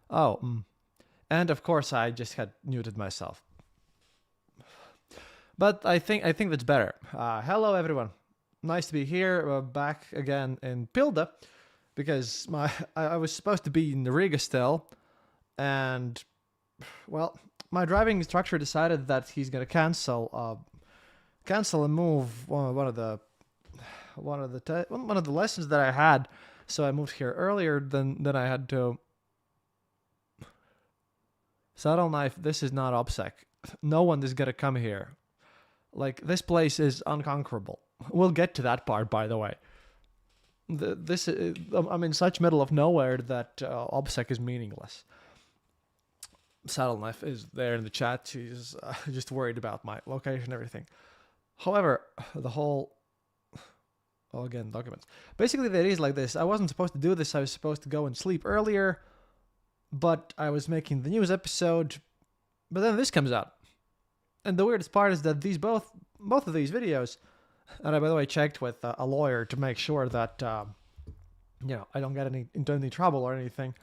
Oh, and of course I just had muted myself. But I think that's better. Hello everyone, nice to be here, back again in Pilda, because I was supposed to be in the Riga still, and well, my driving instructor decided that he's gonna cancel and move one of the lessons that I had, so I moved here earlier than I had to. Saddle knife. This is not OPSEC. No one is gonna come here. Like, this place is unconquerable. We'll get to that part, by the way. I'm in such middle of nowhere that OPSEC is meaningless. Saddle knife is there in the chat. She's just worried about my location and everything. However, the whole... Oh, again, documents. Basically, the idea is like this. I wasn't supposed to do this. I was supposed to go and sleep earlier, but I was making the news episode, but then this comes out. And the weirdest part is that both of these videos, and I, by the way, checked with a lawyer to make sure that I don't get into any trouble or anything.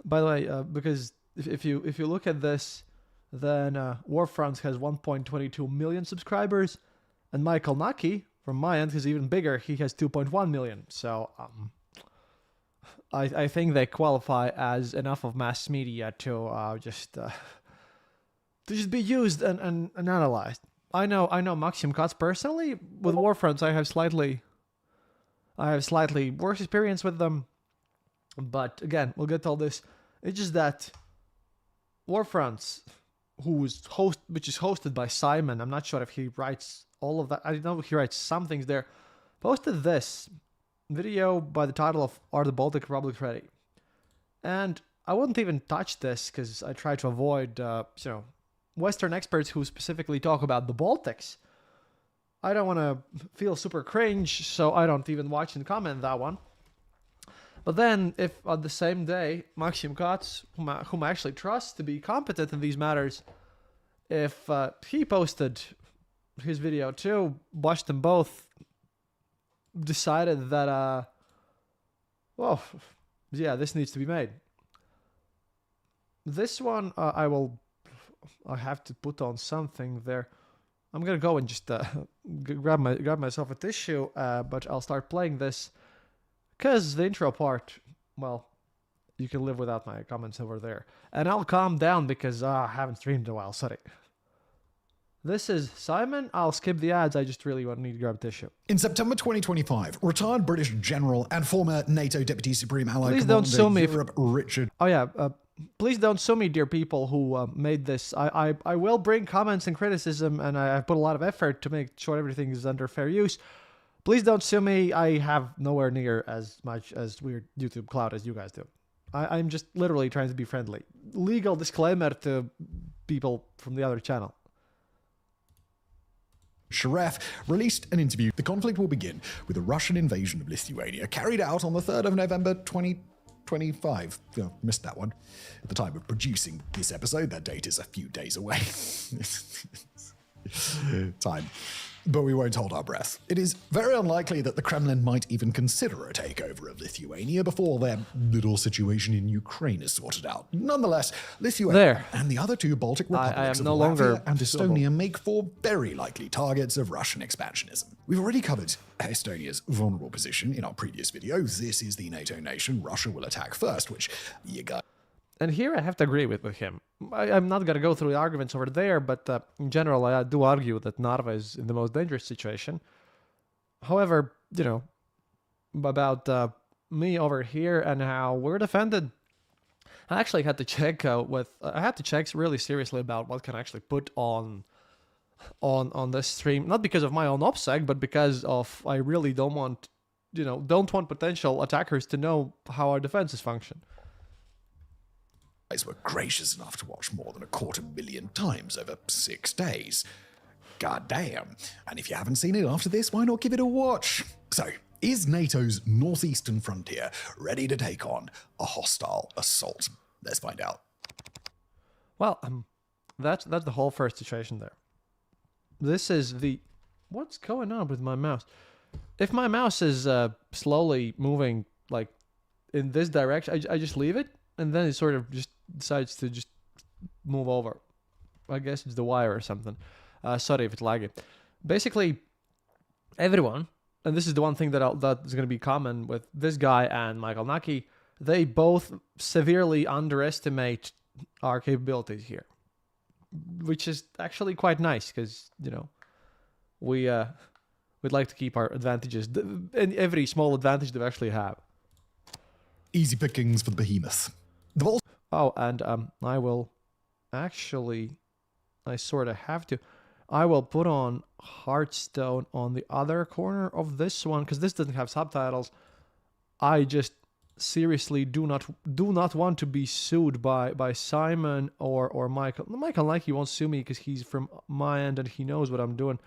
By the way, because if you look at this, then Warfronts has 1.22 million subscribers, and Michael Naki from my end is even bigger. He has 2.1 million. So I think they qualify as enough of mass media to just be used and analyzed. I know Maxim Cuts personally. With Warfronts, I have slightly worse experience with them. But again, we'll get to all this. It's just that Warfronts, which is hosted by Simon, I'm not sure if he writes all of that. I know he writes some things there. Posted this video by the title of "Are the Baltic Republics Ready?" And I wouldn't even touch this because I try to avoid Western experts who specifically talk about the Baltics. I don't want to feel super cringe, so I don't even watch and comment that one. But then, if on the same day, Maxim Katz, whom I actually trust to be competent in these matters, if he posted his video too, watched them both, decided that, this needs to be made. This one, I have to put on something there. I'm gonna go and just grab myself a tissue, but I'll start playing this because the intro part, well, you can live without my comments over there, and I'll calm down because I haven't streamed in a while. Sorry. This is Simon. I'll skip the ads. I just really need to grab tissue. In September 2025, retired British general and former NATO Deputy Supreme Allied Please don't sue me Europe, Richard... Oh yeah, please don't sue me, dear people who made this. I will bring comments and criticism, and I put a lot of effort to make sure everything is under fair use. Please don't sue me. I have nowhere near as much as weird YouTube clout as you guys do. I'm just literally trying to be friendly. Legal disclaimer to people from the other channel. Sharef released an interview. The conflict will begin with a Russian invasion of Lithuania carried out on the 3rd of November 2025. Oh, missed that one. At the time of producing this episode, that date is a few days away. Time. But we won't hold our breath. It is very unlikely that the Kremlin might even consider a takeover of Lithuania before their little situation in Ukraine is sorted out. Nonetheless, Lithuania and the other two Baltic republics of Latvia and Estonia make for very likely targets of Russian expansionism. We've already covered Estonia's vulnerable position in our previous video. This is the NATO nation Russia will attack first, which you got. And here I have to agree with him. I'm not going to go through the arguments over there, but in general, I do argue that Narva is in the most dangerous situation. However, about me over here and how we're defended, I actually had to check I had to check really seriously about what can I actually put on this stream. Not because of my own OPSEC, but because of I really don't want potential attackers to know how our defenses function. Were gracious enough to watch more than 250,000 times over 6 days. God damn. And if you haven't seen it after this, why not give it a watch? So, is NATO's northeastern frontier ready to take on a hostile assault? Let's find out. Well, that's the whole first situation there. This is what's going on with my mouse? If my mouse is slowly moving like in this direction, I just leave it. and then it sort of just decides to just move over. I guess it's the wire or something. Sorry if it's laggy. Basically, everyone, and this is the one thing that is going to be common with this guy and Michael Naki, they both severely underestimate our capabilities here, which is actually quite nice because, we'd like to keep our advantages, and every small advantage that we actually have. Easy pickings for the behemoth. The Baltic. Oh, and I will actually, I sort of have to. I will put on Hearthstone on the other corner of this one because this doesn't have subtitles. I just seriously do not want to be sued by Simon or Michael. Michael Nike won't sue me because he's from my end and he knows what I'm doing.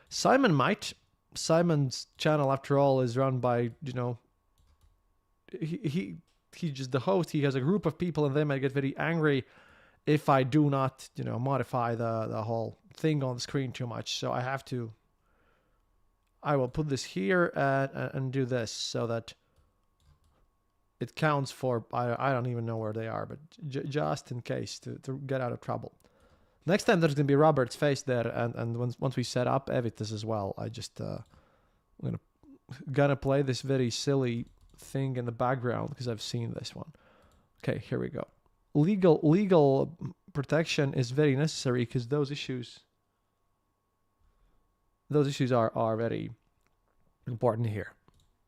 Simon might. Simon's channel, after all, is run by he's just the host. He has a group of people and they might get very angry if I do not modify the whole thing on the screen too much. So I will put this here and do this so that it counts for, I don't even know where they are, but just in case to get out of trouble. Next time there's going to be Robert's face there, and once we set up Evitas as well, I just gonna play this very silly thing in the background because I've seen this one. Okay, here we go. Legal protection is very necessary because those issues are very important here.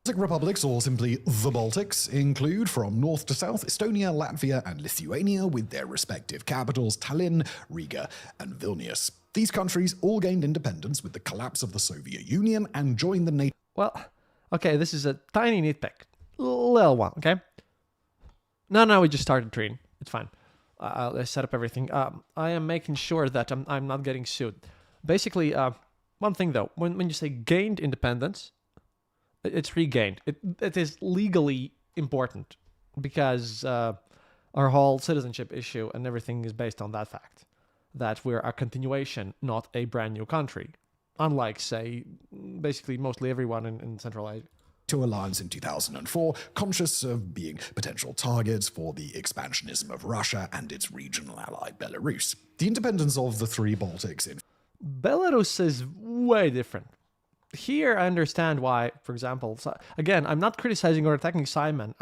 Baltic republics, or simply the Baltics, include from north to south Estonia, Latvia, and Lithuania, with their respective capitals Tallinn, Riga, and Vilnius. These countries all gained independence with the collapse of the Soviet Union and joined the NATO. Well, okay, this is a tiny nitpick. Little one, okay? No, we just started treating. It's fine. I set up everything. I am making sure that I'm not getting sued. Basically, one thing though, when you say gained independence, it's regained. It is legally important because our whole citizenship issue and everything is based on that fact, that we're a continuation, not a brand new country. Unlike, say, basically mostly everyone in Central Asia. To alliance in 2004, conscious of being potential targets for the expansionism of Russia and its regional ally Belarus. The independence of the three Baltics in Belarus is way different. Here I understand why, for example, again, I'm not criticizing or attacking Simon.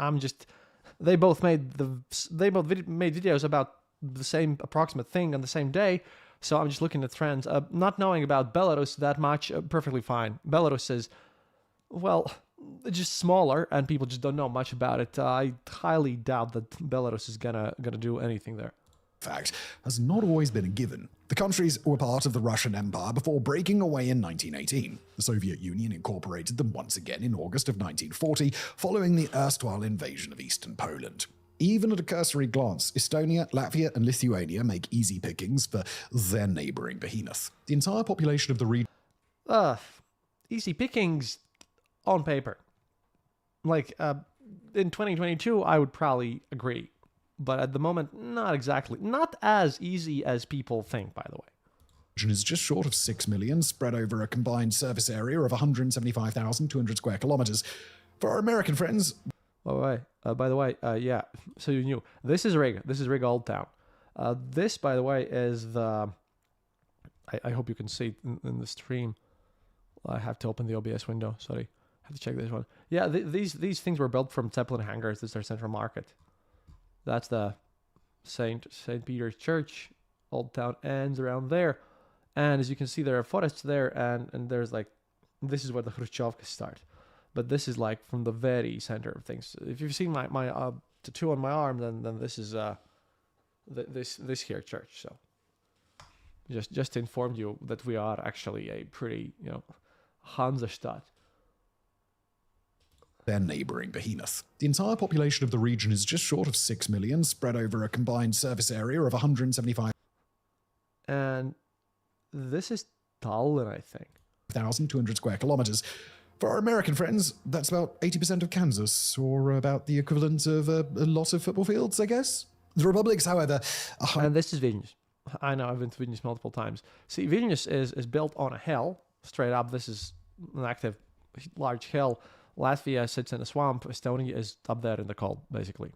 They both made videos about the same approximate thing on the same day. So I'm just looking at trends. Not knowing about Belarus that much, perfectly fine. Belarus is, well, just smaller, and people just don't know much about it. I highly doubt that Belarus is gonna do anything there. Fact, has not always been a given. The countries were part of the Russian Empire before breaking away in 1918. The Soviet Union incorporated them once again in August of 1940, following the erstwhile invasion of eastern Poland. Even at a cursory glance, Estonia, Latvia, and Lithuania make easy pickings for their neighboring behemoth. The entire population of the region. Easy pickings on paper. Like, in 2022, I would probably agree. But at the moment, not exactly. Not as easy as people think, by the way. Is just short of 6 million, spread over a combined surface area of 175,200 square kilometers. For our American friends. By the way, yeah, so you knew. This is Riga. This is Riga Old Town. This, by the way, is the... I hope you can see it in the stream. I have to open the OBS window. Sorry. I have to check this one. Yeah, these things were built from Zeppelin hangars. This is their central market. That's the St. Peter's Church. Old Town ends around there. And as you can see, there are forests there. And there's like... This is where the Khrushchevkas start. But this is like from the very center of things. If you've seen my tattoo on my arm, then this is this here church. So just to inform you that we are actually a pretty Hansestadt. Their neighboring behemoth. The entire population of the region is just short of 6 million, spread over a combined surface area of 175. And this is Tallinn, I think. 1,200 square kilometers. For our American friends, that's about 80% of Kansas, or about the equivalent of a lot of football fields, I guess. The republics, however... And this is Vilnius. I know, I've been to Vilnius multiple times. See, Vilnius is built on a hill, straight up. This is an active, large hill. Latvia sits in a swamp. Estonia is up there in the cold, basically.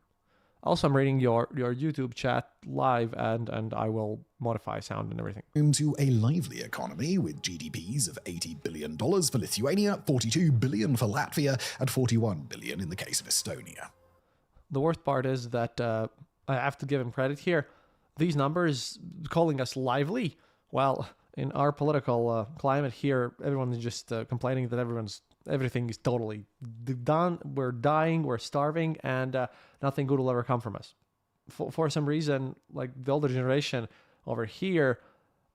Also, I'm reading your YouTube chat live, and I will modify sound and everything. To a lively economy with GDPs of $80 billion for Lithuania, $42 billion for Latvia, and $41 billion in the case of Estonia. The worst part is that I have to give him credit here. These numbers calling us lively, well, in our political climate here, everyone is just complaining that everything is totally done. We're dying, we're starving, and nothing good will ever come from us. For some reason, like the older generation over here,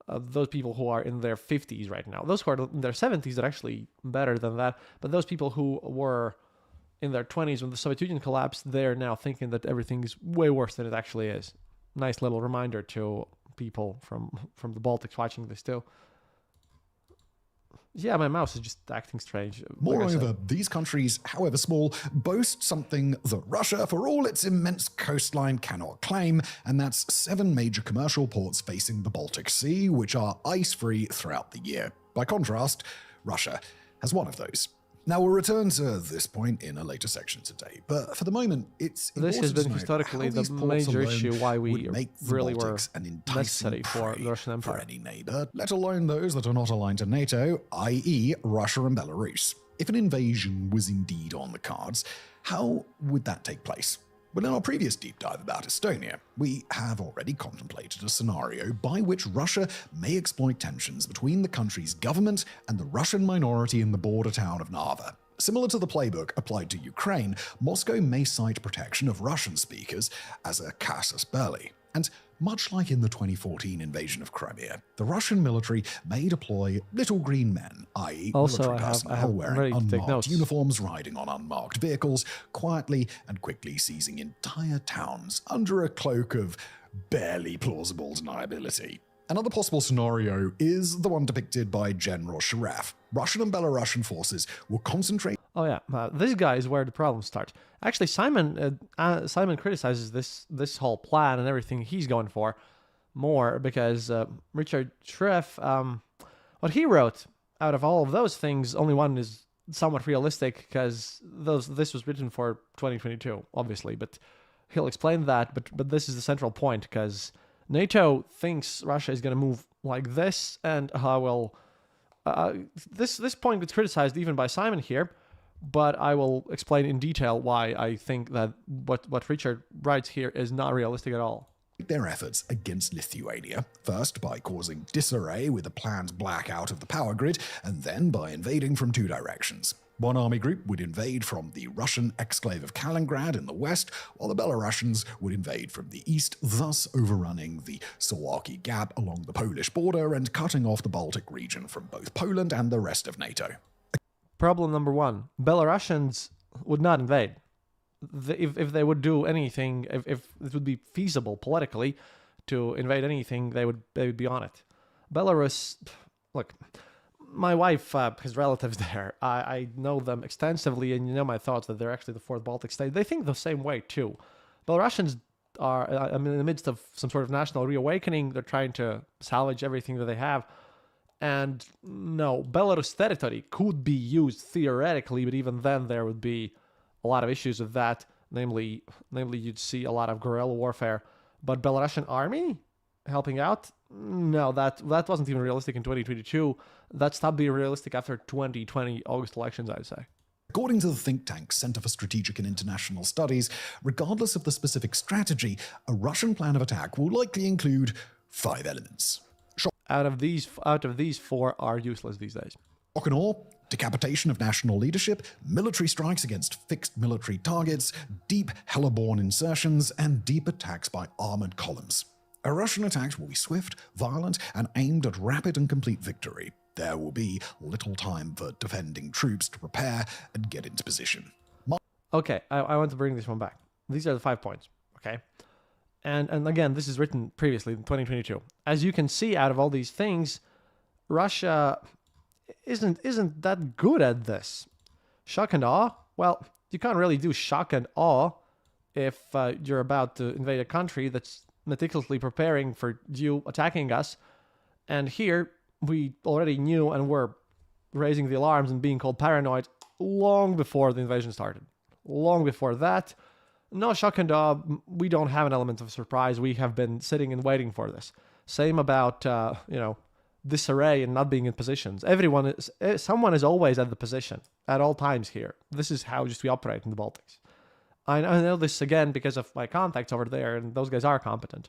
those people who are in their 50s right now, those who are in their 70s are actually better than that. But those people who were in their 20s when the Soviet Union collapsed, they're now thinking that everything is way worse than it actually is. Nice little reminder to people from the Baltics watching this too. Yeah, my mouse is just acting strange. Moreover, these countries, however small, boast something that Russia, for all its immense coastline, cannot claim, and that's 7 major commercial ports facing the Baltic Sea, which are ice-free throughout the year. By contrast, Russia has one of those. Now, we'll return to this point in a later section today, but for the moment, it's this has been historically the major issue why we really were necessary for the Russian Empire. For any neighbor, let alone those that are not aligned to NATO, i.e. Russia and Belarus. If an invasion was indeed on the cards, how would that take place? Well, in our previous deep dive about Estonia, we have already contemplated a scenario by which Russia may exploit tensions between the country's government and the Russian minority in the border town of Narva. Similar to the playbook applied to Ukraine, Moscow may cite protection of Russian speakers as a casus belli. And much like in the 2014 invasion of Crimea, the Russian military may deploy little green men, i.e. military personnel wearing unmarked uniforms, riding on unmarked vehicles, quietly and quickly seizing entire towns under a cloak of barely plausible deniability. Another possible scenario is the one depicted by General Sharaf. Russian and Belarusian forces will concentrate. Oh yeah, this guy is where the problem starts. Actually, Simon criticizes this whole plan and everything he's going for more because Richard Schreff, what he wrote out of all of those things, only one is somewhat realistic because this was written for 2022, obviously, but he'll explain that. But this is the central point because NATO thinks Russia is going to move like this, and this point gets criticized even by Simon here. But I will explain in detail why I think that what Richard writes here is not realistic at all. Their efforts against Lithuania, first by causing disarray with a planned blackout of the power grid, and then by invading from 2 directions. One army group would invade from the Russian exclave of Kaliningrad in the west, while the Belarusians would invade from the east, thus overrunning the Suwalki Gap along the Polish border and cutting off the Baltic region from both Poland and the rest of NATO. Problem number 1. Belarusians would not invade. If they would do anything, if it would be feasible politically to invade anything, they would be on it. Belarus, look, my wife has relatives there. I know them extensively, and you know my thoughts that they're actually the 4th Baltic state. They think the same way too. Belarusians are, in the midst of some sort of national reawakening. They're trying to salvage everything that they have. And no, Belarus territory could be used theoretically, but even then there would be a lot of issues with that. Namely, you'd see a lot of guerrilla warfare. But Belarusian army helping out? No, that wasn't even realistic in 2022. That stopped being realistic after 2020 August elections, I'd say. According to the think tank Center for Strategic and International Studies, regardless of the specific strategy, a Russian plan of attack will likely include 5 elements. Out of these 4 are useless these days. Shock and awe, decapitation of national leadership, military strikes against fixed military targets, deep hellborn insertions, and deep attacks by armored columns. A Russian attack will be swift, violent, and aimed at rapid and complete victory. There will be little time for defending troops to prepare and get into position. Okay, I want to bring this one back. These are the 5 points, okay? And again, this is written previously in 2022. As you can see out of all these things, Russia isn't that good at this. Shock and awe? Well, you can't really do shock and awe if you're about to invade a country that's meticulously preparing for you attacking us. And here, we already knew and were raising the alarms and being called paranoid long before the invasion started. Long before that, No shock and awe. We don't have an element of surprise. We have been sitting and waiting for this. Same about disarray and not being in positions. Someone is always at the position at all times here. This is how just we operate in the Baltics. I know this again because of my contacts over there, and those guys are competent.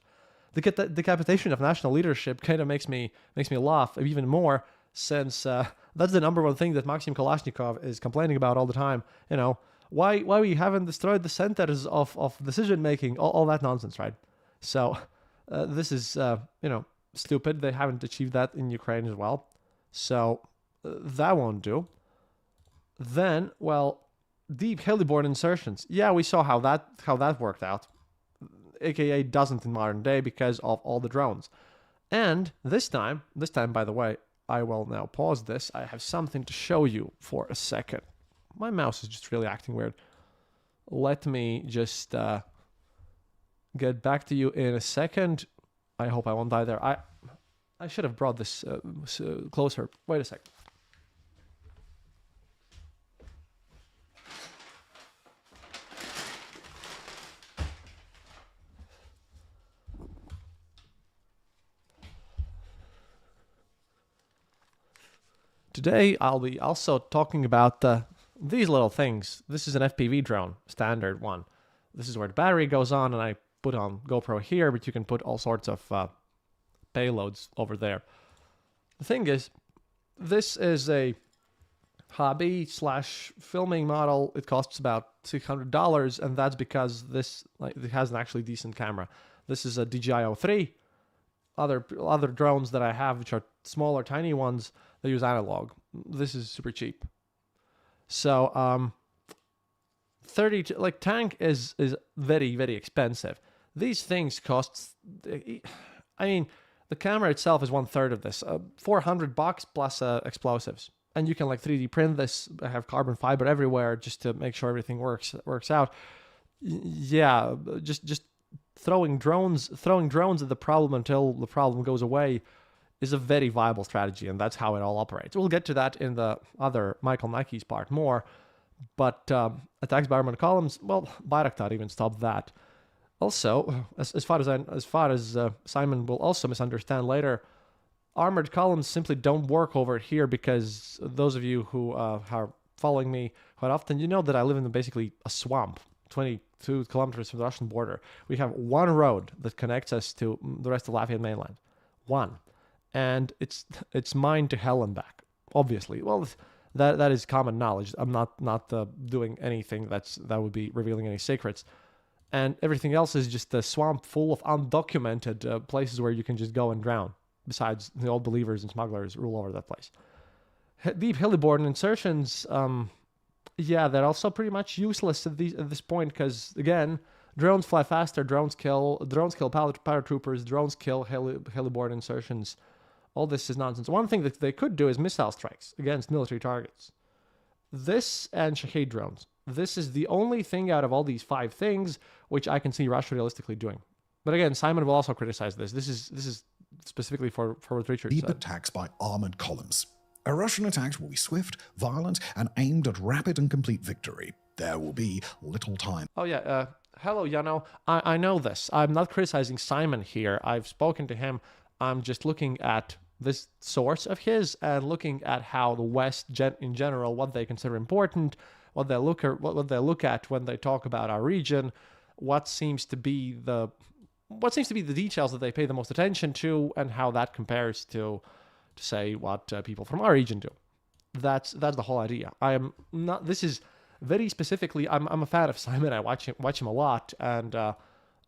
The decapitation of national leadership kind of makes me laugh even more, since that's the number one thing that Maxim Kalashnikov is complaining about all the time. Why we haven't destroyed the centers of decision making, all that nonsense, right? So this is stupid. They haven't achieved that in Ukraine as well, so that won't do. Then, well, deep heliborne insertions. Yeah, we saw how that worked out. AKA doesn't in modern day because of all the drones. And this time, by the way, I will now pause this. I have something to show you for a second. My mouse is just really acting weird. Let me just get back to you in a second. I hope I won't die there. I should have brought this closer. Wait a second. Today, I'll be also talking about these little things. This is an FPV drone, standard one. This is where the battery goes on, and I put on GoPro here, but you can put all sorts of payloads over there. The thing is, this is a hobby/filming model. It costs about $600, and that's because it has an actually decent camera. This is a DJI-03. Other drones that I have, which are smaller, tiny ones, they use analog. This is super cheap. So, tank is very, very expensive. These things cost. I mean, the camera itself is 1/3 of this. $400 plus explosives, and you can 3D print this. I have carbon fiber everywhere just to make sure everything works out. Yeah, just throwing drones at the problem until the problem goes away is a very viable strategy, and that's how it all operates. We'll get to that in the other Michael Nike's part more, but attacks by armored columns, well, Bayraktar even stopped that. Also, as far as Simon will also misunderstand later, armored columns simply don't work over here because those of you who are following me quite often, you know that I live in basically a swamp, 22 kilometers from the Russian border. We have one road that connects us to the rest of Latvian mainland. One. And it's mined to hell and back, obviously. Well, that is common knowledge. I'm not doing anything that would be revealing any secrets. And everything else is just a swamp full of undocumented places where you can just go and drown. Besides, the old believers and smugglers rule over that place. Deep heliborne insertions, they're also pretty much useless at this point because, again, drones fly faster, drones kill paratroopers, drones kill heliborne insertions. All this is nonsense. One thing that they could do is missile strikes against military targets. This and Shahed drones. This is the only thing out of all these 5 things which I can see Russia realistically doing. But again, Simon will also criticize this. This is specifically for what Richard Deep said. attacks by armored columns. A Russian attack will be swift, violent, and aimed at rapid and complete victory. There will be little time. Oh yeah, hello, Yano. I know this. I'm not criticizing Simon here. I've spoken to him. I'm just looking at this source of his and looking at how the West in general, what they consider important, what they look at when they talk about our region, what seems to be the details that they pay the most attention to, and how that compares to say what people from our region do. That's the whole idea. I am not. This is very specifically. I'm a fan of Simon. I watch him a lot, and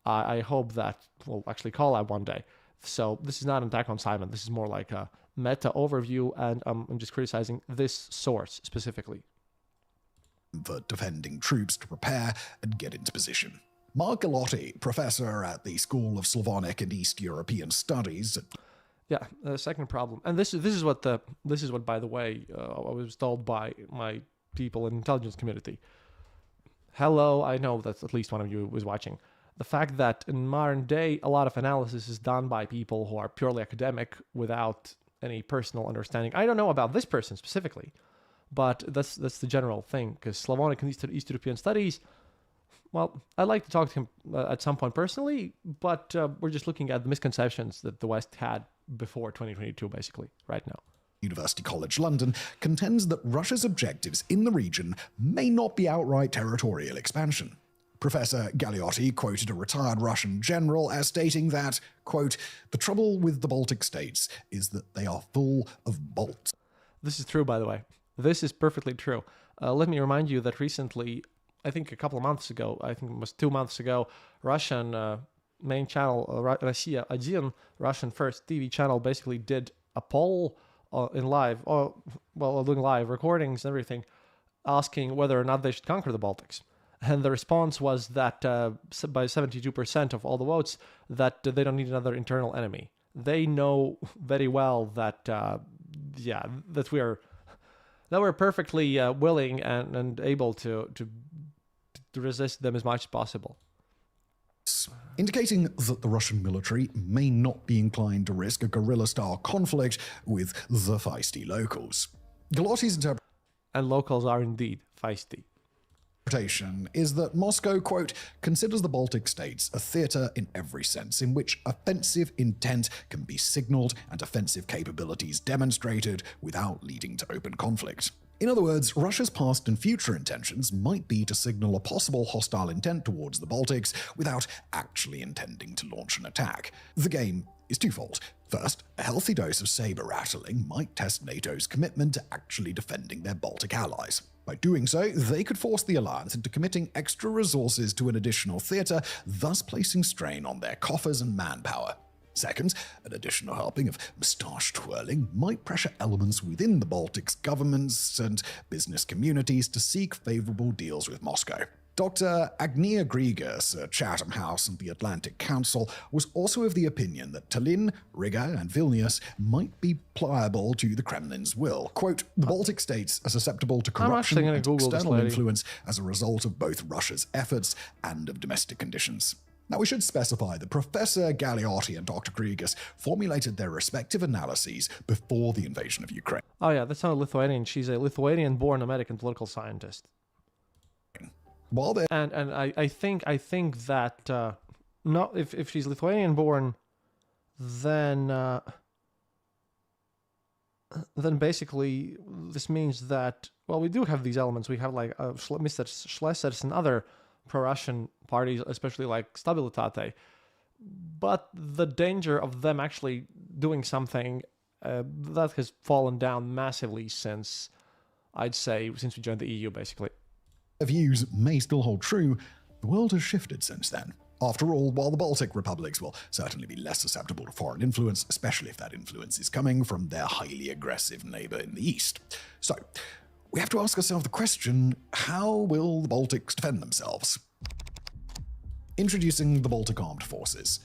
I hope that we'll actually collab one day. So this is not an attack on Simon. This is more like a meta overview, and I'm just criticizing this source specifically. For defending troops to prepare and get into position. Mark Gallotti, professor at the School of Slavonic and East European Studies. Yeah, the second problem, and this is what by the way I was told by my people in the intelligence community. Hello, I know that at least one of you was watching. The fact that in modern day, a lot of analysis is done by people who are purely academic without any personal understanding. I don't know about this person specifically, but that's the general thing, because Slavonic and East European studies, well, I'd like to talk to him at some point personally, but we're just looking at the misconceptions that the West had before 2022, basically, right now. University College London contends that Russia's objectives in the region may not be outright territorial expansion. Professor Galeotti quoted a retired Russian general as stating that, quote, "The trouble with the Baltic states is that they are full of bolts." This is true, by the way. This is perfectly true. Let me remind you that recently, I think a couple of months ago, I think it was 2 months ago, Russian main channel, Россия 1, Russian first TV channel, basically did a poll in live, doing live recordings and everything, asking whether or not they should conquer the Baltics. And the response was that by 72% of all the votes, that they don't need another internal enemy. They know very well that, that we're perfectly willing and able to resist them as much as possible. Indicating that the Russian military may not be inclined to risk a guerrilla-style conflict with the feisty locals. Galotti's interpretation And locals are indeed feisty. is that Moscow, quote, "considers the Baltic states a theater in every sense in which offensive intent can be signaled and offensive capabilities demonstrated without leading to open conflict." In other words, Russia's past and future intentions might be to signal a possible hostile intent towards the Baltics without actually intending to launch an attack. The game is twofold. First, a healthy dose of saber-rattling might test NATO's commitment to actually defending their Baltic allies. By doing so, they could force the alliance into committing extra resources to an additional theater, thus placing strain on their coffers and manpower. Second, an additional helping of moustache twirling might pressure elements within the Baltics governments and business communities to seek favorable deals with Moscow. Dr. Agnia Grigas at Chatham House and the Atlantic Council was also of the opinion that Tallinn, Riga, and Vilnius might be pliable to the Kremlin's will. Quote, "The Baltic states are susceptible to corruption gonna and Google this external lady. influence as a result of both Russia's efforts and of domestic conditions." Now, we should specify that Professor Galeotti and Dr. Grigas formulated their respective analyses before the invasion of Ukraine. Oh yeah, that's not a Lithuanian. She's a Lithuanian-born American political scientist. While they're And I think that no, if she's Lithuanian-born, then basically this means that, well, we do have these elements. We have like Mr. Schlesers and other pro-Russian parties, especially like Stabilitate. But the danger of them actually doing something that has fallen down massively since, I'd say, since we joined the EU, basically. views may still hold true, the world has shifted since then. After all, while the Baltic republics will certainly be less susceptible to foreign influence, especially if that influence is coming from their highly aggressive neighbor in the east. So, we have to ask ourselves the question, how will the Baltics defend themselves? Introducing the Baltic Armed Forces.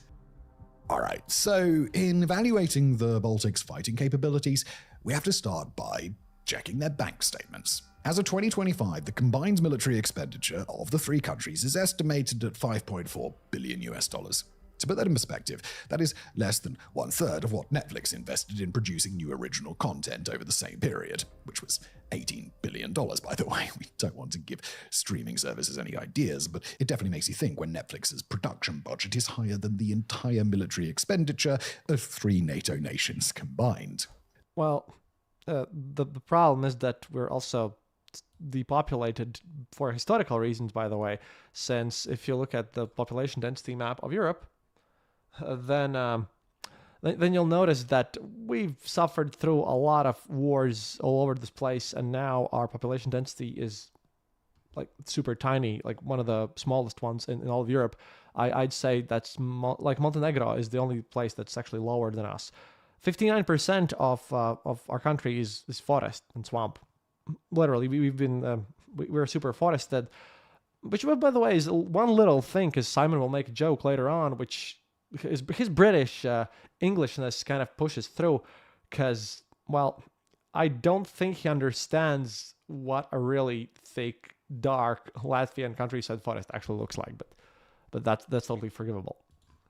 Alright, so in evaluating the Baltics' fighting capabilities, we have to start by checking their bank statements. As of 2025, the combined military expenditure of the three countries is estimated at $5.4 billion. To put that in perspective, that is less than 1/3 of what Netflix invested in producing new original content over the same period, which was $18 billion, by the way. We don't want to give streaming services any ideas, but it definitely makes you think when Netflix's production budget is higher than the entire military expenditure of three NATO nations combined. Well, the problem is that we're also depopulated for historical reasons, by the way, since if you look at the population density map of Europe, then you'll notice that we've suffered through a lot of wars all over this place, and now our population density is like super tiny, like one of the smallest ones in all of Europe. I'd say that's like Montenegro is the only place that's actually lower than us. 59% of our country is forest and swamp. Literally, we're super forested, which, by the way, is one little thing, because Simon will make a joke later on, which his British Englishness kind of pushes through, because, well, I don't think he understands what a really thick, dark Latvian countryside forest actually looks like, but that's totally forgivable.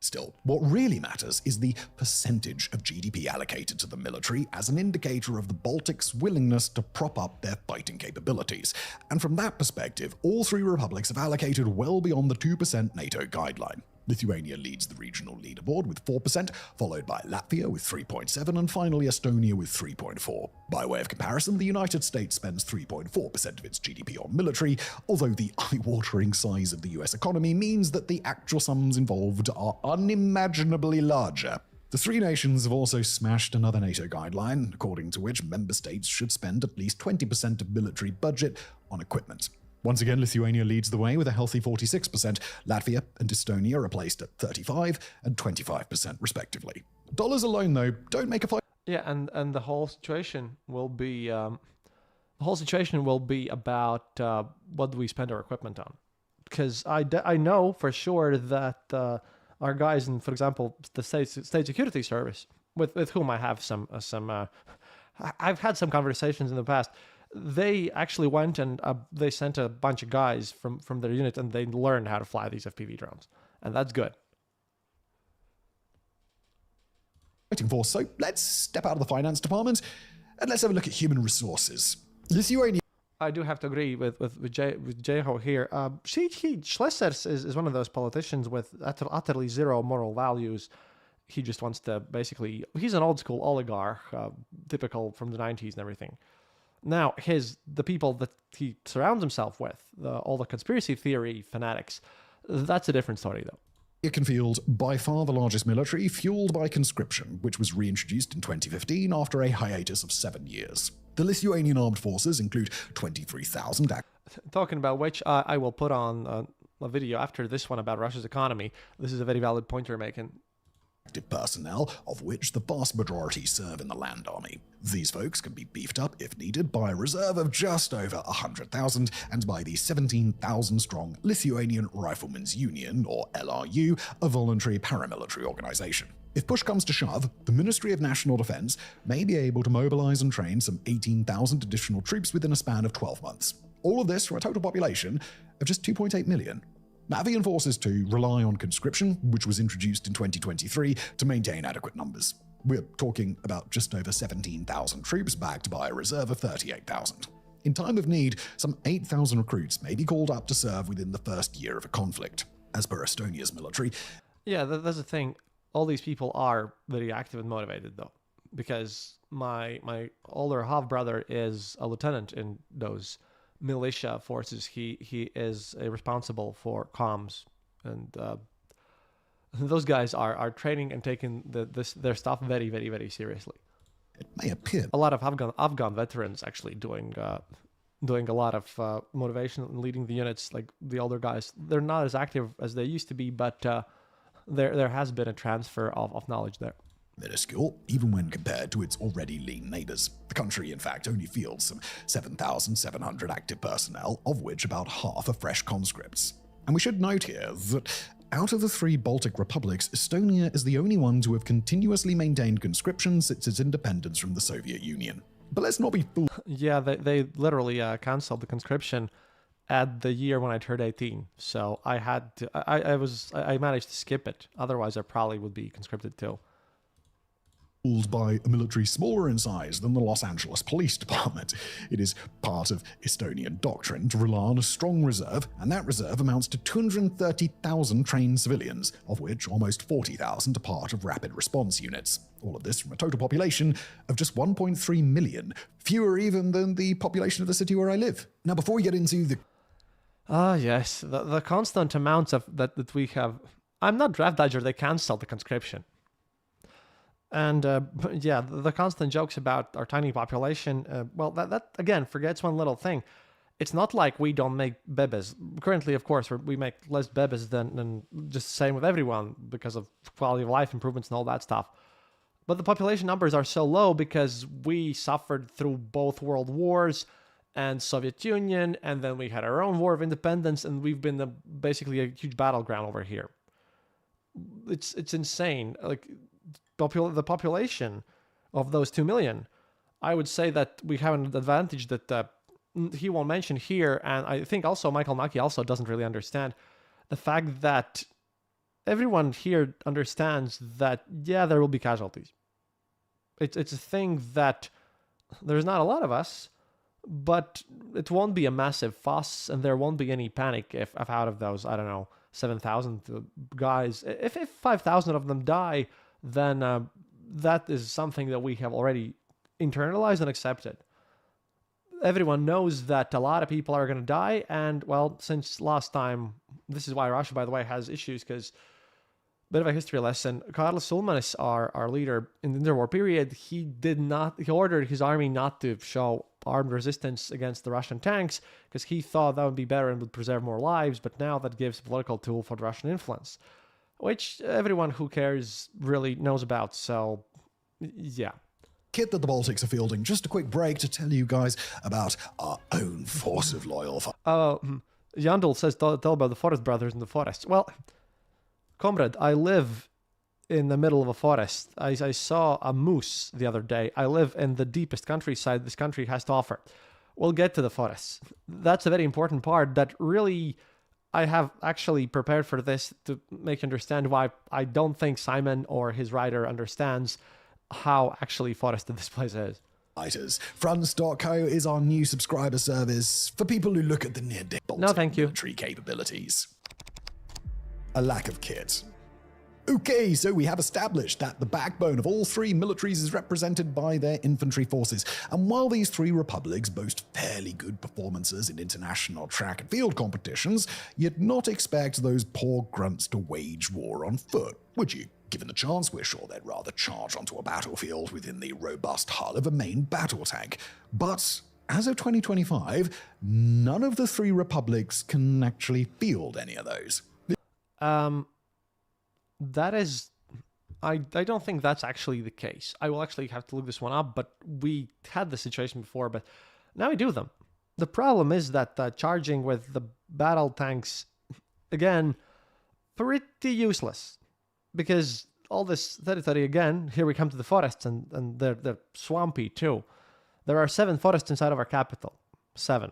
Still, what really matters is the percentage of GDP allocated to the military as an indicator of the Baltics' willingness to prop up their fighting capabilities. And from that perspective, all three republics have allocated well beyond the 2% NATO guideline. Lithuania leads the regional leaderboard with 4%, followed by Latvia with 3.7%, and finally Estonia with 3.4%. By way of comparison, the United States spends 3.4% of its GDP on military, although the eye-watering size of the US economy means that the actual sums involved are unimaginably larger. The three nations have also smashed another NATO guideline, according to which member states should spend at least 20% of military budget on equipment. Once again, Lithuania leads the way with a healthy 46%. Latvia and Estonia are placed at 35% and 25% respectively. Dollars alone, though, don't make a fight. Yeah, and the whole situation will be about what do we spend our equipment on, because I know for sure that our guys in, for example, the state security service, with whom I have some I've had some conversations in the past. They actually went and they sent a bunch of guys from their unit, and they learned how to fly these FPV drones, and that's good. For. So let's step out of the finance department and let's have a look at human resources. Lithuania. I do have to agree with Jeho here. Schlesers is one of those politicians with utterly zero moral values. He just wants to basically, he's an old school oligarch, typical from the 90s and everything. Now, the people that he surrounds himself with, all the conspiracy theory fanatics, that's a different story, though. It can field by far the largest military, fueled by conscription, which was reintroduced in 2015 after a hiatus of 7 years. The Lithuanian armed forces include 23,000 Talking about which, I will put on a video after this one about Russia's economy. This is a very valid point you're making. Active personnel, of which the vast majority serve in the land army. These folks can be beefed up, if needed, by a reserve of just over 100,000 and by the 17,000-strong Lithuanian Riflemen's Union, or LRU, a voluntary paramilitary organization. If push comes to shove, the Ministry of National Defense may be able to mobilize and train some 18,000 additional troops within a span of 12 months. All of this from a total population of just 2.8 million. Navian forces too rely on conscription, which was introduced in 2023, to maintain adequate numbers. We're talking about just over 17,000 troops backed by a reserve of 38,000. In time of need, some 8,000 recruits may be called up to serve within the first year of a conflict. As per Estonia's military. Yeah, that's the thing. All these people are very active and motivated, though, because my older half-brother is a lieutenant in those militia forces. He is responsible for comms, and those guys are training and taking their stuff very, very, very seriously. It may appear a lot of Afghan veterans actually doing a lot of motivation and leading the units. Like the older guys, they're not as active as they used to be, but there has been a transfer of knowledge there. Minuscule, even when compared to its already lean neighbors. The country, in fact, only fields some 7,700 active personnel, of which about half are fresh conscripts. And we should note here that out of the three Baltic republics, Estonia is the only one to have continuously maintained conscription since its independence from the Soviet Union. But let's not be fooled. Yeah, they literally canceled the conscription at the year when I turned 18. So I had to, I managed to skip it. Otherwise, I probably would be conscripted too. By a military smaller in size than the Los Angeles Police Department. It is part of Estonian doctrine to rely on a strong reserve, and that reserve amounts to 230,000 trained civilians, of which almost 40,000 are part of rapid response units. All of this from a total population of just 1.3 million, fewer even than the population of the city where I live. Now, before we get into the... yes, the constant amounts of that we have... I'm not draft dodger, they canceled the conscription. And yeah, the constant jokes about our tiny population, well, that again forgets one little thing. It's not like we don't make bebes. Currently, of course, we make less bebes than just the same with everyone because of quality of life improvements and all that stuff. But the population numbers are so low because we suffered through both world wars and Soviet Union, and then we had our own war of independence, and we've been basically a huge battleground over here. It's insane. Like, the population of those 2 million, I would say that we have an advantage that he won't mention here, and I think also Michael Maki also doesn't really understand the fact that everyone here understands that, yeah, there will be casualties. It's a thing that there's not a lot of us, but it won't be a massive fuss, and there won't be any panic if out of those, I don't know, 7,000 guys, if 5,000 of them die, then that is something that we have already internalized and accepted. Everyone knows that a lot of people are going to die, and, well, since last time, this is why Russia, by the way, has issues, because, bit of a history lesson, Karl Sulmanis, our leader in the interwar period, he ordered his army not to show armed resistance against the Russian tanks, because he thought that would be better and would preserve more lives, but now that gives a political tool for the Russian influence, which everyone who cares really knows about, so, yeah. Kit that the Baltics are fielding. Just a quick break to tell you guys about our own force of loyal. Yandel says, tell about the Forest Brothers in the forest. Well, comrade, I live in the middle of a forest. I saw a moose the other day. I live in the deepest countryside this country has to offer. We'll get to the forests. That's a very important part that really I have actually prepared for this to make you understand why I don't think Simon or his writer understands how actually forested this place is. Fronts.co is our new subscriber service for people who look at the near-dead No, thank you. military capabilities. A lack of kit. Okay, so we have established that the backbone of all three militaries is represented by their infantry forces, and while these three republics boast fairly good performances in international track and field competitions, you'd not expect those poor grunts to wage war on foot, would you? Given the chance, we're sure they'd rather charge onto a battlefield within the robust hull of a main battle tank. But as of 2025, none of the three republics can actually field any of those. That is, I don't think that's actually the case. I will actually have to look this one up, but we had the situation before, but now we do them. The problem is that charging with the battle tanks, again, pretty useless. Because all this territory, again, here we come to the forests, and they're swampy too. There are 7 forests inside of our capital. 7.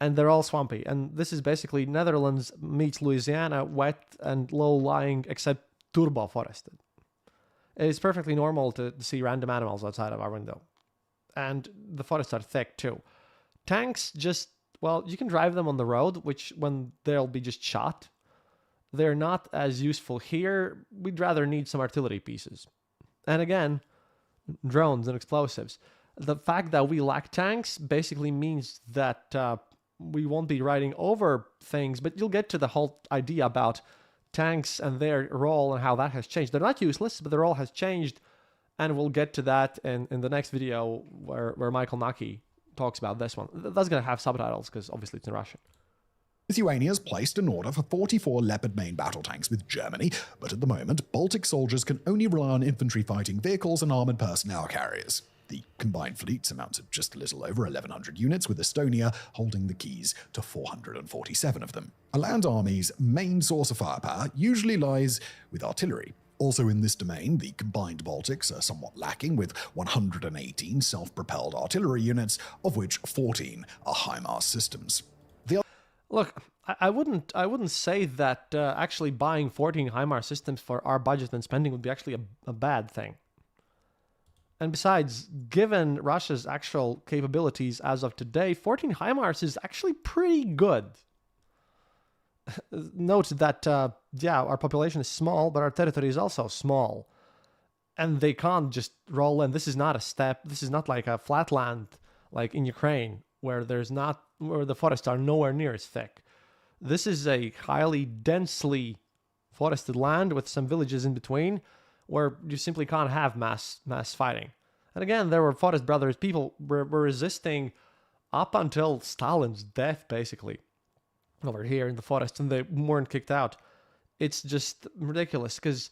And they're all swampy. And this is basically Netherlands meets Louisiana, wet and low-lying, except turbo forested. It's perfectly normal to see random animals outside of our window. And the forests are thick too. Tanks just, well, you can drive them on the road, which when they'll be just shot. They're not as useful here. We'd rather need some artillery pieces. And again, drones and explosives. The fact that we lack tanks basically means that we won't be riding over things, but you'll get to the whole idea about tanks and their role and how that has changed. They're not useless, but their role has changed, and we'll get to that in the next video where Michael Naki talks about this one. That's going to have subtitles because obviously it's in Russian. Lithuania's placed an order for 44 Leopard main battle tanks with Germany, but at the moment, Baltic soldiers can only rely on infantry fighting vehicles and armoured personnel carriers. The combined fleets amount to just a little over 1,100 units, with Estonia holding the keys to 447 of them. A land army's main source of firepower usually lies with artillery. Also in this domain, the combined Baltics are somewhat lacking, with 118 self-propelled artillery units, of which 14 are HIMARS systems. Look, I wouldn't say that actually buying 14 HIMARS systems for our budget and spending would be actually a bad thing. And besides, given Russia's actual capabilities as of today, 14 HIMARS is actually pretty good. Note that, our population is small, but our territory is also small. And they can't just roll in. This is not a steppe. This is not like a flatland like in Ukraine, where the forests are nowhere near as thick. This is a highly densely forested land with some villages in between where you simply can't have mass fighting. And again, there were Forest Brothers. People were resisting up until Stalin's death, basically, over here in the forest, and they weren't kicked out. It's just ridiculous, because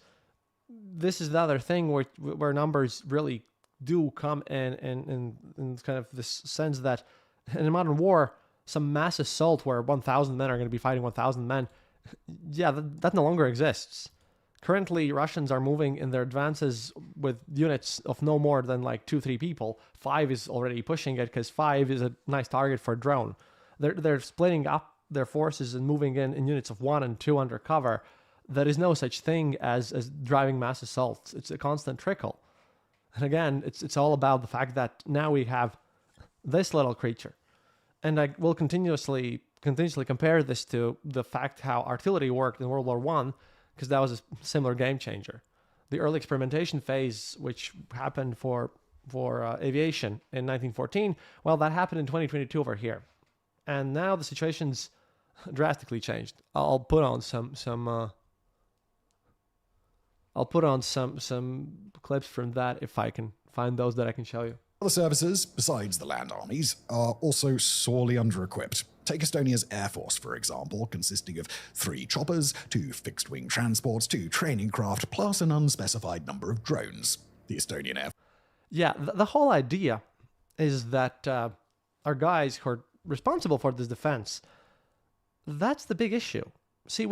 this is the other thing where numbers really do come in kind of this sense that in a modern war, some mass assault where 1,000 men are going to be fighting 1,000 men, that no longer exists. Currently, Russians are moving in their advances with units of no more than like 2-3 people. 5 is already pushing it because 5 is a nice target for a drone. They're splitting up their forces and moving in units of 1 and 2 under cover. there is no such thing as driving mass assaults. It's a constant trickle. And again, it's all about the fact that now we have this little creature. And I will continuously compare this to the fact how artillery worked in World War One, because that was a similar game changer. The early experimentation phase, which happened for aviation in 1914, well, that happened in 2022 over here. And now the situation's drastically changed. I'll put on some clips from that if I can find those that I can show you. Other services, besides the land armies, are also sorely under-equipped. Take Estonia's Air Force, for example, consisting of 3 choppers, 2 fixed-wing transports, 2 training craft, plus an unspecified number of drones. The Estonian Air Force. Yeah, the whole idea is that our guys who are responsible for this defense, that's the big issue. See,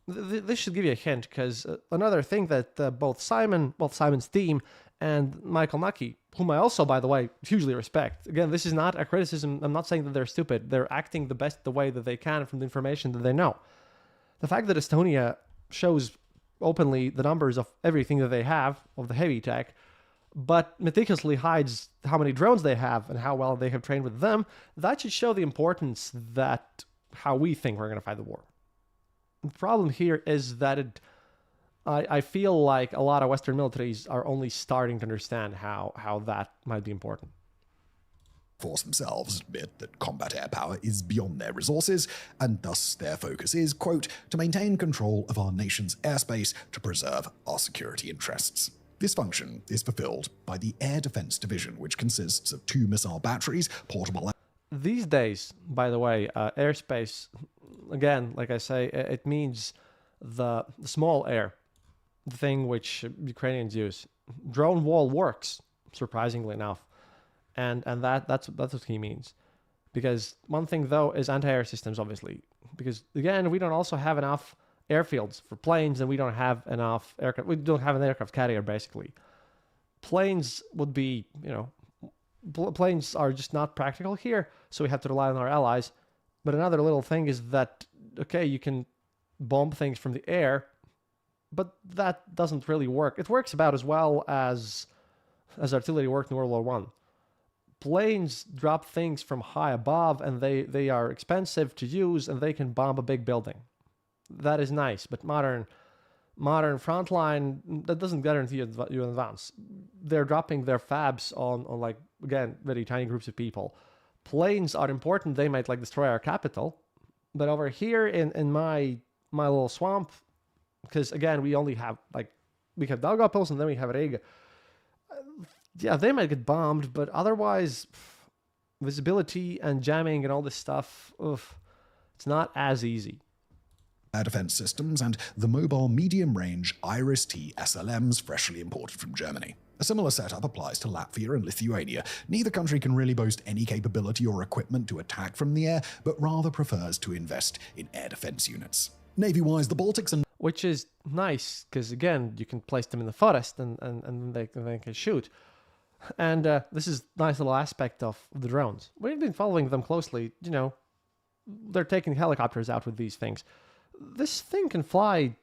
this should give you a hint, because another thing that both Simon's team and Michael Nucky, whom I also, by the way, hugely respect. Again, this is not a criticism. I'm not saying that they're stupid. They're acting the way that they can from the information that they know. The fact that Estonia shows openly the numbers of everything that they have, of the heavy tech, but meticulously hides how many drones they have and how well they have trained with them, that should show the importance that how we think we're going to fight the war. The problem here is that I feel like a lot of Western militaries are only starting to understand how that might be important. Force themselves admit that combat air power is beyond their resources, and thus their focus is, quote, to maintain control of our nation's airspace to preserve our security interests. This function is fulfilled by the Air Defense Division, which consists of 2 missile batteries, portable... These days, by the way, airspace, again, like I say, it means the small air, the thing which Ukrainians use. Drone wall works, surprisingly enough. And that's what he means. Because one thing, though, is anti-air systems, obviously. Because, again, we don't also have enough airfields for planes, and we don't have enough aircraft. We don't have an aircraft carrier, basically. Planes would be, planes are just not practical here, so we have to rely on our allies. But another little thing is that, okay, you can bomb things from the air, but that doesn't really work. It works about as well as artillery worked in World War One. Planes drop things from high above, and they are expensive to use, and they can bomb a big building. That is nice, but modern frontline, that doesn't guarantee you in advance. They're dropping their fabs on like, again, very tiny groups of people. Planes are important. They might like destroy our capital, but over here in my little swamp, because again, we only have we have Daugavpils and then we have Riga. Yeah, they might get bombed, but otherwise, visibility and jamming and all this stuff, it's not as easy. Air defense systems and the mobile medium-range Iris-T SLMs freshly imported from Germany. A similar setup applies to Latvia and Lithuania. Neither country can really boast any capability or equipment to attack from the air, but rather prefers to invest in air defense units. Navy-wise, the Baltics and... Which is nice, because again, you can place them in the forest and they can shoot. And this is a nice little aspect of the drones. We've been following them closely. They're taking helicopters out with these things. This thing can fly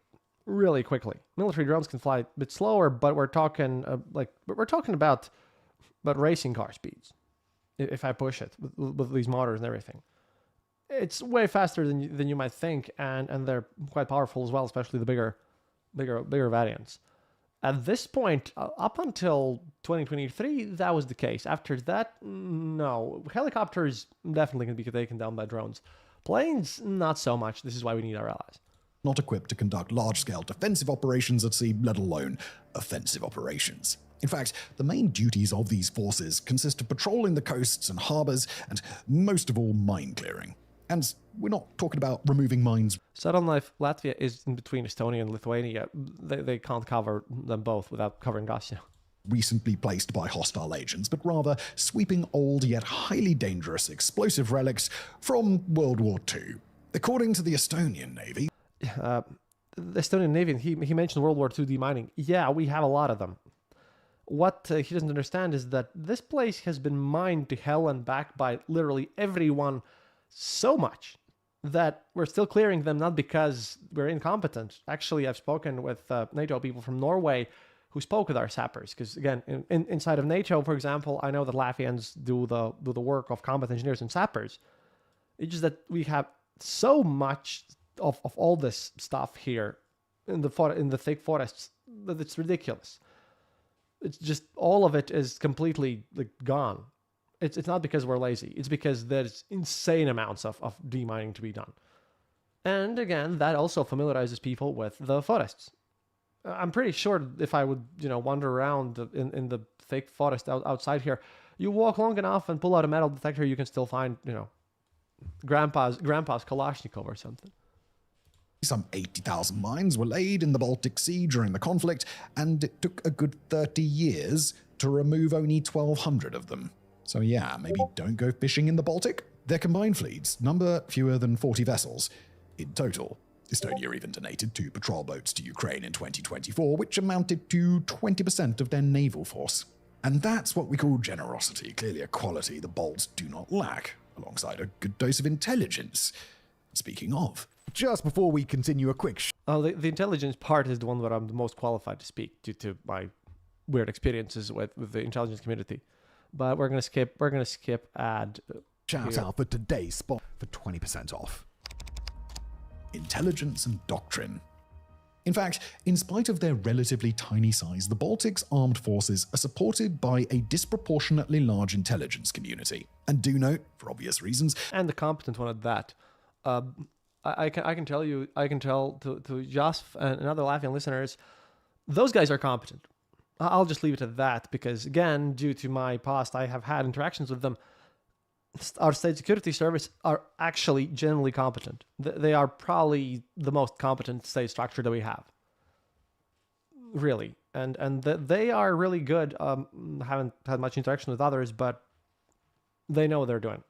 really quickly. Military drones can fly a bit slower, but we're talking about racing car speeds. If I push it with these motors and everything, it's way faster than you might think, and they're quite powerful as well, especially the bigger variants. At this point, up until 2023, that was the case. After that, no. Helicopters definitely can be taken down by drones. Planes, not so much. This is why we need our allies. Not equipped to conduct large-scale defensive operations at sea, let alone offensive operations. In fact, the main duties of these forces consist of patrolling the coasts and harbors, and most of all, mine clearing. And we're not talking about removing mines. Suddenly, Latvia is in between Estonia and Lithuania. They can't cover them both without covering us. Recently placed by hostile agents, but rather sweeping old yet highly dangerous explosive relics from World War II. According to the Estonian Navy... the Estonian Navy, he mentioned World War II demining. Yeah, we have a lot of them. What he doesn't understand is that this place has been mined to hell and back by literally everyone so much that we're still clearing them not because we're incompetent. Actually, I've spoken with NATO people from Norway who spoke with our sappers, because again, inside of NATO, for example, I know that Latvians do the work of combat engineers and sappers. It's just that we have so much of all this stuff here in the thick forests that it's ridiculous. It's just all of it is completely like gone. It's not because we're lazy. It's because there's insane amounts of demining to be done. And again, that also familiarizes people with the forests. I'm pretty sure if I would, wander around in the thick forest outside here, you walk long enough and pull out a metal detector, you can still find, grandpa's Kalashnikov or something. Some 80,000 mines were laid in the Baltic Sea during the conflict, and it took a good 30 years to remove only 1,200 of them. So yeah, maybe don't go fishing in the Baltic. Their combined fleets number fewer than 40 vessels. In total, Estonia even donated 2 patrol boats to Ukraine in 2024, which amounted to 20% of their naval force. And that's what we call generosity, clearly a quality the Balts do not lack, alongside a good dose of intelligence. Speaking of, just before we continue, a quick the intelligence part is the one where I'm the most qualified to speak due to my weird experiences with the intelligence community. But we're gonna skip ad. shout out for today's spot for 20% off. intelligence and doctrine. In fact, in spite of their relatively tiny size, the Baltic's armed forces are supported by a disproportionately large intelligence community. And do note, for obvious reasons, And the competent one at that. I can tell to Jasf and other Latvian listeners, those guys are competent. I'll just leave it at that because, again, due to my past, I have had interactions with them. Our state security service are actually generally competent. They are probably the most competent state structure that we have. Really. And they are really good. Haven't had much interaction with others, but they know what they're doing.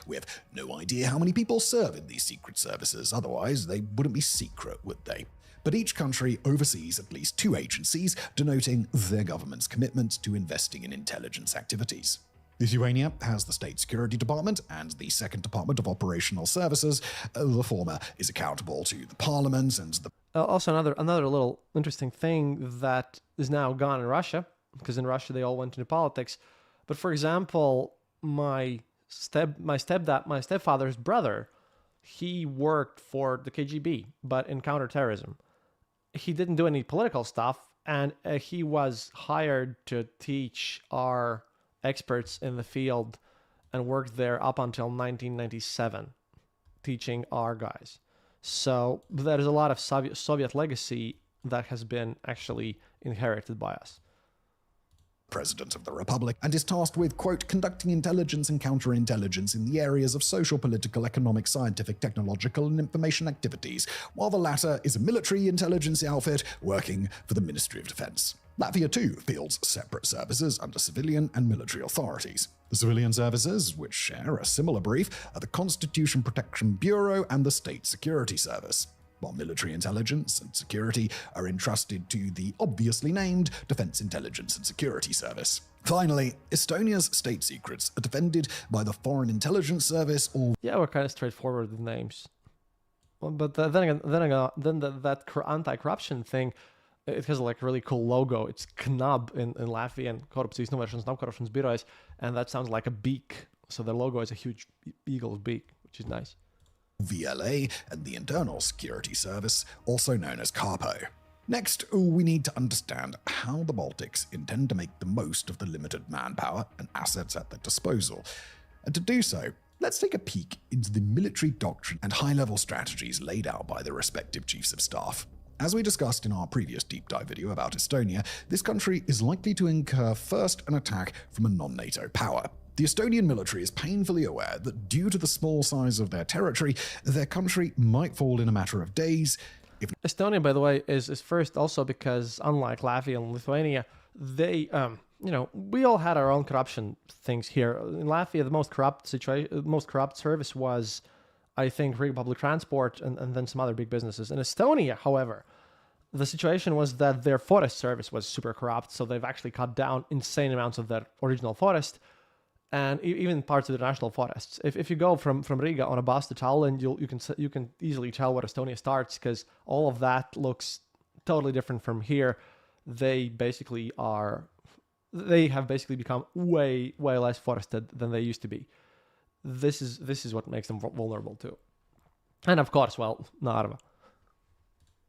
we have no idea how many people serve in these secret services, otherwise they wouldn't be secret, would they? But each country oversees at least 2 agencies, denoting their government's commitment to investing in intelligence activities. Lithuania has the State Security Department and the Second Department of Operational Services. The former is accountable to the Parliament and the... Also, another little interesting thing that is now gone in Russia, because in Russia they all went into politics. But for example, my stepfather's brother, he worked for the KGB, but in counterterrorism. He didn't do any political stuff, and he was hired to teach our experts in the field and worked there up until 1997, teaching our guys. So there is a lot of Soviet legacy that has been actually inherited by us. President of the Republic, and is tasked with, quote, conducting intelligence and counterintelligence in the areas of social, political, economic, scientific, technological, and information activities, while the latter is a military intelligence outfit working for the Ministry of Defense. Latvia, too, fields separate services under civilian and military authorities. The civilian services, which share a similar brief, are the Constitution Protection Bureau and the State Security Service, while military intelligence and security are entrusted to the obviously named Defense Intelligence and Security Service. Finally, Estonia's state secrets are defended by the Foreign Intelligence Service or... Yeah, we're kind of straightforward with names. But then that anti-corruption thing, it has like a really cool logo. It's KNAB in Latvian, Korupcijas novēršanas un apkarošanas birojas, and that sounds like a beak. So the logo is a huge eagle's beak, which is nice. VLA and the Internal Security Service, also known as CARPO. Next, we need to understand how the Baltics intend to make the most of the limited manpower and assets at their disposal. And to do so, let's take a peek into the military doctrine and high-level strategies laid out by the respective chiefs of staff. As we discussed in our previous deep dive video about Estonia, this country is likely to incur first an attack from a non-NATO power. The Estonian military is painfully aware that due to the small size of their territory, their country might fall in a matter of days. Estonia, by the way, is first also because, unlike Latvia and Lithuania, they, we all had our own corruption things here. In Latvia, the most corrupt service was, I think, public transport and then some other big businesses. In Estonia, however, the situation was that their forest service was super corrupt, so they've actually cut down insane amounts of their original forest. and even parts of the national forests. If you go from Riga on a bus to Tallinn, you can easily tell where Estonia starts, because all of that looks totally different from here. They have basically become way less forested than they used to be. This is what makes them vulnerable too. And of course, well, Narva.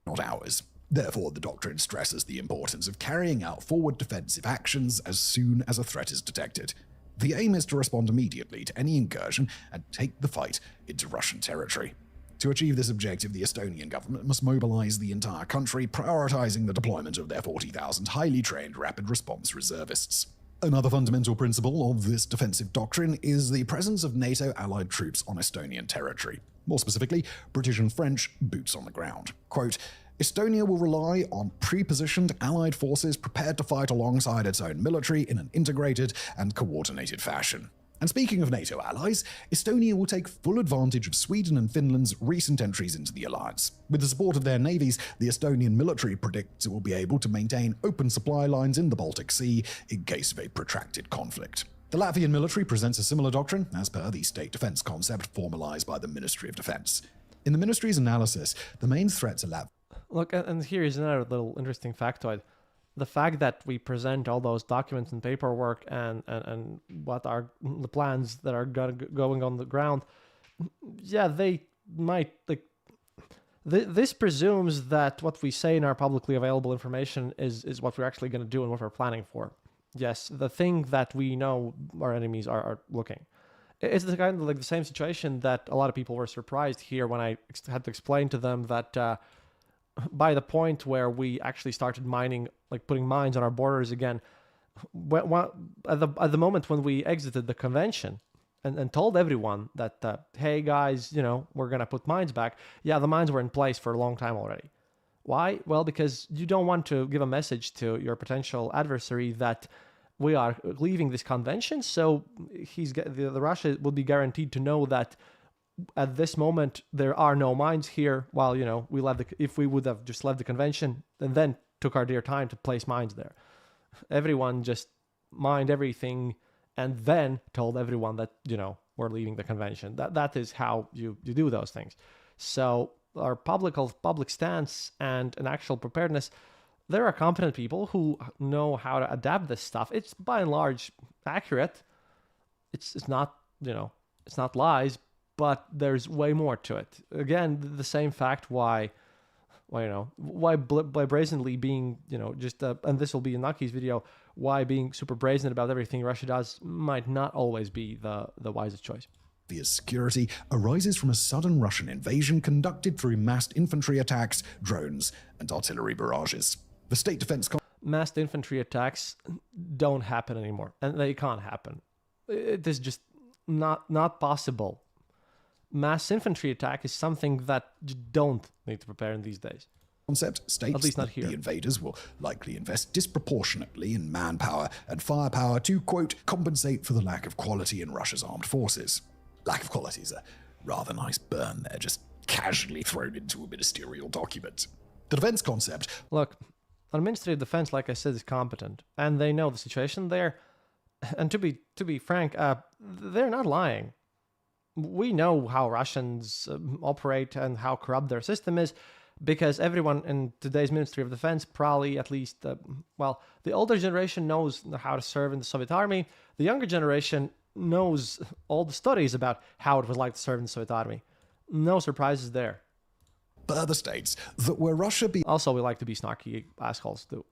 Not ours. Therefore, the doctrine stresses the importance of carrying out forward defensive actions as soon as a threat is detected. The aim is to respond immediately to any incursion and take the fight into Russian territory. To achieve this objective, the Estonian government must mobilize the entire country, prioritizing the deployment of their 40,000 highly trained rapid response reservists. Another fundamental principle of this defensive doctrine is the presence of NATO allied troops on Estonian territory. More specifically, British and French boots on the ground. Quote, Estonia will rely on pre-positioned allied forces prepared to fight alongside its own military in an integrated and coordinated fashion. And speaking of NATO allies, Estonia will take full advantage of Sweden and Finland's recent entries into the alliance. With the support of their navies, the Estonian military predicts it will be able to maintain open supply lines in the Baltic Sea in case of a protracted conflict. The Latvian military presents a similar doctrine, as per the state defense concept formalized by the Ministry of Defense. In the ministry's analysis, the main threat to Latvia. Look, and here is another little interesting factoid. The fact that we present all those documents and paperwork and what are the plans that are going on the ground, yeah, they might, like, this presumes that what we say in our publicly available information is what we're actually going to do and what we're planning for. Yes, the thing that we know our enemies are looking. It's the kind of like the same situation that a lot of people were surprised here when I had to explain to them that by the point where we actually started mining, like putting mines on our borders again, at the moment when we exited the convention and told everyone that, hey guys, we're going to put mines back. Yeah, the mines were in place for a long time already. Why? Well, because you don't want to give a message to your potential adversary that we are leaving this convention, so the Russia will be guaranteed to know that at this moment there are no mines here, while if we would have just left the convention and then took our dear time to place mines there. Everyone just mined everything and then told everyone that we're leaving the convention. That is how you do those things. So our public stance and an actual preparedness, there are competent people who know how to adapt this stuff. It's by and large accurate. It's not it's not lies, but there's way more to it. Again, the same fact why brazenly being, and this will be in Naki's video, why being super brazen about everything Russia does might not always be the wisest choice. The security arises from a sudden Russian invasion conducted through massed infantry attacks, drones, and artillery barrages. The state defense... Massed infantry attacks don't happen anymore, and they can't happen. It is just not possible. Mass infantry attack is something that you don't need to prepare in these days. Concept states At least not that here. The invaders will likely invest disproportionately in manpower and firepower to, quote, compensate for the lack of quality in Russia's armed forces. Lack of quality is a rather nice burn there, just casually thrown into a ministerial document. The defense concept... Look, our Ministry of Defense, like I said, is competent, and they know the situation there. And to be frank, they're not lying. We know how Russians operate and how corrupt their system is, because everyone in today's Ministry of Defense, probably at least, the older generation knows how to serve in the Soviet army. The younger generation knows all the studies about how it was like to serve in the Soviet army. No surprises there. Further states that where Russia be... Also, we like to be snarky assholes too.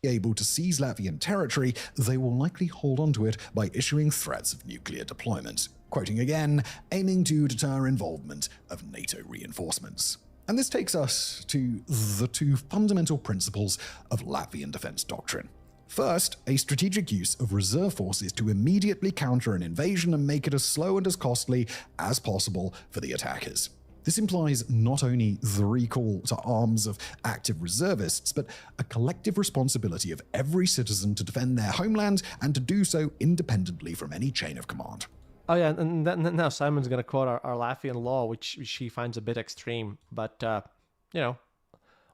Able to seize Latvian territory, they will likely hold onto it by issuing threats of nuclear deployment. Quoting again, aiming to deter involvement of NATO reinforcements. And this takes us to the two fundamental principles of Latvian defense doctrine. First, a strategic use of reserve forces to immediately counter an invasion and make it as slow and as costly as possible for the attackers. This implies not only the recall to arms of active reservists, but a collective responsibility of every citizen to defend their homeland and to do so independently from any chain of command. Oh yeah, and now Simon's going to quote our Latvian law, which she finds a bit extreme, but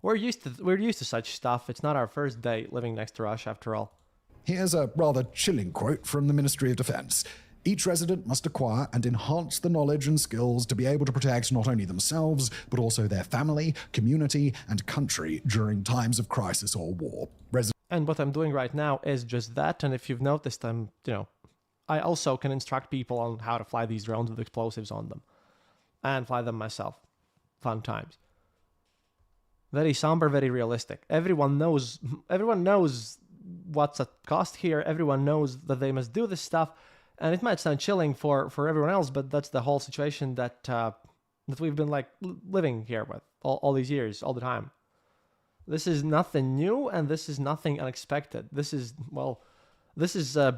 we're used to such stuff. It's not our first day living next to Russia, after all. Here's a rather chilling quote from the Ministry of Defense. Each resident must acquire and enhance the knowledge and skills to be able to protect not only themselves, but also their family, community, and country during times of crisis or war. And what I'm doing right now is just that. And if you've noticed, I also can instruct people on how to fly these drones with explosives on them and fly them myself. Fun times. Very somber, very realistic. Everyone knows what's at cost here. Everyone knows that they must do this stuff. And it might sound chilling for everyone else, but that's the whole situation that we've been living here with all these years, all the time. This is nothing new, and this is nothing unexpected. This is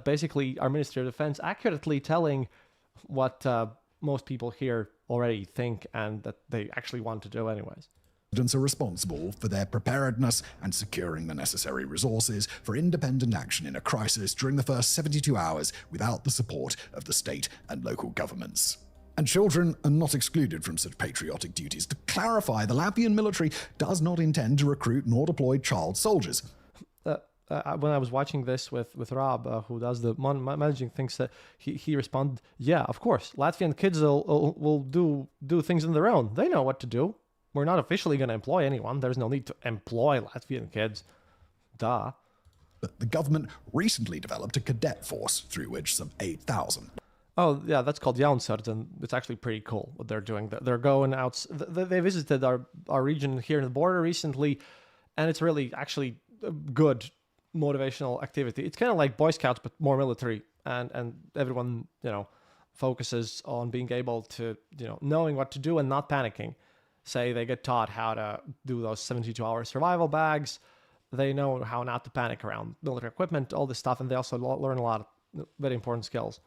basically our Ministry of Defense accurately telling what most people here already think and that they actually want to do anyways. Residents are responsible for their preparedness and securing the necessary resources for independent action in a crisis during the first 72 hours without the support of the state and local governments. And children are not excluded from such patriotic duties. To clarify, the Latvian military does not intend to recruit nor deploy child soldiers. When I was watching this with Rob, who does the managing things, he responded, "Yeah, of course, Latvian kids will do things on their own. They know what to do. We're not officially going to employ anyone. There's no need to employ Latvian kids. Duh." But the government recently developed a cadet force through which some 8,000. Oh, yeah, that's called Jaunsards, and it's actually pretty cool what they're doing. They're going out. They visited our region here in the border recently, and it's really actually a good motivational activity. It's kind of like Boy Scouts, but more military, and everyone, focuses on being able to, knowing what to do and not panicking. Say they get taught how to do those 72-hour survival bags. They know how not to panic around military equipment, all this stuff, and they also learn a lot of very important skills.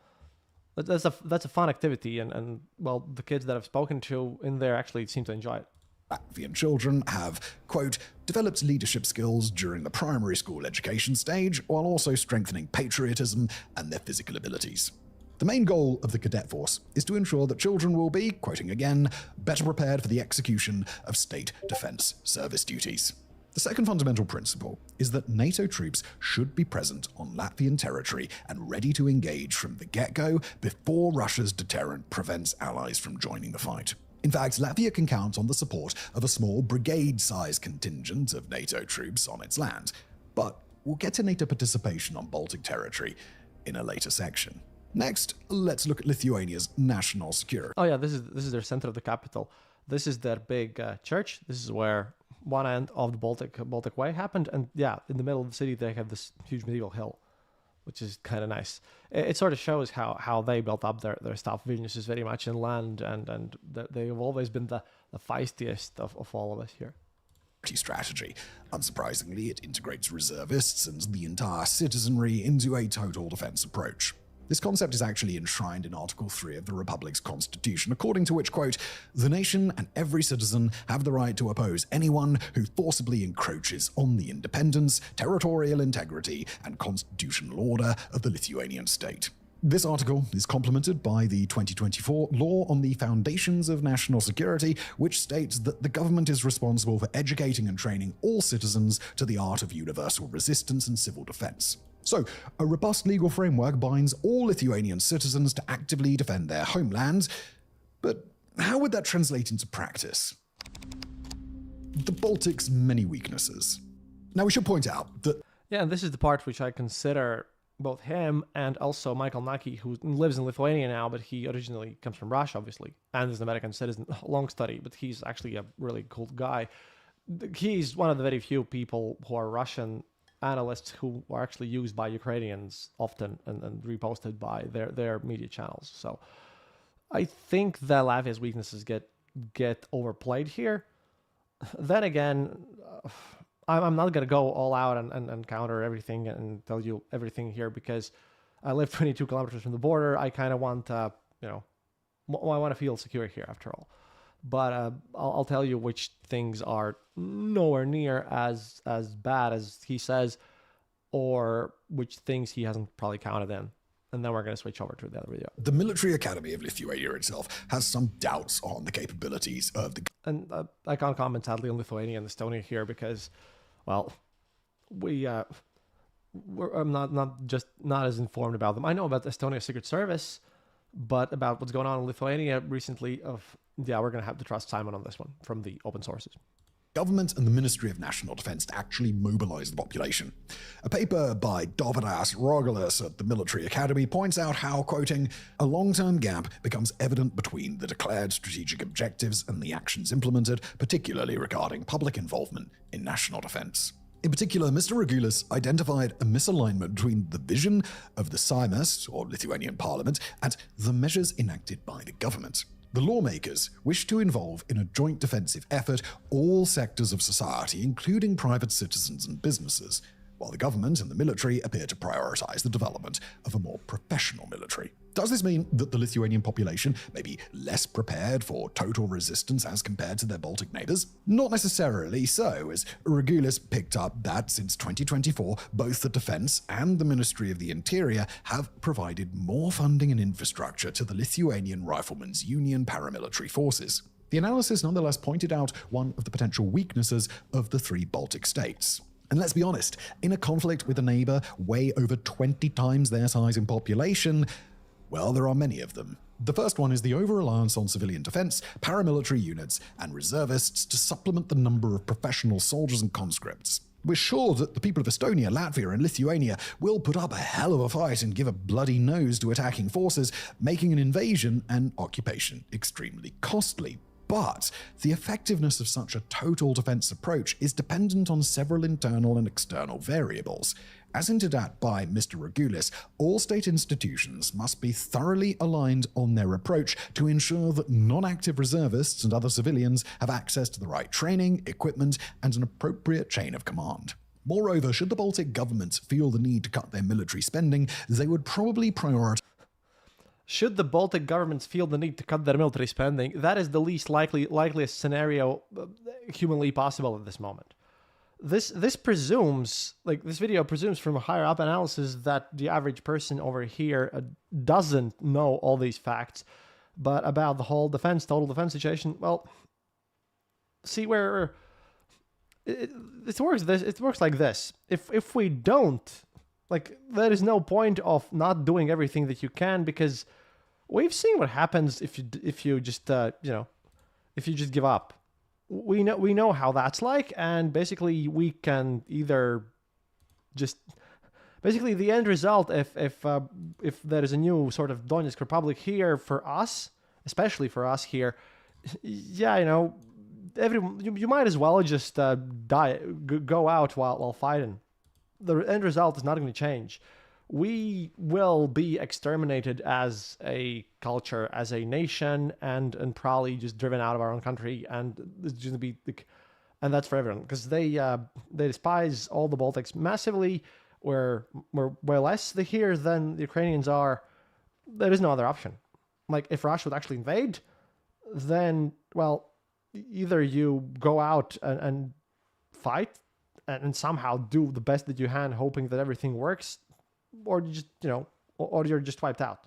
That's a fun activity, and the kids that I've spoken to in there actually seem to enjoy it. Latvian children have, quote, developed leadership skills during the primary school education stage while also strengthening patriotism and their physical abilities. The main goal of the cadet force is to ensure that children will be, quoting again, better prepared for the execution of state defense service duties. The second fundamental principle is that NATO troops should be present on Latvian territory and ready to engage from the get-go before Russia's deterrent prevents allies from joining the fight. In fact, Latvia can count on the support of a small brigade-sized contingent of NATO troops on its land. But we'll get to NATO participation on Baltic territory in a later section. Next, let's look at Lithuania's national security. Oh yeah, this is their center of the capital. This is their big church. This is where one end of the Baltic Way happened, and yeah, in the middle of the city they have this huge medieval hill, which is kind of nice. It sort of shows how they built up their stuff. Vilnius is very much inland, and they've always been the feistiest of all of us here. Strategy. Unsurprisingly, it integrates reservists and the entire citizenry into a total defense approach. This concept is actually enshrined in Article 3 of the Republic's Constitution, according to which, quote, the nation and every citizen have the right to oppose anyone who forcibly encroaches on the independence, territorial integrity, and constitutional order of the Lithuanian state. This article is complemented by the 2024 Law on the Foundations of National Security, which states that the government is responsible for educating and training all citizens to the art of universal resistance and civil defense. So, a robust legal framework binds all Lithuanian citizens to actively defend their homelands. But how would that translate into practice? The Baltic's many weaknesses. Now, we should point out that... Yeah, and this is the part which I consider both him and also Michael Naki, who lives in Lithuania now, but he originally comes from Russia, obviously, and is an American citizen. Long study, but he's actually a really cool guy. He's one of the very few people who are Russian analysts who are actually used by Ukrainians often and reposted by their media channels. So I think that Latvia's weaknesses get overplayed here. Then again, I'm not going to go all out and counter everything and tell you everything here because I live 22 kilometers from the border. I kind of want, I want to feel secure here after all. But I'll tell you which things are nowhere near as bad as he says, or which things he hasn't probably counted in. And then we're going to switch over to the other video. The Military Academy of Lithuania itself has some doubts on the capabilities of the... And I can't comment sadly on Lithuania and Estonia here because, well, I'm not as informed about them. I know about the Estonia Secret Service. But about what's going on in Lithuania recently, we're going to have to trust Simon on this one from the open sources. Government and the Ministry of National Defense to actually mobilize the population. A paper by Dovydas Rogulis at the Military Academy points out how, quoting, a long-term gap becomes evident between the declared strategic objectives and the actions implemented, particularly regarding public involvement in national defense. In particular, Mr. Regulus identified a misalignment between the vision of the Seimas, or Lithuanian parliament, and the measures enacted by the government. The lawmakers wish to involve in a joint defensive effort all sectors of society, including private citizens and businesses, while the government and the military appear to prioritize the development of a more professional military. Does this mean that the Lithuanian population may be less prepared for total resistance as compared to their Baltic neighbors? Not necessarily so, as Regulus picked up that since 2024, both the Defense and the Ministry of the Interior have provided more funding and infrastructure to the Lithuanian Riflemen's Union paramilitary forces. The analysis nonetheless pointed out one of the potential weaknesses of the three Baltic states. And let's be honest, in a conflict with a neighbor way over 20 times their size in population, well, there are many of them. The first one is the over-reliance on civilian defense, paramilitary units, and reservists to supplement the number of professional soldiers and conscripts. We're sure that the people of Estonia, Latvia, and Lithuania will put up a hell of a fight and give a bloody nose to attacking forces, making an invasion and occupation extremely costly. But the effectiveness of such a total defense approach is dependent on several internal and external variables. As hinted at by Mr. Regulus, all state institutions must be thoroughly aligned on their approach to ensure that non-active reservists and other civilians have access to the right training, equipment, and an appropriate chain of command. Moreover, should the Baltic governments feel the need to cut their military spending, they would probably prioritize. Should the Baltic governments feel the need to cut their military spending, that is the least likeliest scenario humanly possible at this moment. This presumes, this video presumes from a higher up analysis that the average person over here doesn't know all these facts, but about the whole total defense situation, well, see where it works like this. If we don't, there is no point of not doing everything that you can, because we've seen what happens if you just give up. We know how that's like, and basically we can either just the end result if there is a new sort of Donetsk Republic here for us, especially for us here, you might as well just go out while fighting. The end result is not going to change. We will be exterminated as a culture, as a nation, and probably just driven out of our own country. And it's going to be, and that's for everyone, because they despise all the Baltics massively. We're way less here than the Ukrainians are. There is no other option. If Russia would actually invade, then either you go out and fight and somehow do the best that you can, hoping that everything works, or you just, or you're just wiped out.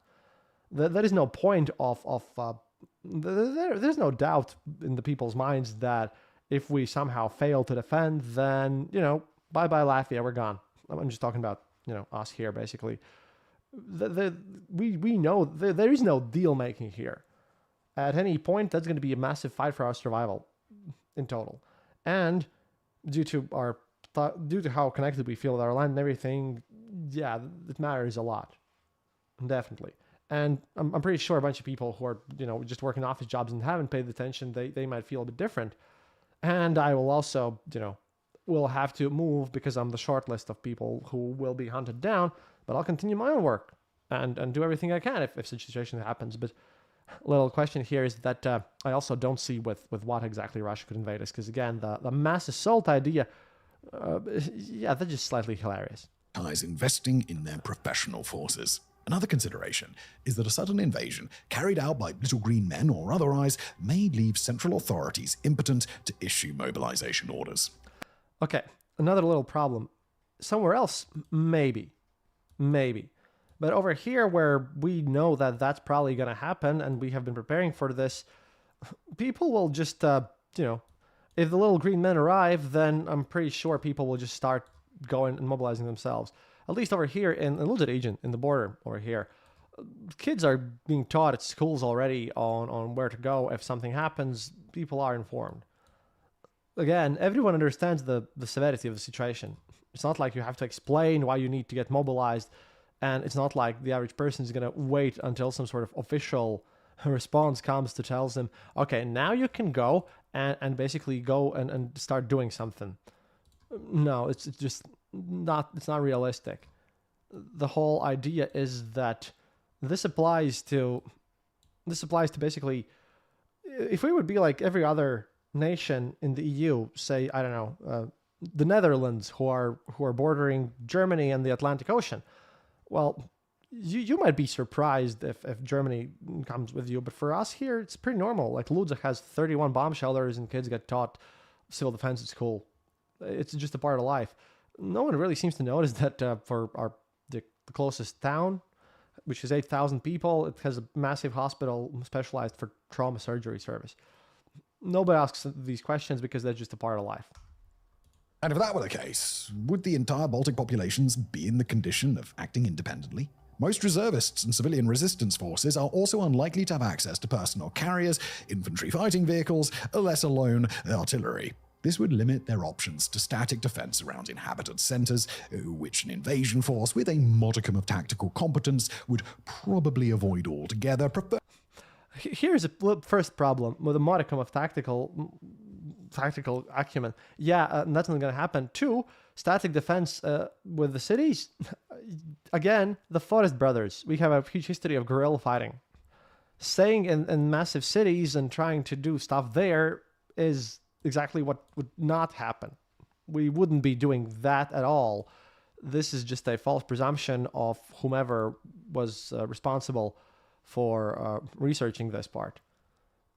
There is no point there's no doubt in the people's minds that if we somehow fail to defend, then, bye-bye Latvia, we're gone. I'm just talking about, us here, basically. We know there is no deal-making here. At any point, that's going to be a massive fight for our survival in total. And due to how connected we feel with our land and everything, it matters a lot, definitely. And I'm pretty sure a bunch of people who are just working office jobs and haven't paid attention, they might feel a bit different. And I will also will have to move because I'm the short list of people who will be hunted down. But I'll continue my own work and do everything I can if such a situation happens. But a little question here is that I also don't see with what exactly Russia could invade us, because again the mass assault idea, that's just slightly hilarious. Investing in their professional forces. Another consideration is that a sudden invasion carried out by little green men or otherwise may leave central authorities impotent to issue mobilization orders. Okay, another little problem. Somewhere else, maybe. But over here, where we know that that's probably going to happen and we have been preparing for this, people will just, if the little green men arrive, then I'm pretty sure people will just start going and mobilizing themselves. At least over here in the Luda region, in the border over here, Kids are being taught at schools already on where to go if something happens. People are informed. Again, everyone understands the severity of the situation. It's not like you have to explain why you need to get mobilized, and it's not like the average person is going to wait until some sort of official response comes to tells them, okay, now you can go and basically go and start doing something. No, it's just not, it's not realistic. The whole idea is that this applies to basically, if we would be like every other nation in the EU, say, I don't know, the Netherlands, who are bordering Germany and the Atlantic Ocean. Well, you might be surprised if Germany comes with you, but for us here, it's pretty normal. Like Ludza has 31 bomb shelters, and kids get taught civil defense at school. It's just a part of life. No one really seems to notice that for the closest town, which is 8,000 people, it has a massive hospital specialized for trauma surgery service. Nobody asks these questions because they're just a part of life. And if that were the case, would the entire Baltic populations be in the condition of acting independently? Most reservists and civilian resistance forces are also unlikely to have access to personal carriers, infantry fighting vehicles, let alone artillery. This would limit their options to static defense around inhabited centers, which an invasion force with a modicum of tactical competence would probably avoid altogether. Here's a first problem with a modicum of tactical acumen. Yeah, that's not going to happen. Two, static defense with the cities. Again, the Forest Brothers. We have a huge history of guerrilla fighting. Staying in massive cities and trying to do stuff there is exactly what would not happen. We wouldn't be doing that at all. This is just a false presumption of whomever was responsible for researching this part.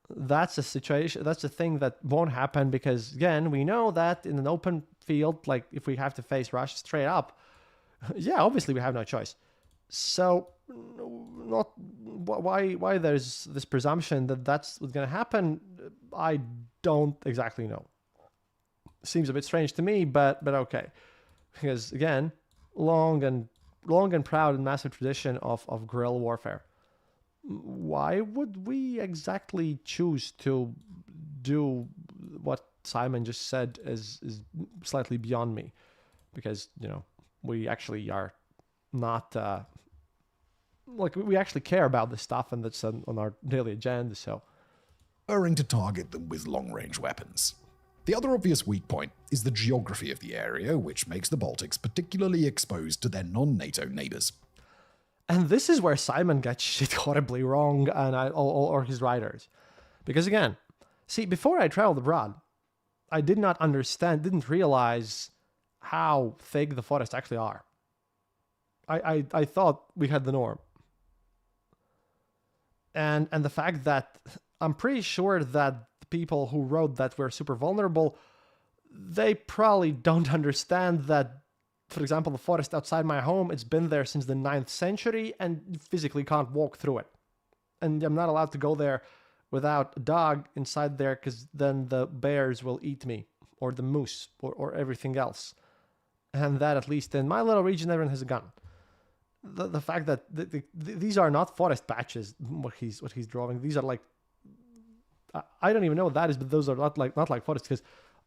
That's a situation, that's a thing that won't happen because, again, we know that in an open field, like if we have to face Russia straight up, yeah, obviously we have no choice. So, not why there's this presumption that that's what's going to happen, I don't exactly know. Seems a bit strange to me, but okay. Because, again, long and proud and massive tradition of guerrilla warfare. Why would we exactly choose to do what Simon just said is slightly beyond me? Because, we actually are not, we actually care about this stuff, and that's on our daily agenda, so. Preferring to target them with long-range weapons. The other obvious weak point is the geography of the area, which makes the Baltics particularly exposed to their non-NATO neighbors. And this is where Simon gets shit horribly wrong, and or his writers. Because again, see, before I traveled abroad, I didn't realize how thick the forests actually are. I thought we had the norm. And the fact that I'm pretty sure that the people who wrote that we're super vulnerable, they probably don't understand that, for example, the forest outside my home, it's been there since the 9th century and you physically can't walk through it. And I'm not allowed to go there without a dog inside there because then the bears will eat me, or the moose, or everything else. And that, at least in my little region, everyone has a gun. The fact that these are not forest patches, what he's drawing. These are like, I don't even know what that is, but those are not like forests, because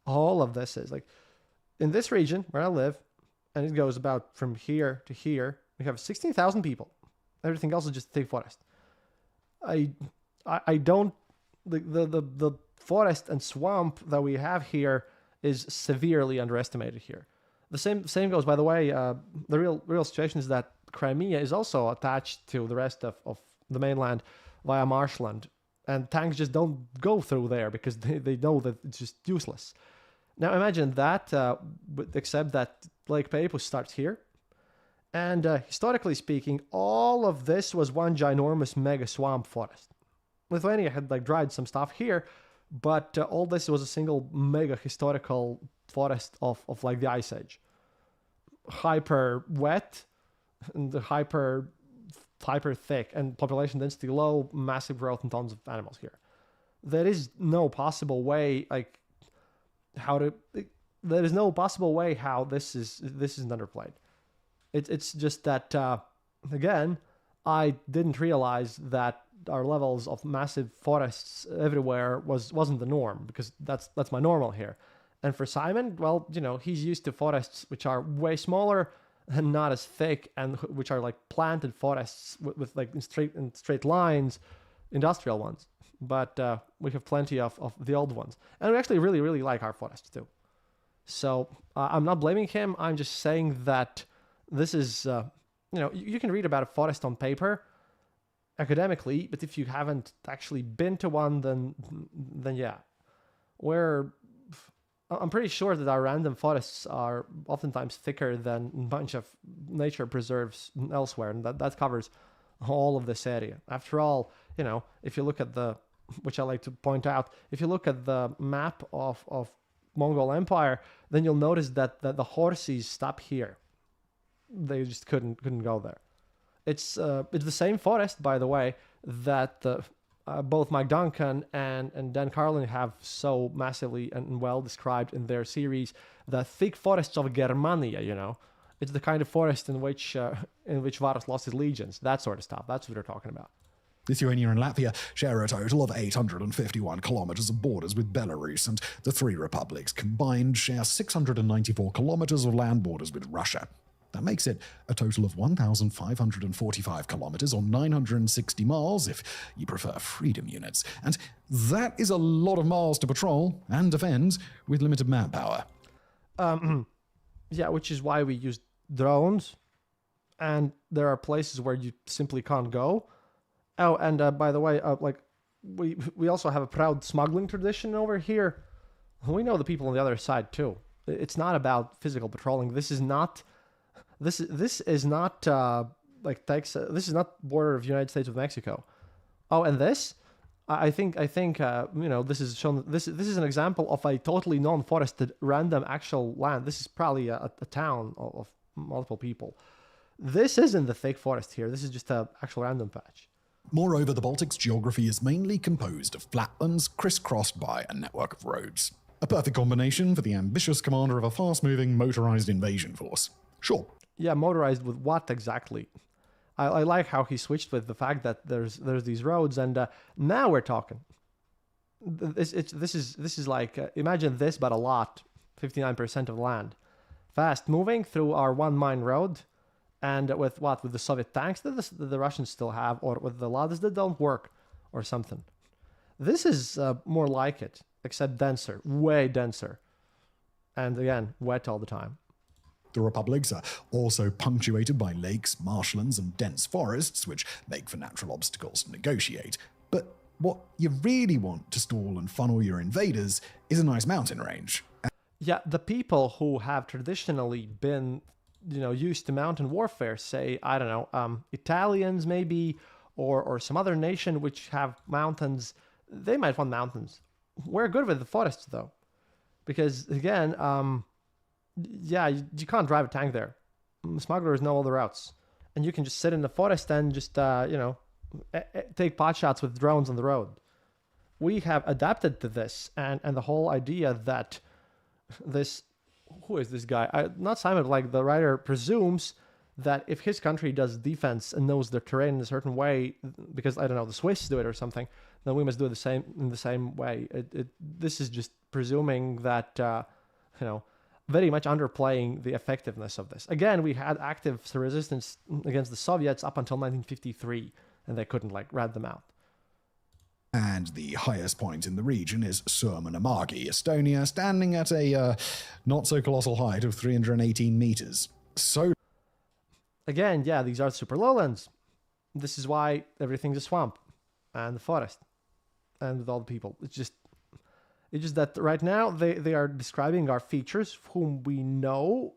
all of this is like, in this region where I live, and it goes about from here to here, we have 16,000 people. Everything else is just thick forest. I don't, the forest and swamp that we have here is severely underestimated here. The same goes, by the way, the real situation is that Crimea is also attached to the rest of the mainland via marshland, and tanks just don't go through there because they know that it's just useless. Now imagine that, except that Lake Peipus starts here, and historically speaking, all of this was one ginormous mega swamp forest. Lithuania had dried some stuff here, but all this was a single mega historical forest of the Ice Age. Hyper wet and hyper thick, and population density low, massive growth and tons of animals here. There is no possible way how this isn't underplayed. It's just that again, I didn't realize that our levels of massive forests everywhere wasn't the norm, because that's my normal here. And for Simon, well, he's used to forests which are way smaller and not as thick, and which are like planted forests with like in straight lines, industrial ones. But we have plenty of the old ones, and we actually really, really like our forests too. So I'm not blaming him. I'm just saying that this is, you can read about a forest on paper academically, but if you haven't actually been to one, then yeah, I'm pretty sure that our random forests are oftentimes thicker than a bunch of nature preserves elsewhere, and that covers all of this area. After all, if you look at which I like to point out, if you look at the map of Mongol Empire, then you'll notice that the horses stop here. They just couldn't go there. It's the same forest, by the way, that both Mike Duncan and Dan Carlin have so massively and well described in their series, the thick forests of Germania. It's the kind of forest in which Varus lost his legions, that sort of stuff. That's what they're talking about. Lithuania and Latvia share a total of 851 kilometers of borders with Belarus, and the three republics combined share 694 kilometers of land borders with Russia. That makes it a total of 1,545 kilometers, or 960 miles if you prefer freedom units. And that is a lot of miles to patrol and defend with limited manpower. Yeah, which is why we use drones, and there are places where you simply can't go. Oh, and by the way, we also have a proud smuggling tradition over here. We know the people on the other side too. It's not about physical patrolling. This is not like Texas. This is not border of the United States with Mexico. Oh, and this, I think this is shown. This is an example of a totally non-forested random actual land. This is probably a town of multiple people. This isn't the thick forest here. This is just an actual random patch. Moreover, the Baltic's geography is mainly composed of flatlands crisscrossed by a network of roads. A perfect combination for the ambitious commander of a fast-moving motorized invasion force. Sure. Yeah, motorized with what exactly? I like how he switched with the fact that there's these roads, and now we're talking. This is like imagine this, but a lot, 59% of land, fast moving through our one-mile road. And with the Soviet tanks that the Russians still have, or with the Ladas that don't work, or something. This is more like it, except denser, way denser. And again, wet all the time. The republics are also punctuated by lakes, marshlands, and dense forests, which make for natural obstacles to negotiate. But what you really want to stall and funnel your invaders is a nice mountain range. Yeah, the people who have traditionally been used to mountain warfare, say, I don't know, Italians maybe, or some other nation which have mountains, they might want mountains. We're good with the forests, though. Because, again, you can't drive a tank there. Smugglers know all the routes. And you can just sit in the forest and just, take pot shots with drones on the road. We have adapted to this, and the whole idea that this... Who is this guy? Not Simon, like the writer presumes that if his country does defense and knows their terrain in a certain way, because, I don't know, the Swiss do it or something, then we must do it in the same way. This is just presuming that, very much underplaying the effectiveness of this. Again, we had active resistance against the Soviets up until 1953, and they couldn't, rat them out. And the highest point in the region is Suomenmagi, Estonia, standing at a not-so-colossal height of 318 meters. So, again, yeah, these are super lowlands. This is why everything's a swamp and the forest and with all the people. It's just that right now they are describing our features, whom we know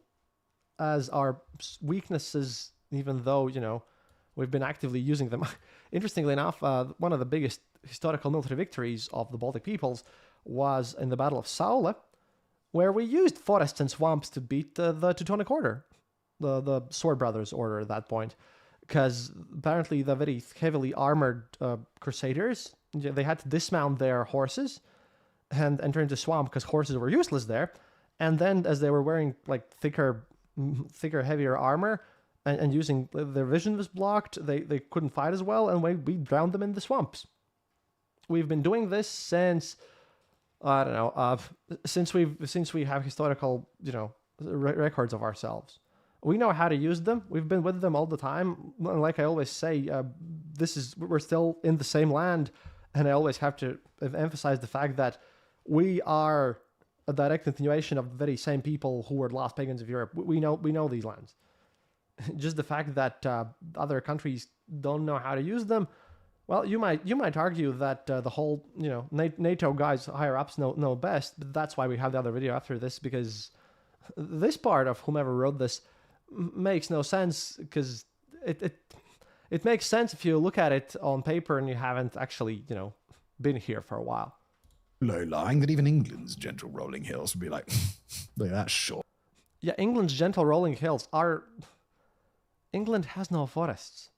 as our weaknesses, even though, we've been actively using them. Interestingly enough, one of the biggest historical military victories of the Baltic peoples was in the Battle of Saule, where we used forests and swamps to beat the Teutonic Order, the Sword Brothers Order at that point, because apparently the very heavily armored crusaders, they had to dismount their horses and enter into swamp because horses were useless there, and then as they were wearing thicker, heavier armor, and using their vision was blocked. They couldn't fight as well, and we drowned them in the swamps. We've been doing this since I don't know, since we have historical, records of ourselves. We know how to use them. We've been with them all the time. And like I always say, we're still in the same land, and I always have to emphasize the fact that we are a direct continuation of the very same people who were the last pagans of Europe. We know these lands. Just the fact that other countries don't know how to use them. Well, you might argue that the whole NATO guys higher ups know best, but that's why we have the other video after this, because this part of whomever wrote this makes no sense, because it makes sense if you look at it on paper and you haven't actually been here for a while. Low-lying that even England's gentle rolling hills would be like, look at that short. Yeah, England's gentle rolling hills are... England has no forests.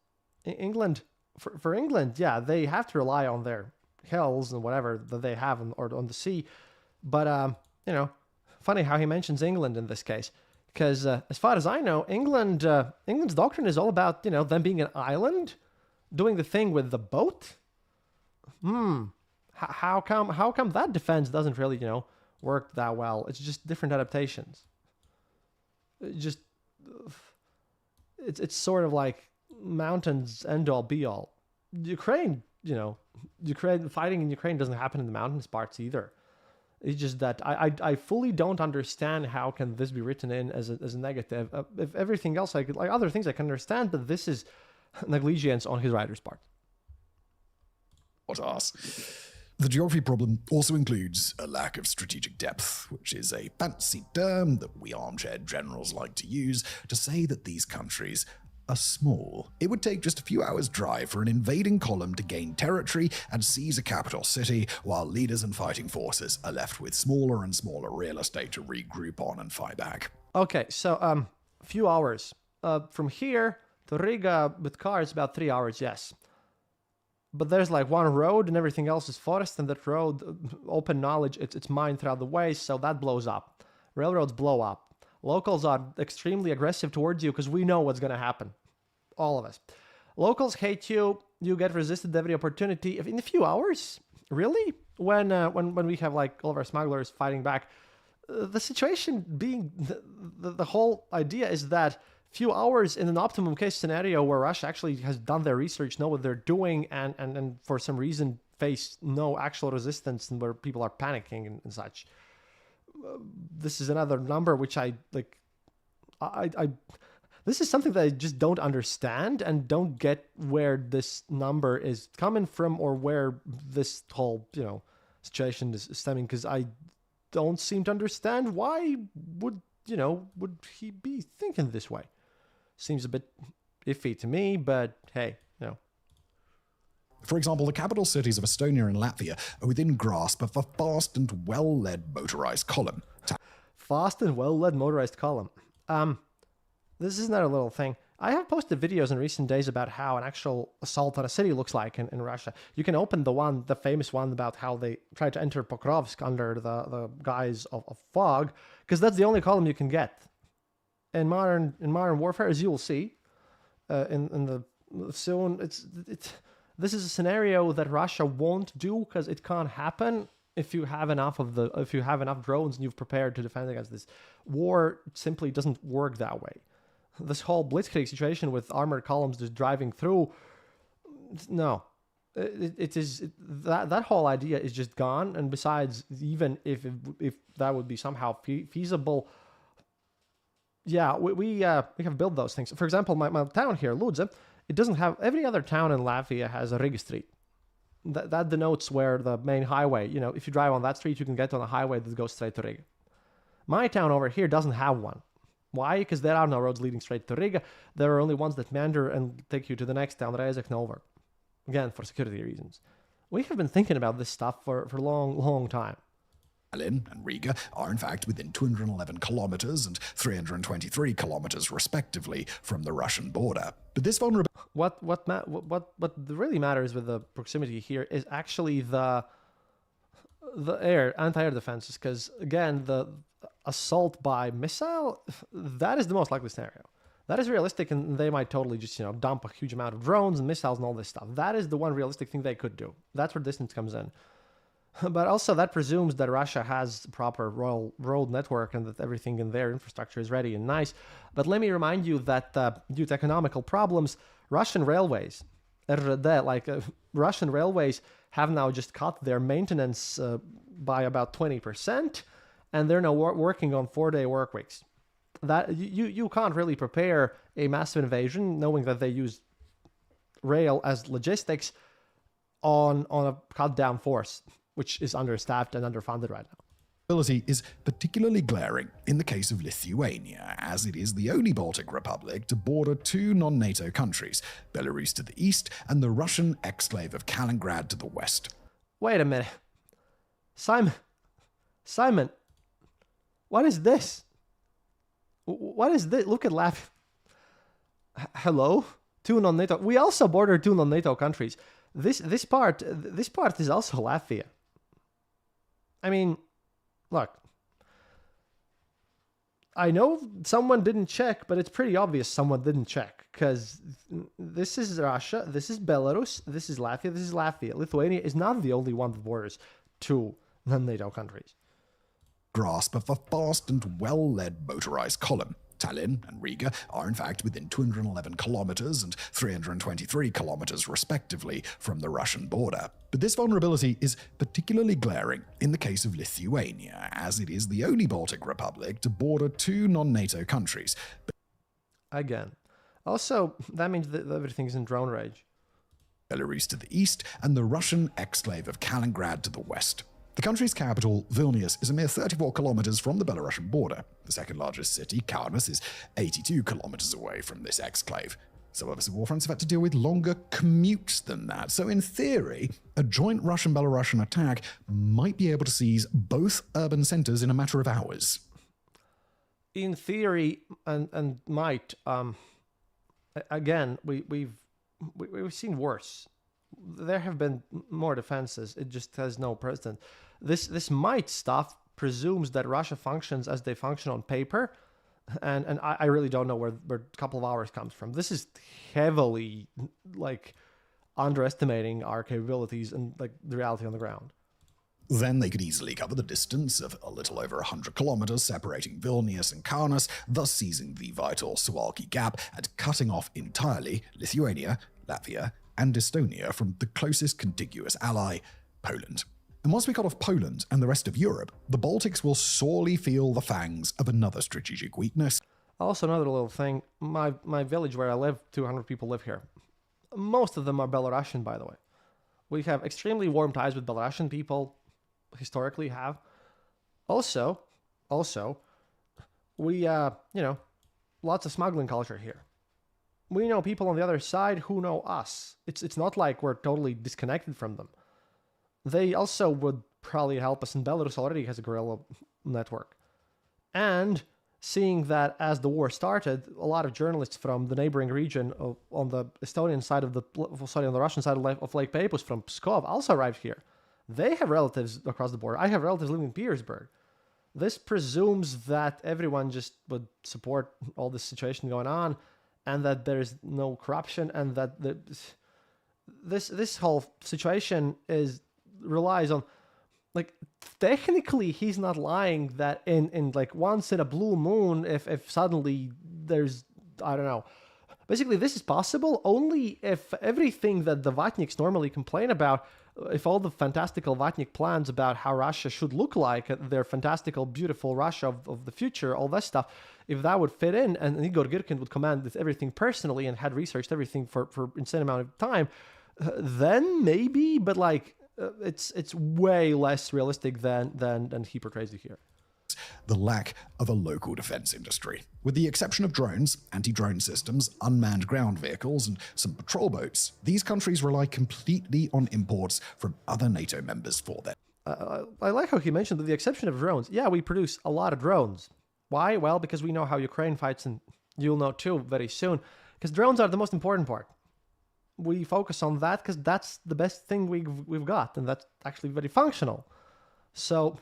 England... For England, yeah, they have to rely on their hills and whatever that they have or on the sea. But, funny how he mentions England in this case. Because as far as I know, England's doctrine is all about, them being an island, doing the thing with the boat. How come that defense doesn't really, work that well? It's just different adaptations. It's sort of like mountains end all be all. Ukraine fighting in Ukraine doesn't happen in the mountains parts either. It's just that I fully don't understand how can this be written in as a negative. If everything else other things I can understand, but this is negligence on his writer's part. What ass? The geography problem also includes a lack of strategic depth, which is a fancy term that we armchair generals like to use to say that these countries are small. It would take just a few hours' drive for an invading column to gain territory and seize a capital city, while leaders and fighting forces are left with smaller and smaller real estate to regroup on and fight back. Okay, so a few hours. From here to Riga with car, it's about 3 hours, yes. But there's like one road and everything else is forest, and that road, open knowledge, it's mined throughout the way, so that blows up. Railroads blow up. Locals are extremely aggressive towards you because we know what's going to happen. All of us. Locals hate you. You get resisted every opportunity. In a few hours? Really? When we have like all of our smugglers fighting back. The situation being... The whole idea is that few hours in an optimum case scenario where Russia actually has done their research, know what they're doing, and for some reason face no actual resistance, and where people are panicking and such. This is another number which I this is something that I just don't understand and don't get where this number is coming from or where this whole situation is stemming, because I don't seem to understand why would he be thinking this way. Seems a bit iffy to me, but hey, For example, the capital cities of Estonia and Latvia are within grasp of a fast and well-led motorized column. Fast and well-led motorized column. This is another little thing. I have posted videos in recent days about how an actual assault on a city looks like in Russia. You can open the famous one about how they tried to enter Pokrovsk under the guise of fog, because that's the only column you can get. In modern warfare, as you will see, this is a scenario that Russia won't do because it can't happen if you have enough drones and you've prepared to defend against this. War simply doesn't work that way. This whole blitzkrieg situation with armored columns just driving through, no, that whole idea is just gone. And besides, even if that would be somehow feasible, yeah, we have built those things. For example, my town here, Ludze, it doesn't have... Every other town in Latvia has a Riga street. That denotes where the main highway, if you drive on that street, you can get on a highway that goes straight to Riga. My town over here doesn't have one. Why? Because there are no roads leading straight to Riga. There are only ones that meander and take you to the next town, Rezekne over. Again, for security reasons. We have been thinking about this stuff for a long, long time. Tallinn and Riga are in fact within 211 kilometers and 323 kilometers respectively from the Russian border. But this vulnerability... What really matters with the proximity here is actually the anti-air defenses, because again, the assault by missile, that is the most likely scenario. That is realistic, and they might totally just, dump a huge amount of drones and missiles and all this stuff. That is the one realistic thing they could do. That's where distance comes in. But also that presumes that Russia has a proper road network and that everything in their infrastructure is ready and nice. But let me remind you that due to economical problems, Russian railways, Russian railways have now just cut their maintenance by about 20%, and they're now working on 4-day work weeks. That you can't really prepare a massive invasion knowing that they use rail as logistics on a cut down force, which is understaffed and underfunded right now. Ability is particularly glaring in the case of Lithuania, as it is the only Baltic republic to border two non-NATO countries, Belarus to the east and the Russian exclave of Kaliningrad to the west. Wait a minute. Simon, what is this? What is this? Look at Latvia. Hello? Two non-NATO. We also border two non-NATO countries. This part is also Latvia. I mean, look. I know someone didn't check, but it's pretty obvious someone didn't check, because this is Russia, this is Belarus, this is Latvia. Lithuania is not the only one that borders two non-NATO countries. Grasp of a fast and well-led motorized column. Tallinn and Riga are in fact within 211 kilometers and 323 kilometers respectively from the Russian border. But this vulnerability is particularly glaring in the case of Lithuania, as it is the only Baltic republic to border two non-NATO countries. Again. Also, that means that everything's in drone range. Belarus to the east and the Russian exclave of Kaliningrad to the west. The country's capital, Vilnius, is a mere 34 kilometers from the Belarusian border. The second largest city, Kaunas, is 82 kilometers away from this exclave. Some of us war fronts have had to deal with longer commutes than that, so in theory, a joint Russian-Belarusian attack might be able to seize both urban centers in a matter of hours. In theory, and might, again, we've seen worse. There have been more defenses. It just has no precedent. This might stuff presumes that Russia functions as they function on paper, and I really don't know where a couple of hours comes from. This is heavily underestimating our capabilities and the reality on the ground. Then they could easily cover the distance of a little over 100 kilometers separating Vilnius and Kaunas, thus seizing the vital Suwalki Gap and cutting off entirely Lithuania, Latvia, and Estonia from the closest contiguous ally, Poland. And once we cut off Poland and the rest of Europe, the Baltics will sorely feel the fangs of another strategic weakness. Also, another little thing, my village where I live, 200 people live here. Most of them are Belarusian, by the way. We have extremely warm ties with Belarusian people, historically have. Also, we, lots of smuggling culture here. We know people on the other side who know us. It's not like we're totally disconnected from them. They also would probably help us, and Belarus already has a guerrilla network. And seeing that as the war started, a lot of journalists from the neighboring region on the Estonian side on the Russian side of Lake Peipus from Pskov also arrived here. They have relatives across the border. I have relatives living in Petersburg. This presumes that everyone just would support all this situation going on, and that there's no corruption, and that this whole situation relies on, technically he's not lying that in once in a blue moon, if suddenly there's, I don't know. Basically, this is possible only if everything that the Vatniks normally complain about, if all the fantastical Vatnik plans about how Russia should look like, their fantastical, beautiful Russia of the future, all that stuff, if that would fit in, and Igor Girkin would command this everything personally and had researched everything for insane amount of time, then maybe, but it's way less realistic than he portrays it here. The lack of a local defense industry. With the exception of drones, anti-drone systems, unmanned ground vehicles, and some patrol boats, these countries rely completely on imports from other NATO members for their... I like how he mentioned that the exception of drones. Yeah, we produce a lot of drones. Why? Well, because we know how Ukraine fights, and you'll know too very soon, because drones are the most important part. We focus on that because that's the best thing we've got, and that's actually very functional. So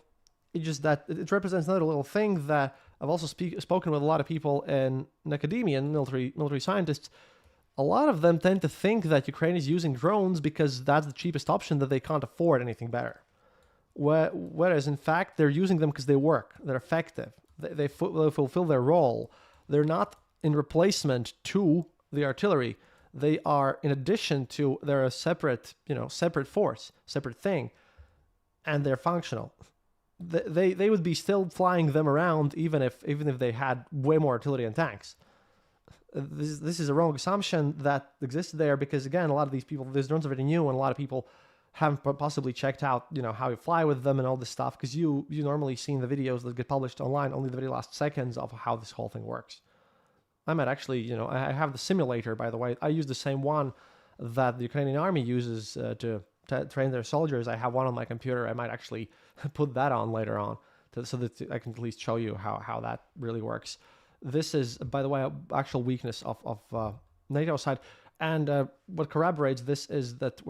it represents another little thing that I've also spoken with a lot of people in academia and military scientists. A lot of them tend to think that Ukraine is using drones because that's the cheapest option, that they can't afford anything better. Whereas, in fact, they're using them because they work. They're effective. They fulfill their role. They're not in replacement to the artillery. They are in addition to, they're a separate force, separate thing, and they're functional. They would be still flying them around even if they had way more artillery and tanks. This is a wrong assumption that exists there, because again, a lot of these drones are very new, and a lot of people haven't possibly checked out, how you fly with them and all this stuff, because you normally see in the videos that get published online only the very last seconds of how this whole thing works. I might actually, I have the simulator, by the way. I use the same one that the Ukrainian army uses to train their soldiers. I have one on my computer. I might actually put that on later on so that I can at least show you how that really works. This is, by the way, an actual weakness of NATO side, and what corroborates this is that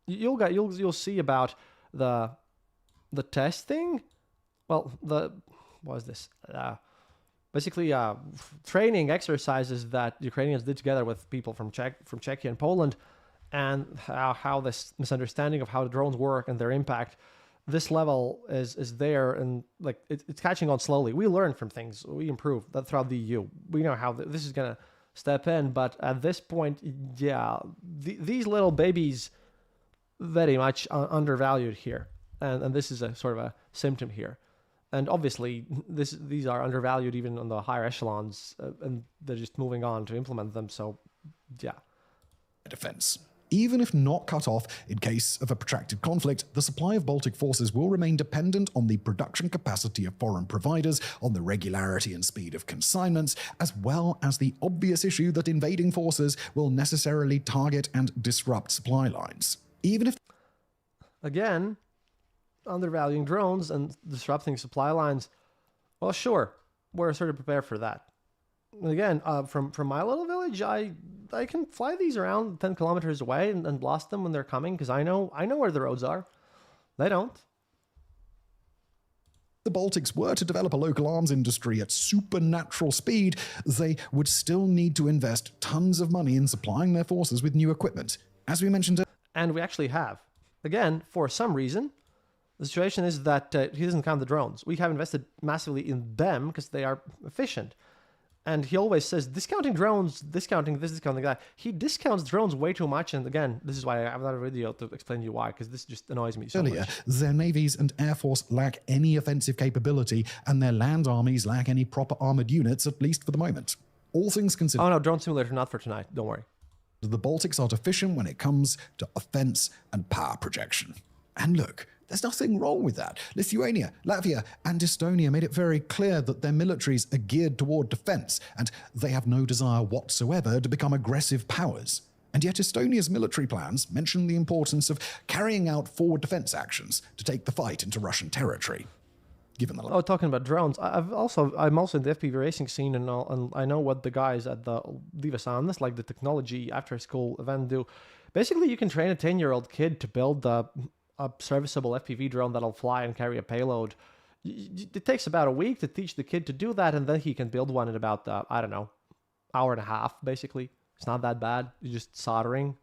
you'll see about the testing. Well, what is this? Basically, training exercises that Ukrainians did together with people from Czechia and Poland, and how this misunderstanding of how the drones work and their impact. This level is there, and like it's catching on slowly. We learn from things, we improve that throughout the EU. We know how this is gonna step in, but at this point, these little babies very much undervalued here, and this is a sort of a symptom here. And obviously, these are undervalued even on the higher echelons, and they're just moving on to implement them. So, yeah. Defense. Even if not cut off in case of a protracted conflict, the supply of Baltic forces will remain dependent on the production capacity of foreign providers, on the regularity and speed of consignments, as well as the obvious issue that invading forces will necessarily target and disrupt supply lines. Even if... Again, undervaluing drones and disrupting supply lines, well, sure, we're sort of prepared for that. And again, from my little village, I can fly these around 10 kilometers away and blast them when they're coming, because I know where the roads are. They don't. The Baltics were to develop a local arms industry at supernatural speed, they would still need to invest tons of money in supplying their forces with new equipment. As we mentioned... And we actually have. Again, for some reason, the situation is that he doesn't count the drones. We have invested massively in them because they are efficient. And he always says, discounting drones, discounting this, discounting that. He discounts drones way too much. And again, this is why I have another video to explain to you why, because this just annoys me so much. Their navies and air force lack any offensive capability, and their land armies lack any proper armored units, at least for the moment. All things considered... Oh no, drone simulator, not for tonight. Don't worry. The Baltics are deficient when it comes to offense and power projection. And look, there's nothing wrong with that. Lithuania, Latvia, and Estonia made it very clear that their militaries are geared toward defense, and they have no desire whatsoever to become aggressive powers. And yet Estonia's military plans mention the importance of carrying out forward defense actions to take the fight into Russian territory. Given the... Oh, talking about drones, I'm also in the FPV racing scene, and I know what the guys at the Divasanas, like the technology after school event, do. Basically, you can train a 10-year-old kid to build a serviceable FPV drone that'll fly and carry a payload. It takes about a week to teach the kid to do that, and then he can build one in about, I don't know, hour and a half, basically. It's not that bad. You're just soldering.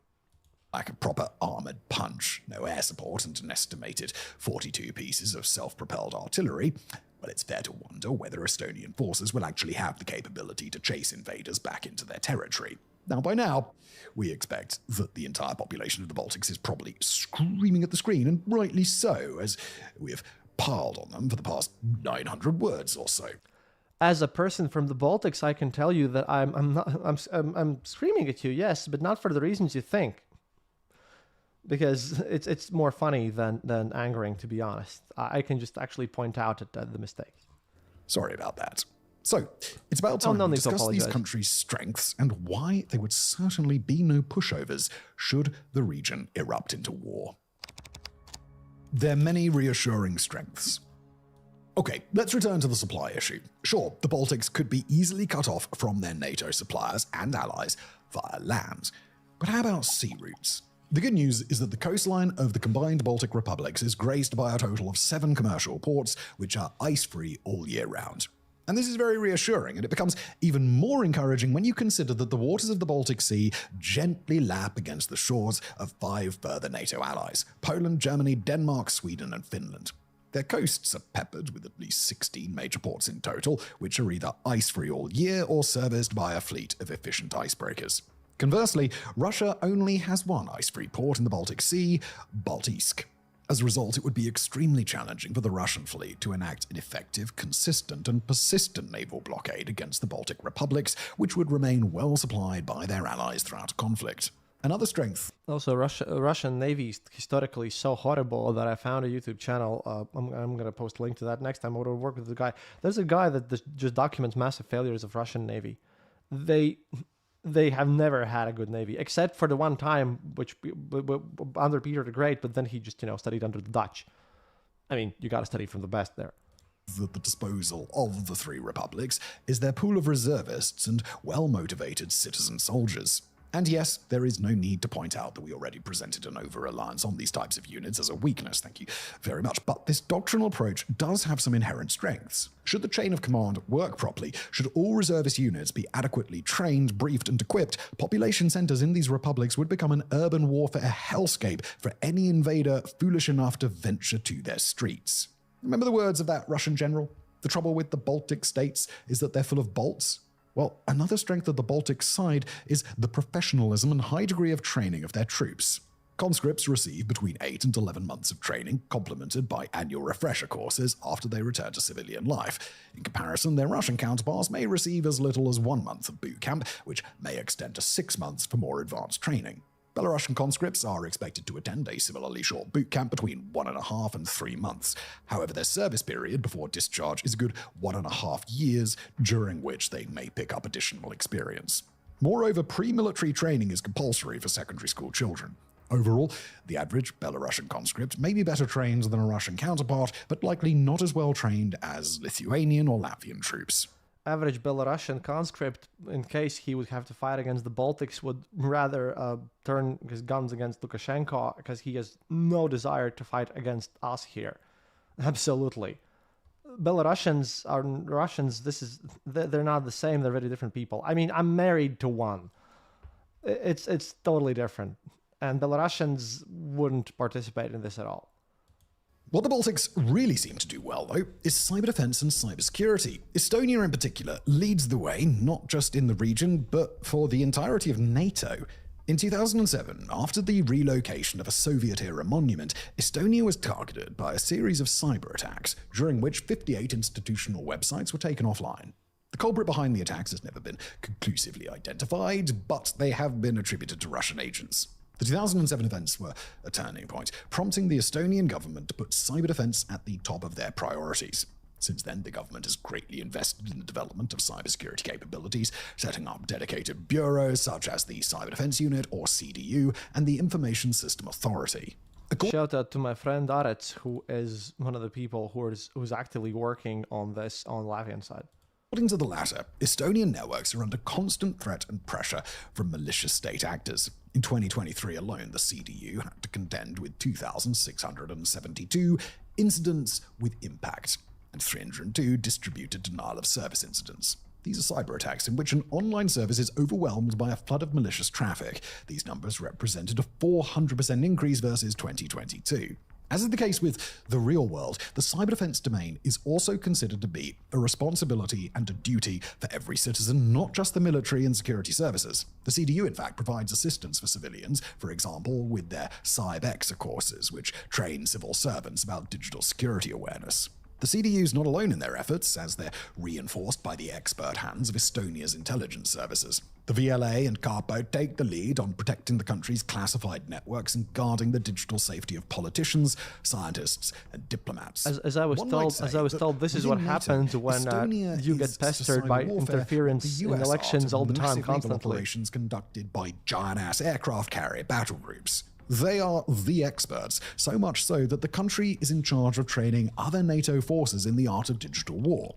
Like a proper armoured punch, no air support, and an estimated 42 pieces of self-propelled artillery. Well, it's fair to wonder whether Estonian forces will actually have the capability to chase invaders back into their territory. Now, by now, we expect that the entire population of the Baltics is probably screaming at the screen, and rightly so, as we have piled on them for the past 900 words or so. As a person from the Baltics, I can tell you that I'm screaming at you, yes, but not for the reasons you think. Because it's more funny than angering, to be honest. I can just actually point out at the mistakes. Sorry about that. So, it's about time to discuss these countries' strengths and why they would certainly be no pushovers should the region erupt into war. There are many reassuring strengths. Okay, let's return to the supply issue. Sure, the Baltics could be easily cut off from their NATO suppliers and allies via land. But how about sea routes? The good news is that the coastline of the combined Baltic republics is graced by a total of 7 commercial ports, which are ice-free all year round. And this is very reassuring, and it becomes even more encouraging when you consider that the waters of the Baltic Sea gently lap against the shores of 5 further NATO allies: Poland, Germany, Denmark, Sweden, and Finland. Their coasts are peppered with at least 16 major ports in total, which are either ice-free all year or serviced by a fleet of efficient icebreakers. Conversely, Russia only has 1 ice-free port in the Baltic Sea, Baltiisk. As a result, it would be extremely challenging for the Russian fleet to enact an effective, consistent, and persistent naval blockade against the Baltic republics, which would remain well supplied by their allies throughout a conflict. Another strength. Also, Russian Navy is historically so horrible that I found a YouTube channel. I'm going to post a link to that next time I would work with the guy. There's a guy that just documents massive failures of Russian Navy. They have never had a good navy, except for the one time which under Peter the Great, but then he just studied under the Dutch. I mean, you got to study from the best there. At the disposal of the 3 republics is their pool of reservists and well-motivated citizen soldiers. And yes, there is no need to point out that we already presented an over-reliance on these types of units as a weakness, thank you very much. But this doctrinal approach does have some inherent strengths. Should the chain of command work properly, should all reservist units be adequately trained, briefed, and equipped, population centers in these republics would become an urban warfare hellscape for any invader foolish enough to venture to their streets. Remember the words of that Russian general? The trouble with the Baltic states is that they're full of bolts. Well, another strength of the Baltic side is the professionalism and high degree of training of their troops. Conscripts receive between 8 and 11 months of training, complemented by annual refresher courses after they return to civilian life. In comparison, their Russian counterparts may receive as little as 1 month of boot camp, which may extend to 6 months for more advanced training. Belarusian conscripts are expected to attend a similarly short boot camp between 1.5 and 3 months. However, their service period before discharge is a good 1.5 years, during which they may pick up additional experience. Moreover, pre-military training is compulsory for secondary school children. Overall, the average Belarusian conscript may be better trained than a Russian counterpart, but likely not as well trained as Lithuanian or Latvian troops. Average Belarusian conscript, in case he would have to fight against the Baltics, would rather turn his guns against Lukashenko because he has no desire to fight against us here. Absolutely. Belarusians are Russians. They're not the same. They're very different people. I mean, I'm married to one. It's totally different. And Belarusians wouldn't participate in this at all. What the Baltics really seem to do well, though, is cyber defense and cybersecurity. Estonia, in particular, leads the way, not just in the region, but for the entirety of NATO. In 2007, after the relocation of a Soviet-era monument, Estonia was targeted by a series of cyber attacks, during which 58 institutional websites were taken offline. The culprit behind the attacks has never been conclusively identified, but they have been attributed to Russian agents. The 2007 events were a turning point, prompting the Estonian government to put cyber defense at the top of their priorities. Since then, the government has greatly invested in the development of cybersecurity capabilities, setting up dedicated bureaus such as the Cyber Defense Unit, or CDU, and the Information System Authority. Shout out to my friend Arets, who is one of the people who's actively working on this on the Latvian side. According to the latter, Estonian networks are under constant threat and pressure from malicious state actors. In 2023 alone, the CDU had to contend with 2,672 incidents with impact and 302 distributed denial of service incidents. These are cyber attacks in which an online service is overwhelmed by a flood of malicious traffic. These numbers represented a 400% increase versus 2022. As is the case with the real world, the cyber defense domain is also considered to be a responsibility and a duty for every citizen, not just the military and security services. The CDU, in fact, provides assistance for civilians, for example, with their CyberX courses, which train civil servants about digital security awareness. The CDU is not alone in their efforts, as they're reinforced by the expert hands of Estonia's intelligence services. The VLA and Kapo take the lead on protecting the country's classified networks and guarding the digital safety of politicians, scientists, and diplomats. As I was told, this is what happens when you get pestered by interference in elections all the time, constantly. Operations conducted by giant-ass aircraft carrier battle groups. They are the experts, so much so that the country is in charge of training other NATO forces in the art of digital war.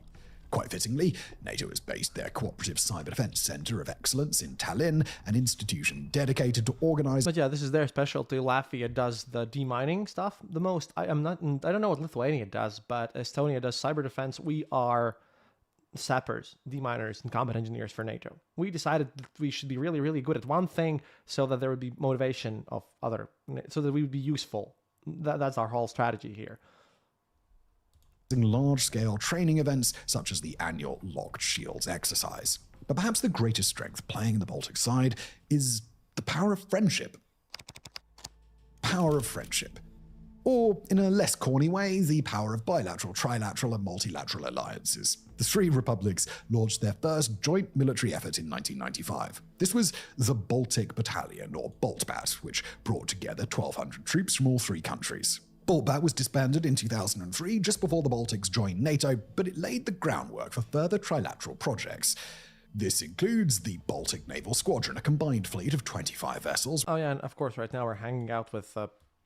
Quite fittingly, NATO has based their Cooperative Cyber Defense Center of Excellence in Tallinn, an institution dedicated to organize. But yeah, this is their specialty. Latvia does the demining stuff the most. I don't know what Lithuania does, but Estonia does cyber defense. We are sappers, deminers, and combat engineers for NATO. We decided that we should be really, really good at one thing so that there would be motivation of other, so that we would be useful. That's our whole strategy here. Large-scale training events such as the annual Locked Shields exercise. But perhaps the greatest strength playing in the Baltic side is the power of friendship. Power of friendship. Or, in a less corny way, the power of bilateral, trilateral, and multilateral alliances. The three republics launched their first joint military effort in 1995. This was the Baltic Battalion, or BALTBAT, which brought together 1,200 troops from all three countries. BALTBAT was disbanded in 2003, just before the Baltics joined NATO, but it laid the groundwork for further trilateral projects. This includes the Baltic Naval Squadron, a combined fleet of 25 vessels. Oh yeah, and of course right now we're hanging out with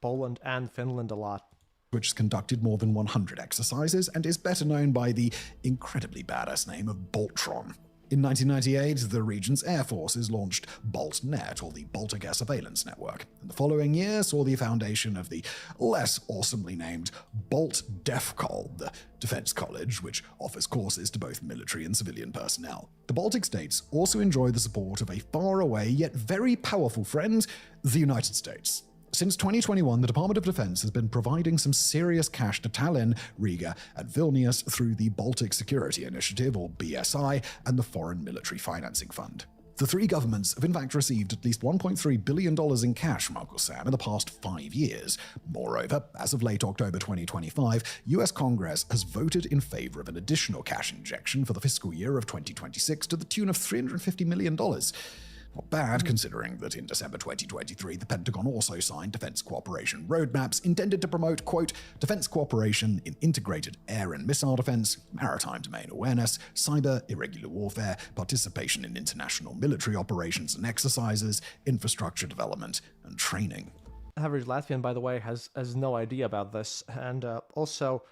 Poland and Finland a lot. Which has conducted more than 100 exercises and is better known by the incredibly badass name of Baltron. In 1998, the region's air forces launched BALTNet, or the Baltic Air Surveillance Network, and the following year saw the foundation of the less awesomely named BALTDEFCOL, the defense college, which offers courses to both military and civilian personnel. The Baltic states also enjoy the support of a faraway yet very powerful friend, the United States. Since 2021, the Department of Defense has been providing some serious cash to Tallinn, Riga, and Vilnius through the Baltic Security Initiative, or BSI, and the Foreign Military Financing Fund. The three governments have in fact received at least $1.3 billion in cash from Uncle Sam in the past 5 years. Moreover, as of late October 2025, US Congress has voted in favor of an additional cash injection for the fiscal year of 2026 to the tune of $350 million. Not bad, considering that in December 2023, the Pentagon also signed defense cooperation roadmaps intended to promote, quote, defense cooperation in integrated air and missile defense, maritime domain awareness, cyber, irregular warfare, participation in international military operations and exercises, infrastructure development, and training. Average Latvian, by the way, has no idea about this, and also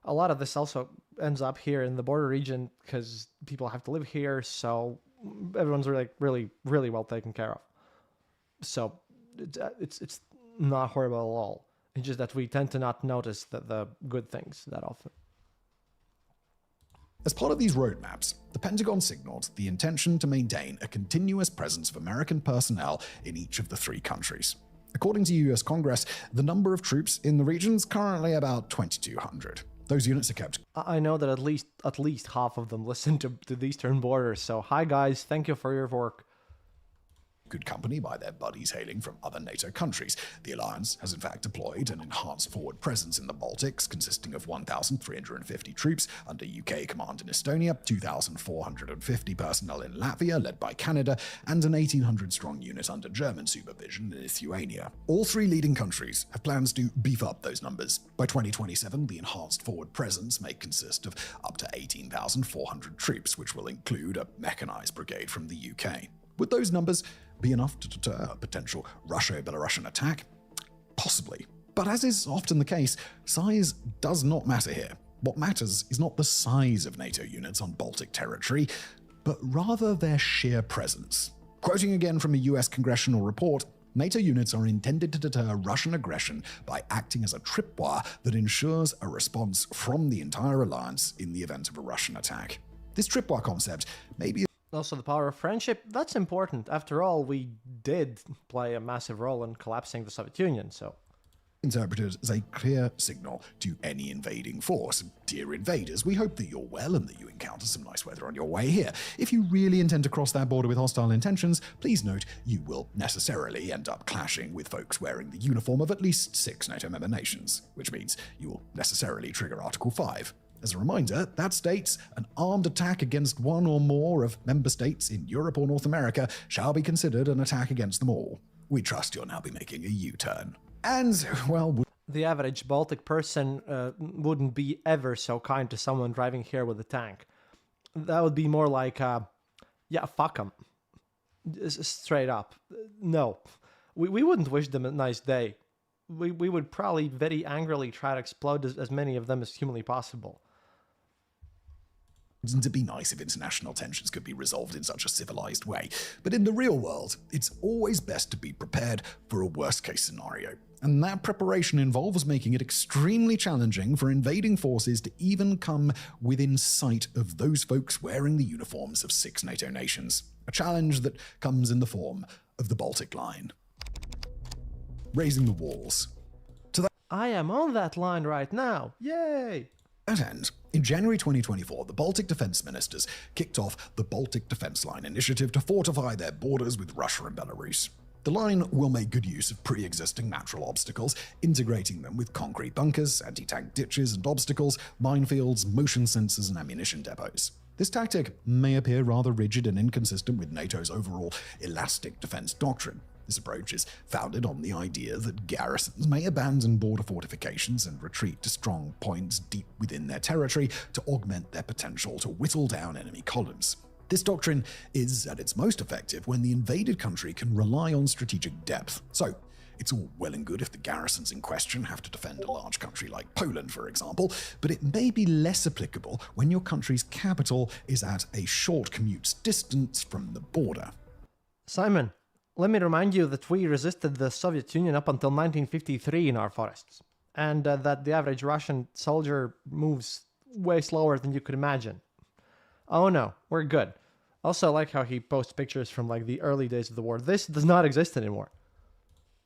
a lot of this also ends up here in the border region because people have to live here, so everyone's really well taken care of. So it's not horrible at all. It's just that we tend to not notice the good things that often. As part of these roadmaps, the Pentagon signaled the intention to maintain a continuous presence of American personnel in each of the three countries. According to US Congress, the number of troops in the region is currently about 2,200. Those units are kept. I know that at least half of them listen to the Eastern Borders. So hi guys, thank you for your work. Good company by their buddies hailing from other NATO countries. The alliance has in fact deployed an enhanced forward presence in the Baltics, consisting of 1,350 troops under UK command in Estonia, 2,450 personnel in Latvia, led by Canada, and an 1,800-strong unit under German supervision in Lithuania. All three leading countries have plans to beef up those numbers. By 2027, the enhanced forward presence may consist of up to 18,400 troops, which will include a mechanized brigade from the UK. Would those numbers be enough to deter a potential Russo-Belarusian attack? Possibly. But as is often the case, size does not matter here. What matters is not the size of NATO units on Baltic territory, but rather their sheer presence. Quoting again from a US congressional report, NATO units are intended to deter Russian aggression by acting as a tripwire that ensures a response from the entire alliance in the event of a Russian attack. This tripwire concept may be Also, the power of friendship, that's important. After all, we did play a massive role in collapsing the Soviet Union, so... interpreted as a clear signal to any invading force. Dear invaders, we hope that you're well and that you encounter some nice weather on your way here. If you really intend to cross that border with hostile intentions, please note you will necessarily end up clashing with folks wearing the uniform of at least 6 NATO member nations, which means you will necessarily trigger Article 5. As a reminder, that states an armed attack against one or more of member states in Europe or North America shall be considered an attack against them all. We trust you'll now be making a U-turn. And, well... The average Baltic person wouldn't be ever so kind to someone driving here with a tank. That would be more like, yeah, fuck them. Straight up. No. We wouldn't wish them a nice day. We would probably very angrily try to explode as many of them as humanly possible. It'd be nice if international tensions could be resolved in such a civilized way. But in the real world, it's always best to be prepared for a worst-case scenario. And that preparation involves making it extremely challenging for invading forces to even come within sight of those folks wearing the uniforms of 6 NATO nations. A challenge that comes in the form of the Baltic Line. Raising the walls. I am on that line right now. Yay! To that end, in January 2024, the Baltic defense ministers kicked off the Baltic Defense Line initiative to fortify their borders with Russia and Belarus. The line will make good use of pre-existing natural obstacles, integrating them with concrete bunkers, anti-tank ditches and obstacles, minefields, motion sensors, and ammunition depots. This tactic may appear rather rigid and inconsistent with NATO's overall elastic defense doctrine. This approach is founded on the idea that garrisons may abandon border fortifications and retreat to strong points deep within their territory to augment their potential to whittle down enemy columns. This doctrine is at its most effective when the invaded country can rely on strategic depth. So, it's all well and good if the garrisons in question have to defend a large country like Poland, for example, but it may be less applicable when your country's capital is at a short commute's distance from the border. Simon, let me remind you that we resisted the Soviet Union up until 1953 in our forests, and that the average Russian soldier moves way slower than you could imagine. Oh no, we're good. Also, I like how he posts pictures from like the early days of the war. This does not exist anymore.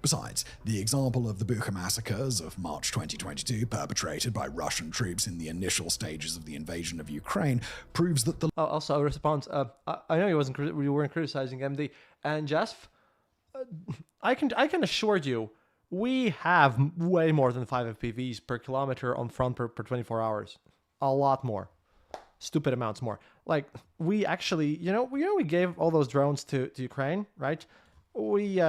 Besides, the example of the Bucha massacres of March 2022, perpetrated by Russian troops in the initial stages of the invasion of Ukraine, proves that the... Also, a response. I know you weren't criticizing MD and Jeff. I can assure you, we have way more than 5 FPVs per kilometer on front per 24 hours. A lot more. Stupid amounts more. Like, we actually, we gave all those drones to Ukraine, right? We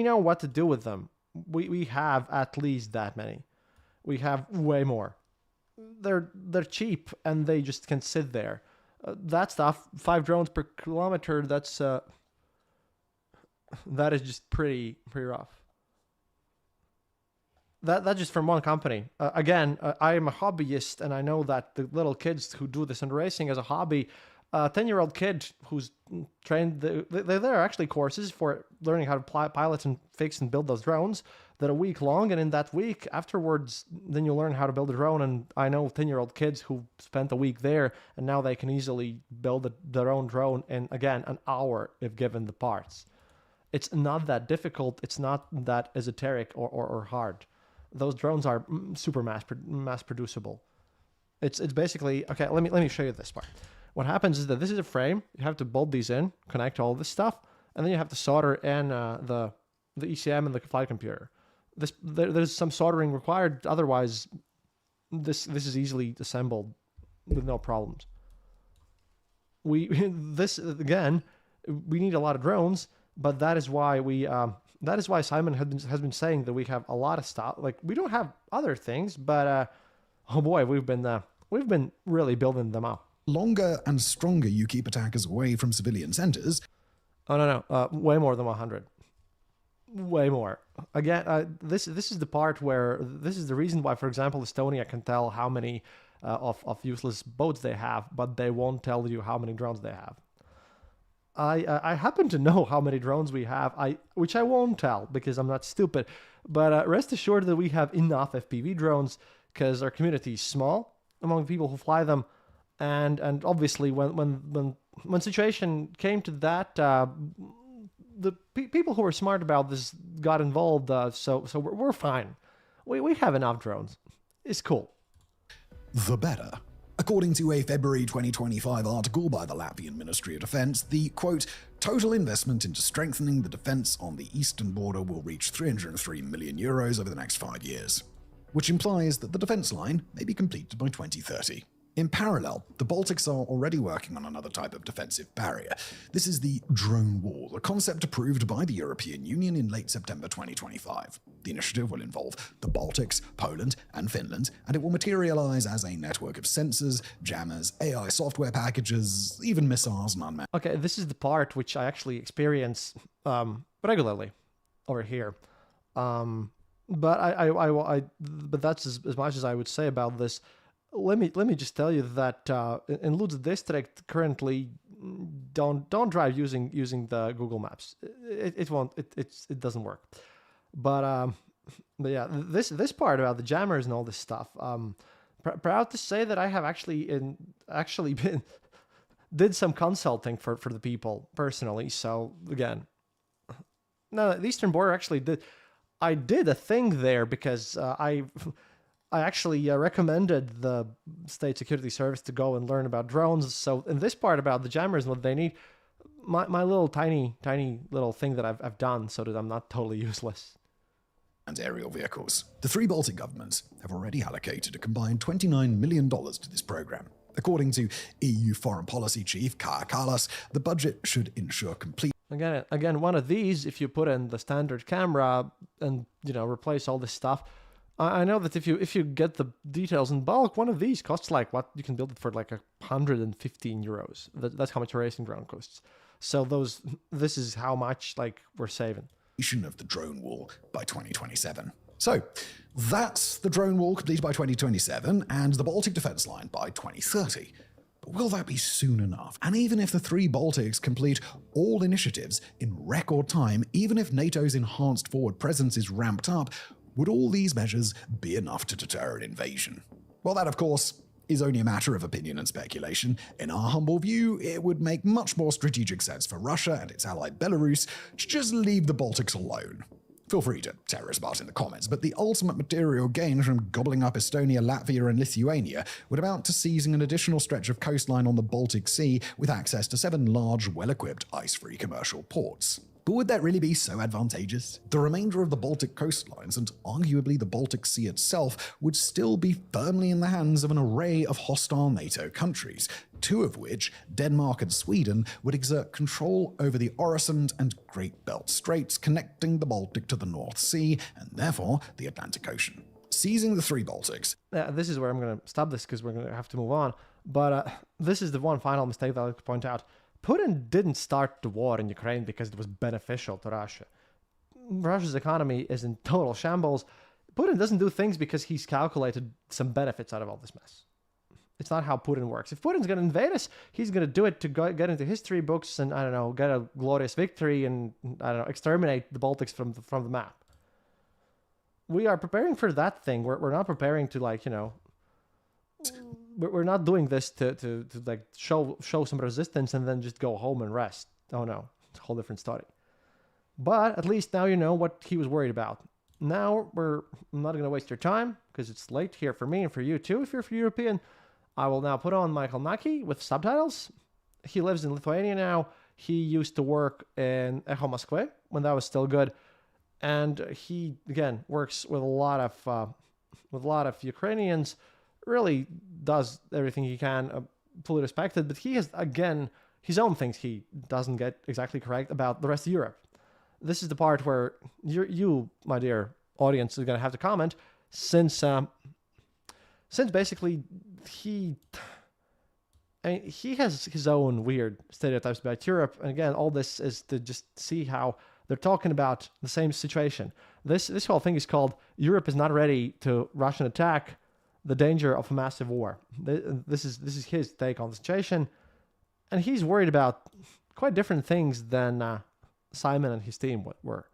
know what to do with them. We have at least that many. We have way more. They're cheap and they just can sit there. That stuff, 5 drones per kilometer, that is just pretty rough. That's just from one company. Again, I am a hobbyist, and I know that the little kids who do this in racing as a hobby, a 10-year-old kid who's trained, there are actually courses for learning how to pilot and fix and build those drones that are a week long, and in that week afterwards, then you learn how to build a drone. And I know 10-year-old kids who spent a week there, and now they can easily build their own drone in, again, an hour if given the parts. It's not that difficult. It's not that esoteric or hard. Those drones are super mass producible. It's basically, okay, let me show you this part. What happens is that this is a frame. You have to bolt these in, connect all this stuff, and then you have to solder in the ECM and the flight computer. There's some soldering required. Otherwise, this is easily assembled with no problems. We need a lot of drones, but that is why Simon has been saying that we have a lot of stuff. Like, we don't have other things, but oh boy, we've been really building them up. Longer and stronger you keep attackers away from civilian centers. Oh no, way more than 100. Way more. Again, this is the part where this is the reason why, for example, Estonia can tell how many of useless boats they have, but they won't tell you how many drones they have. I happen to know how many drones we have, which I won't tell because I'm not stupid, but rest assured that we have enough FPV drones because our community is small among people who fly them, and obviously when situation came to that, the people who were smart about this got involved, so we're fine. We have enough drones. It's cool. The better. According to a February 2025 article by the Latvian Ministry of Defense, the, quote, total investment into strengthening the defense on the eastern border will reach 303 million euros over the next 5 years, which implies that the defense line may be completed by 2030. In parallel, the Baltics are already working on another type of defensive barrier. This is the drone wall, a concept approved by the European Union in late September 2025. The initiative will involve the Baltics, Poland, and Finland, and it will materialize as a network of sensors, jammers, AI software packages, even missiles and unmanned. Okay, this is the part which I actually experience regularly over here. But that's as much as I would say about this. let me just tell you that in Lutz district currently, don't drive using the Google Maps. It won't. It doesn't work. But yeah, this part about the jammers and all this stuff. Proud to say that I have actually been did some consulting for the people personally. So again, no, the Eastern Border actually did. I did a thing there because I actually recommended the State Security Service to go and learn about drones. So in this part about the jammers and what they need, my little tiny little thing that I've done so that I'm not totally useless. And aerial vehicles. The three Baltic governments have already allocated a combined $29 million to this program. According to EU Foreign Policy Chief Kaja Kallas, the budget should ensure complete. Again, one of these, if you put in the standard camera and replace all this stuff, I know that if you get the details in bulk, one of these costs like what you can build it for like 115 euros. That's how much a racing drone costs. So this is how much like we're saving. Of the drone wall by 2027. So that's the drone wall completed by 2027 and the Baltic defense line by 2030. But will that be soon enough? And even if the three Baltics complete all initiatives in record time, even if NATO's enhanced forward presence is ramped up, would all these measures be enough to deter an invasion? Well, that, of course, is only a matter of opinion and speculation. In our humble view, it would make much more strategic sense for Russia and its ally Belarus to just leave the Baltics alone. Feel free to tear us apart in the comments, but the ultimate material gain from gobbling up Estonia, Latvia, and Lithuania would amount to seizing an additional stretch of coastline on the Baltic Sea with access to 7 large, well-equipped, ice-free commercial ports. But would that really be so advantageous? The remainder of the Baltic coastlines, and arguably the Baltic Sea itself, would still be firmly in the hands of an array of hostile NATO countries, 2 of which, Denmark and Sweden, would exert control over the Øresund and Great Belt Straits connecting the Baltic to the North Sea, and therefore the Atlantic Ocean. Seizing the 3 Baltics. This is where I'm going to stop this because we're going to have to move on. But this is the one final mistake that I like to point out. Putin didn't start the war in Ukraine because it was beneficial to Russia. Russia's economy is in total shambles. Putin doesn't do things because he's calculated some benefits out of all this mess. It's not how Putin works. If Putin's going to invade us, he's going to do it to get into history books and, get a glorious victory and, exterminate the Baltics from the map. We are preparing for that thing. We're not preparing to, we're not doing this to show some resistance and then just go home and rest. Oh no, it's a whole different story. But at least now you know what he was worried about. Now I'm not going to waste your time because it's late here for me and for you too if you're European. I will now put on Michael Naki with subtitles. He lives in Lithuania now. He used to work in Echo Moskve when that was still good. And he, again, works with a lot of Ukrainians. Really does everything he can, fully respected, but he has, again, his own things he doesn't get exactly correct about the rest of Europe. This is the part where you, my dear audience, is going to have to comment, since basically he has his own weird stereotypes about Europe, and again, all this is to just see how they're talking about the same situation. This whole thing is called Europe is not ready to Russian attack. The danger of a massive war. This is his take on the situation, and he's worried about quite different things than Simon and his team were,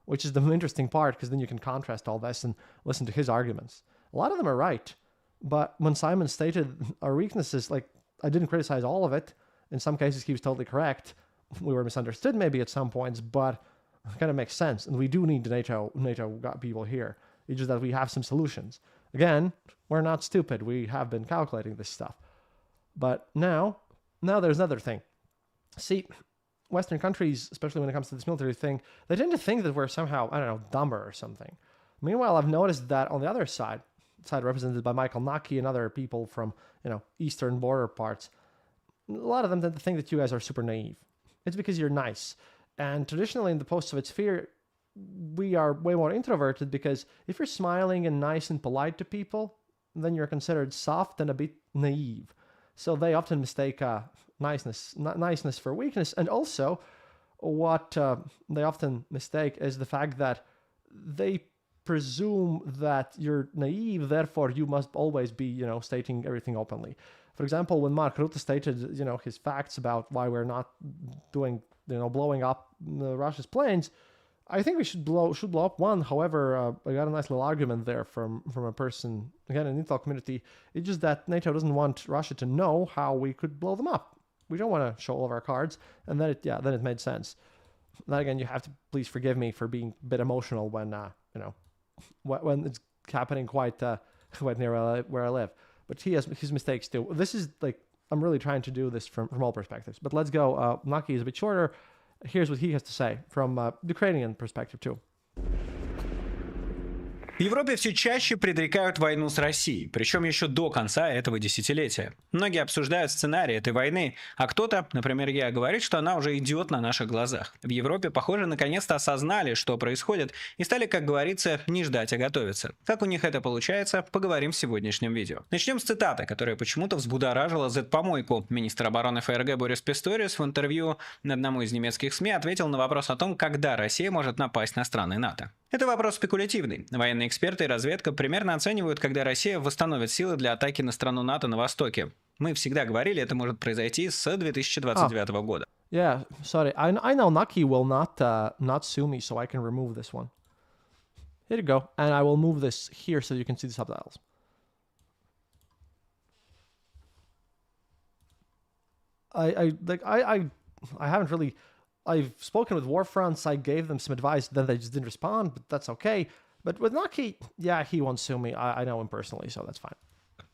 which is the interesting part because then you can contrast all this and listen to his arguments. A lot of them are right, but when Simon stated our weaknesses, I didn't criticize all of it. In some cases, he was totally correct. We were misunderstood maybe at some points, but it kind of makes sense, and we do need the NATO people here. It's just that we have some solutions. Again, we're not stupid. We have been calculating this stuff. But now there's another thing. See, Western countries, especially when it comes to this military thing, they tend to think that we're somehow, dumber or something. Meanwhile, I've noticed that on the other side represented by Michael Naki and other people from, eastern border parts, a lot of them tend to think that you guys are super naive. It's because you're nice. And traditionally in the post-Soviet sphere, we are way more introverted because if you're smiling and nice and polite to people, then you're considered soft and a bit naive. So they often mistake niceness for weakness. And also, what they often mistake is the fact that they presume that you're naive, therefore you must always be, stating everything openly. For example, when Mark Rutte stated, his facts about why we're not doing, blowing up Russia's planes, I think we should blow up one. However, I got a nice little argument there from a person, again, in the intel community. It's just that NATO doesn't want Russia to know how we could blow them up. We don't want to show all of our cards. And then it made sense. Then again, you have to please forgive me for being a bit emotional when, when it's happening quite near where I live. But he has his mistakes too. This is I'm really trying to do this from all perspectives. But let's go. Naki is a bit shorter. Here's what he has to say from Ukrainian perspective too. В Европе все чаще предрекают войну с Россией, причем еще до конца этого десятилетия. Многие обсуждают сценарий этой войны, а кто-то, например, я, говорит, что она уже идет на наших глазах. В Европе, похоже, наконец-то осознали, что происходит, и стали, как говорится, не ждать, а готовиться. Как у них это получается, поговорим в сегодняшнем видео. Начнем с цитаты, которая почему-то взбудоражила Z-помойку. Министр обороны ФРГ Борис Писториус в интервью одному из немецких СМИ ответил на вопрос о том, когда Россия может напасть на страны НАТО. Это вопрос спекулятивный. Военные эксперты и разведка примерно оценивают, когда Россия восстановит силы для атаки на страну НАТО на Востоке. Мы всегда говорили, это может произойти с 2029 года. Yeah, sorry. I know Naki will not sue me, so I can remove this one. Here you go. And I will move this here so you can see the subtitles. I haven't really... I've spoken with Warfronts, I gave them some advice, then they just didn't respond, but that's okay. But with Naki, yeah, he won't sue me. I know him personally, so that's fine.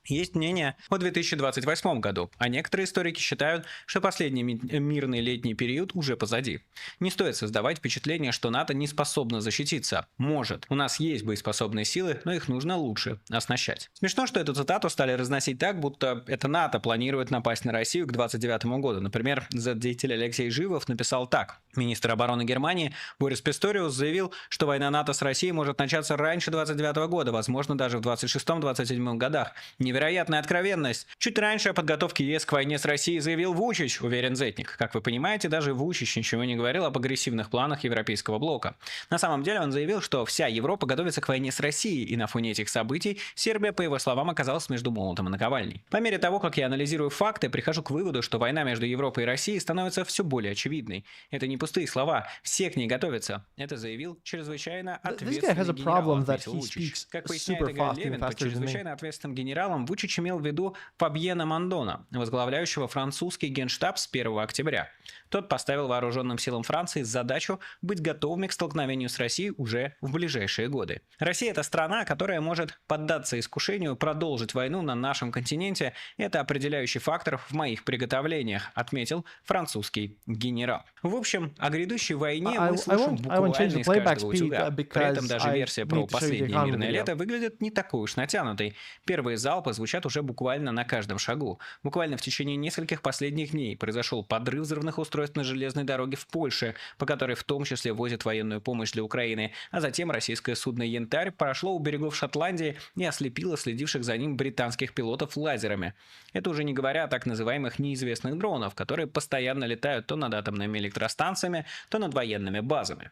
Есть мнение о 2028 году, а некоторые историки считают, что последний мирный летний период уже позади. Не стоит создавать впечатление, что НАТО не способно защититься. Может. У нас есть боеспособные силы, но их нужно лучше оснащать. Смешно, что эту цитату стали разносить так, будто это НАТО планирует напасть на Россию к 2029 году. Например, Z-деятель Алексей Живов написал так. Министр обороны Германии Борис Писториус заявил, что война НАТО с Россией может начаться раньше 2029 года, возможно, даже в 2026-2027 годах. Невероятная откровенность. Чуть раньше о подготовке ЕС к войне с Россией заявил Вучич, уверен Зетник. Как вы понимаете, даже Вучич ничего не говорил об агрессивных планах европейского блока. На самом деле он заявил, что вся Европа готовится к войне с Россией, и на фоне этих событий Сербия, по его словам, оказалась между молотом и наковальней. По мере того, как я анализирую факты, прихожу к выводу, что война между Европой и Россией становится все более очевидной. Это не пустые слова, все к ней готовятся. Это заявил чрезвычайно ответственный генерал, отметил Вучич. Как поясняет Игорь Левин, под чрезвычайно ответственным генералом Вучич имел в виду Фабьена Мандона, возглавляющего французский генштаб с 1 октября. Тот поставил вооруженным силам Франции задачу быть готовыми к столкновению с Россией уже в ближайшие годы. Россия – это страна, которая может поддаться искушению продолжить войну на нашем континенте. Это определяющий фактор в моих приготовлениях, отметил французский генерал. В общем, о грядущей войне мы слышим буквально из каждого утюга. При этом даже версия про последнее мирное лето выглядит не такой уж натянутой. Первые залпы звучат уже буквально на каждом шагу. Буквально в течение нескольких последних дней произошел подрыв взрывных устройств на железной дороге в Польше, по которой в том числе возят военную помощь для Украины, а затем российское судно «Янтарь» прошло у берегов Шотландии и ослепило следивших за ним британских пилотов лазерами. Это уже не говоря о так называемых неизвестных дронов, которые постоянно летают то над атомными электростанциями, то над военными базами.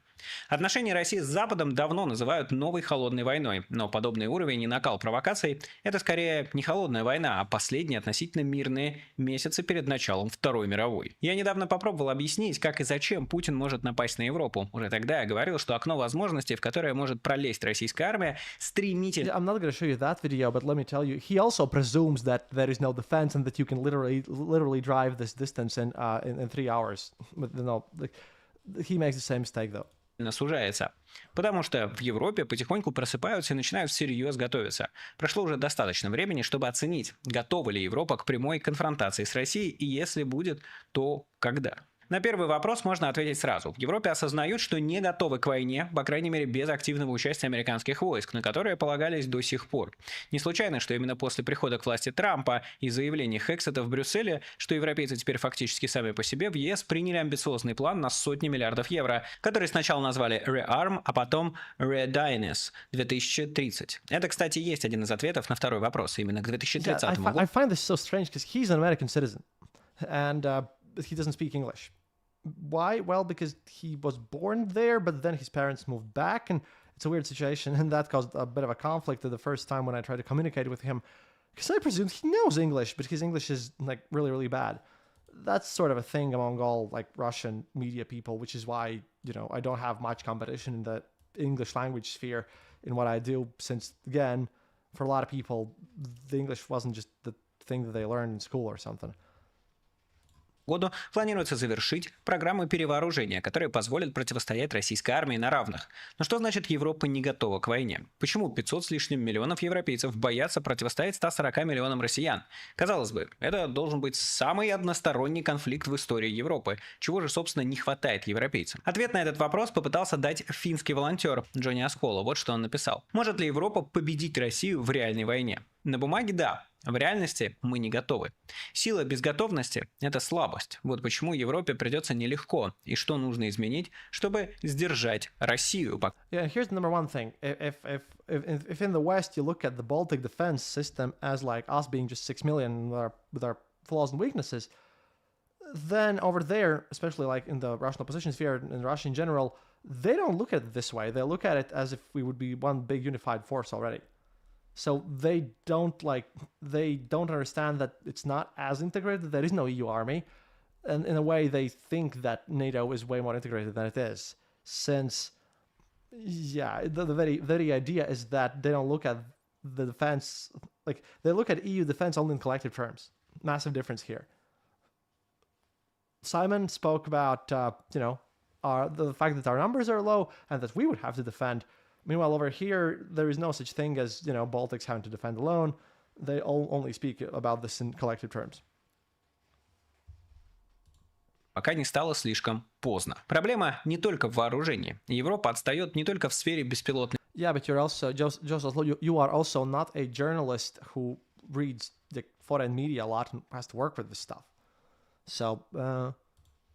Отношения России с Западом давно называют новой холодной войной, но подобный уровень и накал провокаций – это скорее не холодная война, а последние относительно мирные месяцы перед началом Второй мировой. Я недавно попробовал объяснить, как и зачем Путин может напасть на Европу. Уже тогда я говорил, что окно возможностей, в которое может пролезть российская армия, стремительно... I'm not going to show you that video, but let me tell you, he also presumes that there is no defense and that you can literally drive this distance in 3 hours. No, he makes the same mistake though. Сужается. Потому что в Европе потихоньку просыпаются и начинают всерьез готовиться. Прошло уже достаточно времени, чтобы оценить, готова ли Европа к прямой конфронтации с Россией, и если будет, то когда. На первый вопрос можно ответить сразу. В Европе осознают, что не готовы к войне, по крайней мере, без активного участия американских войск, на которые полагались до сих пор. Не случайно, что именно после прихода к власти Трампа и заявлений Хексета в Брюсселе, что европейцы теперь фактически сами по себе, в ЕС приняли амбициозный план на сотни миллиардов евро, который сначала назвали Rearm, а потом readiness 2030. Это, кстати, есть один из ответов на второй вопрос, именно к 2030 году. I find this so strange because he's an American citizen and he doesn't speak English. Why? Well, because he was born there, but then his parents moved back, and it's a weird situation, and that caused a bit of a conflict the first time when I tried to communicate with him, because I presumed he knows English, but his English is like really, really bad. That's sort of a thing among all like Russian media people, which is why, I don't have much competition in the English language sphere in what I do, since again, for a lot of people, the English wasn't just the thing that they learned in school or something. Году планируется завершить программу перевооружения, которая позволит противостоять российской армии на равных. Но что значит Европа не готова к войне? Почему 500 с лишним миллионов европейцев боятся противостоять 140 миллионам россиян? Казалось бы, это должен быть самый односторонний конфликт в истории Европы. Чего же, собственно, не хватает европейцам? Ответ на этот вопрос попытался дать финский волонтер Джонни Аскола. Вот что он написал. Может ли Европа победить Россию в реальной войне? На бумаге – да. В реальности мы не готовы. Сила без готовности – это слабость. Вот почему Европе придется нелегко. И что нужно изменить, чтобы сдержать Россию. Yeah, here's the number one thing. If in the West you look at the Baltic defense system as like us being just 6 million with our flaws and weaknesses, then over there, especially like in the Russian opposition sphere and Russia in general, they don't look at it this way. They look at it as if we would be one big unified force already. So they don't understand that it's not as integrated. There is no EU army. And in a way, they think that NATO is way more integrated than it is. Since, the very idea is that they don't look at the defense, like they look at EU defense only in collective terms. Massive difference here. Simon spoke about, the fact that our numbers are low and that we would have to defend. Meanwhile, over here, there is no such thing as, Baltics having to defend alone. They all only speak about this in collective terms. Пока не стало слишком поздно. Проблема не только в вооружении. Европа отстает не только в сфере беспилотных. Yeah, but you're also, Joseph, you are also not a journalist who reads the foreign media a lot and has to work with this stuff. So,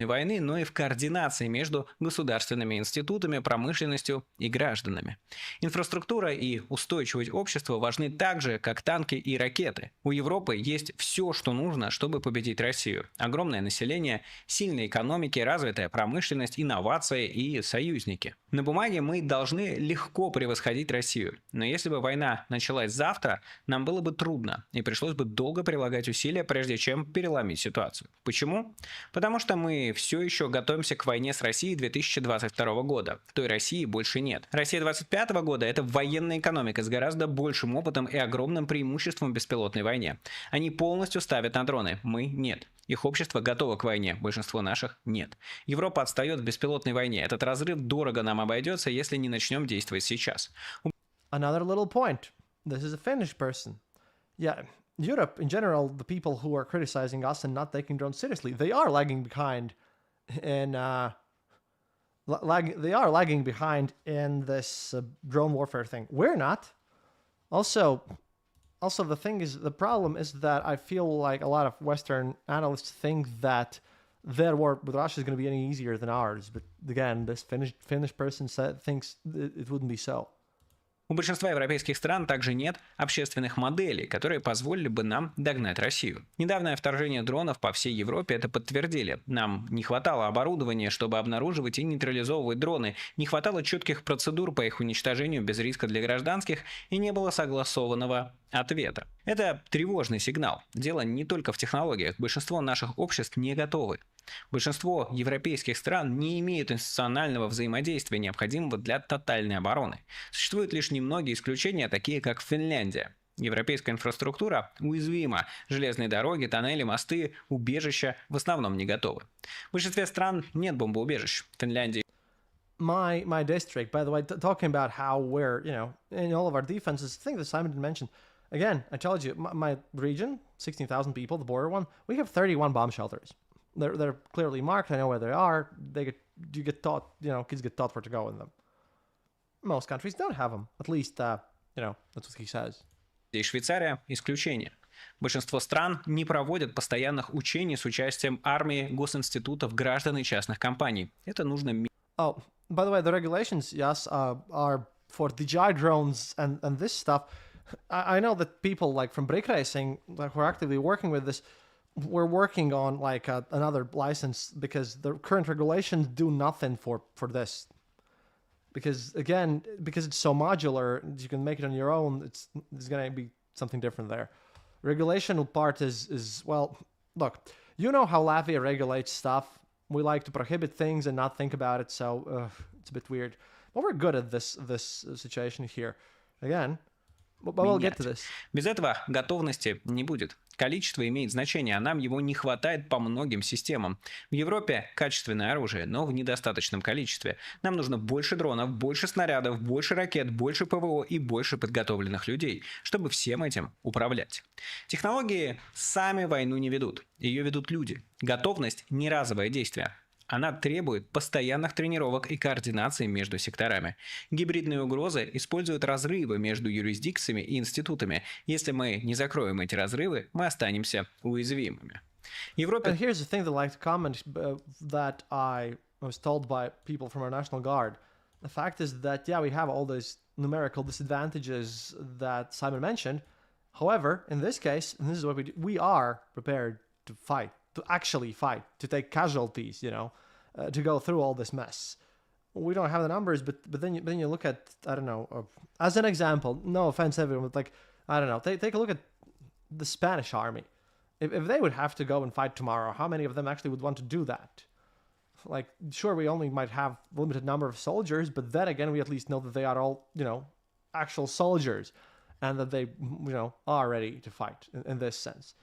войны, но и в координации между государственными институтами, промышленностью и гражданами. Инфраструктура и устойчивость общества важны так же, как танки и ракеты. У Европы есть все, что нужно, чтобы победить Россию. Огромное население, сильные экономики, развитая промышленность, инновации и союзники. На бумаге мы должны легко превосходить Россию. Но если бы война началась завтра, нам было бы трудно и пришлось бы долго прилагать усилия, прежде чем переломить ситуацию. Почему? Потому что мы все еще готовимся к войне с Россией 2022 года. Той России больше нет. Россия 2025 года – это военная экономика с гораздо большим опытом и огромным преимуществом в беспилотной войне. Они полностью ставят на дроны, мы – нет. Их общество готово к войне, большинство наших – нет. Европа отстает в беспилотной войне. Этот разрыв дорого нам обойдется, если не начнем действовать сейчас. Another little point. This is a Finnish person. Yeah, Europe in general, the people who are criticizing us and not taking drones seriously, they are lagging behind in this drone warfare thing. We're not. Also, the thing is, the problem is that I feel like a lot of Western analysts think that their war with Russia is going to be any easier than ours. But again, this Finnish person thinks it wouldn't be so. У большинства европейских стран также нет общественных моделей, которые позволили бы нам догнать Россию. Недавнее вторжение дронов по всей Европе это подтвердили. Нам не хватало оборудования, чтобы обнаруживать и нейтрализовывать дроны, не хватало четких процедур по их уничтожению без риска для гражданских и не было согласованного ответа. Это тревожный сигнал. Дело не только в технологиях. Большинство наших обществ не готовы. Большинство европейских стран не имеют институционального взаимодействия, необходимого для тотальной обороны. Существуют лишь немногие исключения, такие как Финляндия. Европейская инфраструктура уязвима. Железные дороги, тоннели, мосты, убежища в основном не готовы. В большинстве стран нет бомбоубежищ. В Финляндии. My district, by the way, talking about how we're, in all of our defenses, the thing that Simon didn't mention, again, I told you, my region, 16,000 people, the border one, we have 31 bomb shelters. They're clearly marked. I know where they are. You get taught, kids get taught where to go in them. Most countries don't have them. At least, that's what he says. И Швейцария – исключение. Большинство стран не проводят постоянных учений с участием армии, госинститутов, граждан и частных компаний. Это нужно... Oh, by the way, the regulations, yes, are for DJI drones and this stuff. I know that people like from brake racing, like who are actively working with this, we're working on like another license because the current regulations do nothing for this. because again, because it's so modular, you can make it on your own. It's gonna be something different there. Regulation part is well, look, you know how Latvia regulates stuff. We like to prohibit things and not think about it, so it's a bit weird. But we're good at this situation here. Again, but we'll get to this. Без этого готовности не будет. Количество имеет значение, а нам его не хватает по многим системам. В Европе качественное оружие, но в недостаточном количестве. Нам нужно больше дронов, больше снарядов, больше ракет, больше ПВО и больше подготовленных людей, чтобы всем этим управлять. Технологии сами войну не ведут, ее ведут люди. Готовность – не разовое действие. Она требует постоянных тренировок и координации между секторами. Гибридные угрозы используют разрывы между юрисдикциями и институтами. Если мы не закроем эти разрывы, мы останемся уязвимыми. And here's the thing that I like to comment that I was told by people from our National Guard. The fact is that, yeah, we have all those numerical disadvantages that Simon mentioned. However, in this case, and this is what we do, we are prepared to fight. To actually fight, to take casualties, to go through all this mess. We don't have the numbers, but then you look at, I don't know, as an example, no offense everyone, but like, I don't know, take a look at the Spanish army. If they would have to go and fight tomorrow, how many of them actually would want to do that? Like, sure, we only might have a limited number of soldiers, but then again, we at least know that they are all, actual soldiers, and that they, are ready to fight in this sense.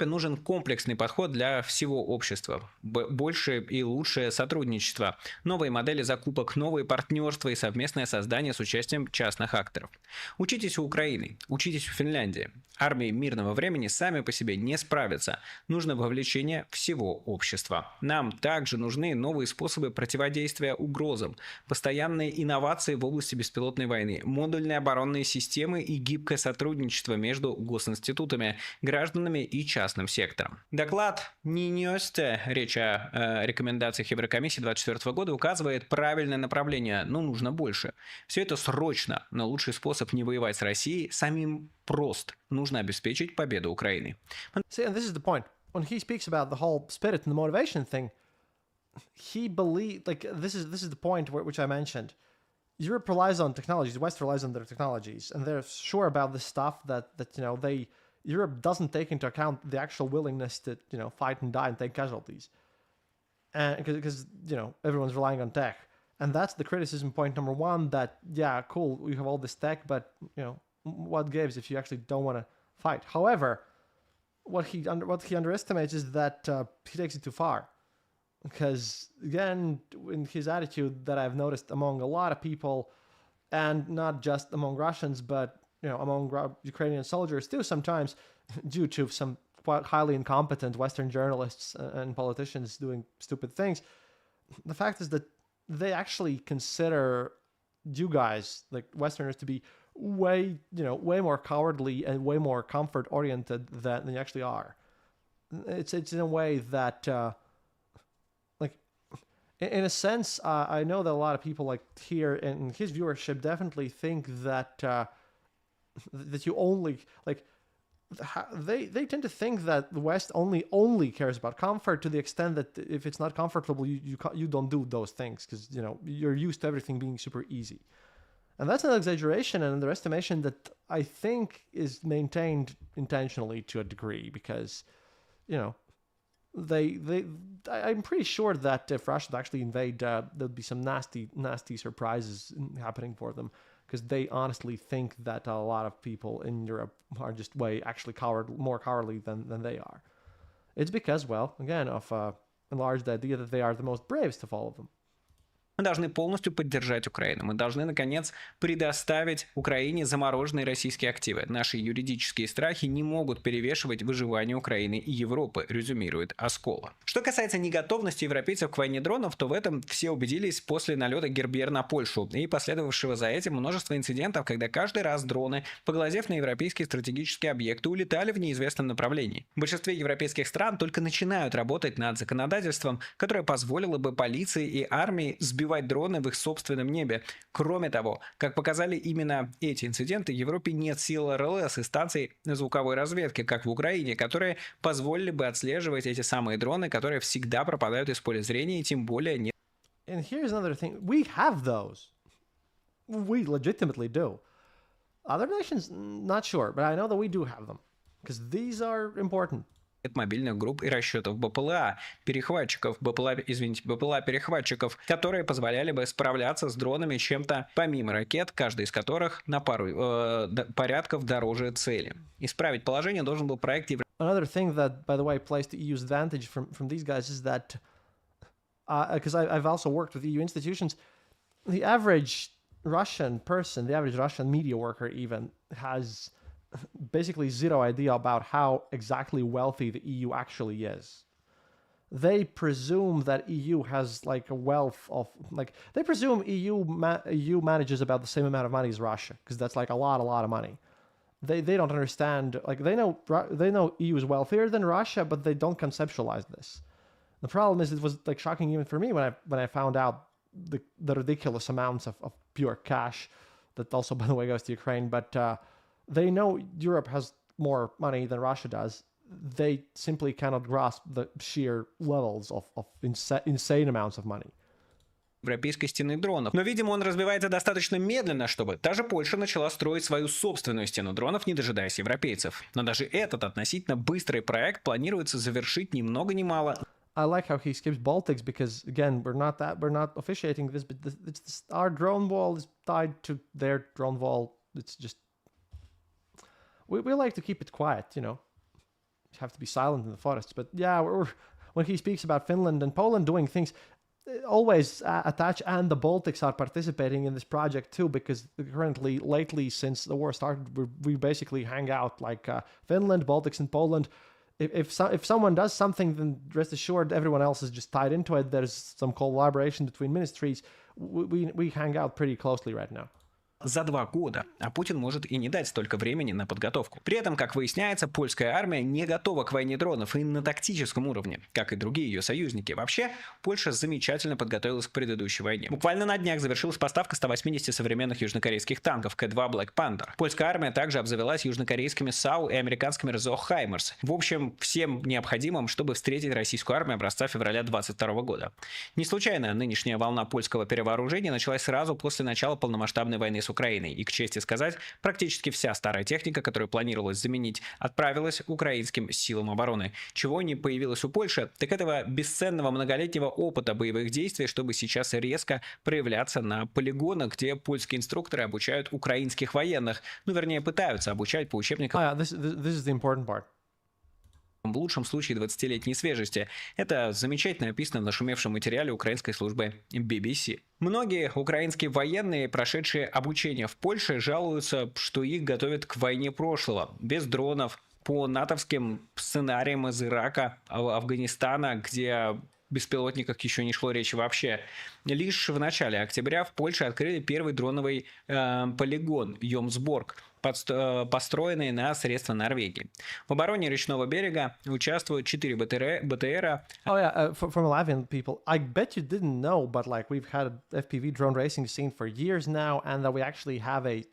Нужен комплексный подход для всего общества. Больше и лучшее сотрудничество, новые модели закупок, новые партнерства и совместное создание с участием частных акторов. Учитесь у Украины, учитесь у Финляндии. Армии мирного времени сами по себе не справятся. Нужно вовлечение всего общества. Нам также нужны новые способы противодействия угрозам, постоянные инновации в области беспилотной войны, модульные оборонные системы и гибкое сотрудничество между госинститутами, гражданами и частным сектором. Доклад не несет, речь о рекомендациях Еврокомиссии 2024 года, указывает правильное направление, но нужно больше. Все это срочно, но лучший способ не воевать с Россией самим прост. Нужно обеспечить победу Украины. See, and this is the point. When he speaks about the whole spirit and the motivation thing, he believes, like, this is the point which I mentioned. Europe relies on technologies, the West relies on their technologies, and they're sure about the stuff that Europe doesn't take into account the actual willingness to, fight and die and take casualties. And because, everyone's relying on tech. And that's the criticism point number one, that, yeah, cool, we have all this tech, but, what gives if you actually don't want to fight? However, what he underestimates is that he takes it too far. Because, again, in his attitude that I've noticed among a lot of people, and not just among Russians, but among Ukrainian soldiers too, sometimes due to some quite highly incompetent Western journalists and politicians doing stupid things. The fact is that they actually consider you guys, like Westerners, to be way more cowardly and way more comfort oriented than you actually are. It's in a way that, in a sense, I know that a lot of people like here in his viewership definitely think that that you only they tend to think that the West only cares about comfort, to the extent that if it's not comfortable, you don't do those things because you're used to everything being super easy. And that's an exaggeration and underestimation that I think is maintained intentionally to a degree, because I'm pretty sure that if Russia would actually invade, there'd be some nasty surprises happening for them, because they honestly think that a lot of people in Europe are just more cowardly than they are. It's because, well, again, of enlarged idea that they are the most bravest of all of them. Мы должны полностью поддержать Украину. Мы должны, наконец, предоставить Украине замороженные российские активы. Наши юридические страхи не могут перевешивать выживание Украины и Европы, резюмирует Оскола. Что касается неготовности европейцев к войне дронов, то в этом все убедились после налета Гербер на Польшу и последовавшего за этим множество инцидентов, когда каждый раз дроны, поглазев на европейские стратегические объекты, улетали в неизвестном направлении. В большинстве европейских стран только начинают работать над законодательством, которое позволило бы полиции и армии сбивать дроны в их собственном небе. Кроме того, как показали именно эти инциденты, в Европе нет сил РЛС и станций звуковой разведки, как в Украине, которые позволили бы отслеживать эти самые дроны, которые всегда пропадают из поля зрения, и тем более нет. And here's another thing. We have those. We legitimately do. Other nations, not sure, but I know that we do have them. Because these are important. Мобильных групп и расчетов БПЛА, БПЛА-перехватчиков, которые позволяли бы справляться с дронами чем-то помимо ракет, каждый из которых на пару порядков дороже цели. Исправить положение должен был проект Another thing that, by the way, plays to EU's advantage from these guys is that, because I've also worked with EU institutions, the average Russian person, the average Russian media worker even, has basically zero idea about how exactly wealthy the EU actually is. They presume that EU has like a wealth of they presume EU manages about the same amount of money as Russia, because that's like a lot of money. They don't understand, like they know EU is wealthier than Russia, but they don't conceptualize this. The problem is, it was like shocking even for me when I found out the ridiculous amounts of pure cash that also, by the way, goes to Ukraine, but they know Europe has more money than Russia does. They simply cannot grasp the sheer levels of insane amounts of money. Европейской стены дронов. Но, видимо, он развивается достаточно медленно, чтобы даже Польша начала строить свою собственную стену дронов, не дожидаясь европейцев. Но даже этот относительно быстрый проект планируется завершить ни много ни мало. I like how he skips Baltics because, again, we're not officiating this, but our drone wall is tied to their drone wall. It's just we like to keep it quiet, you know. You have to be silent in the forests. But yeah, when he speaks about Finland and Poland doing things, always attach, and the Baltics are participating in this project too, because lately, since the war started, we basically hang out like Finland, Baltics, and Poland. If someone does something, then rest assured everyone else is just tied into it. There's some collaboration between ministries. We hang out pretty closely right now. За 2 года, а Путин может и не дать столько времени на подготовку. При этом, как выясняется, польская армия не готова к войне дронов и на тактическом уровне, как и другие ее союзники. Вообще, Польша замечательно подготовилась к предыдущей войне. Буквально на днях завершилась поставка 180 современных южнокорейских танков К-2 Black Panther. Польская армия также обзавелась южнокорейскими САУ и американскими РЗО Хаймерс. В общем, всем необходимым, чтобы встретить российскую армию образца февраля 2022 года. Не случайно нынешняя волна польского перевооружения началась сразу после начала полномасштабной войны с Украиной. И, к чести сказать, практически вся старая техника, которую планировалось заменить, отправилась украинским силам обороны. Чего не появилось у Польши, так этого бесценного многолетнего опыта боевых действий, чтобы сейчас резко проявляться на полигонах, где польские инструкторы обучают украинских военных. Ну, вернее, пытаются обучать по учебникам. This is the important part. В лучшем случае 20-летней свежести. Это замечательно описано в нашумевшем материале украинской службы BBC. Многие украинские военные, прошедшие обучение в Польше, жалуются, что их готовят к войне прошлого, без дронов, по натовским сценариям из Ирака, Афганистана, где о беспилотниках еще не шло речи вообще. Лишь в начале октября в Польше открыли первый дроновый полигон Йомсборг, построенный на средства Норвегии. В обороне речного берега участвуют 4 БТРа. Oh yeah, from Latvian people, I bet you didn't know, but like we've had an FPV drone racing scene for years now, and that we actually have a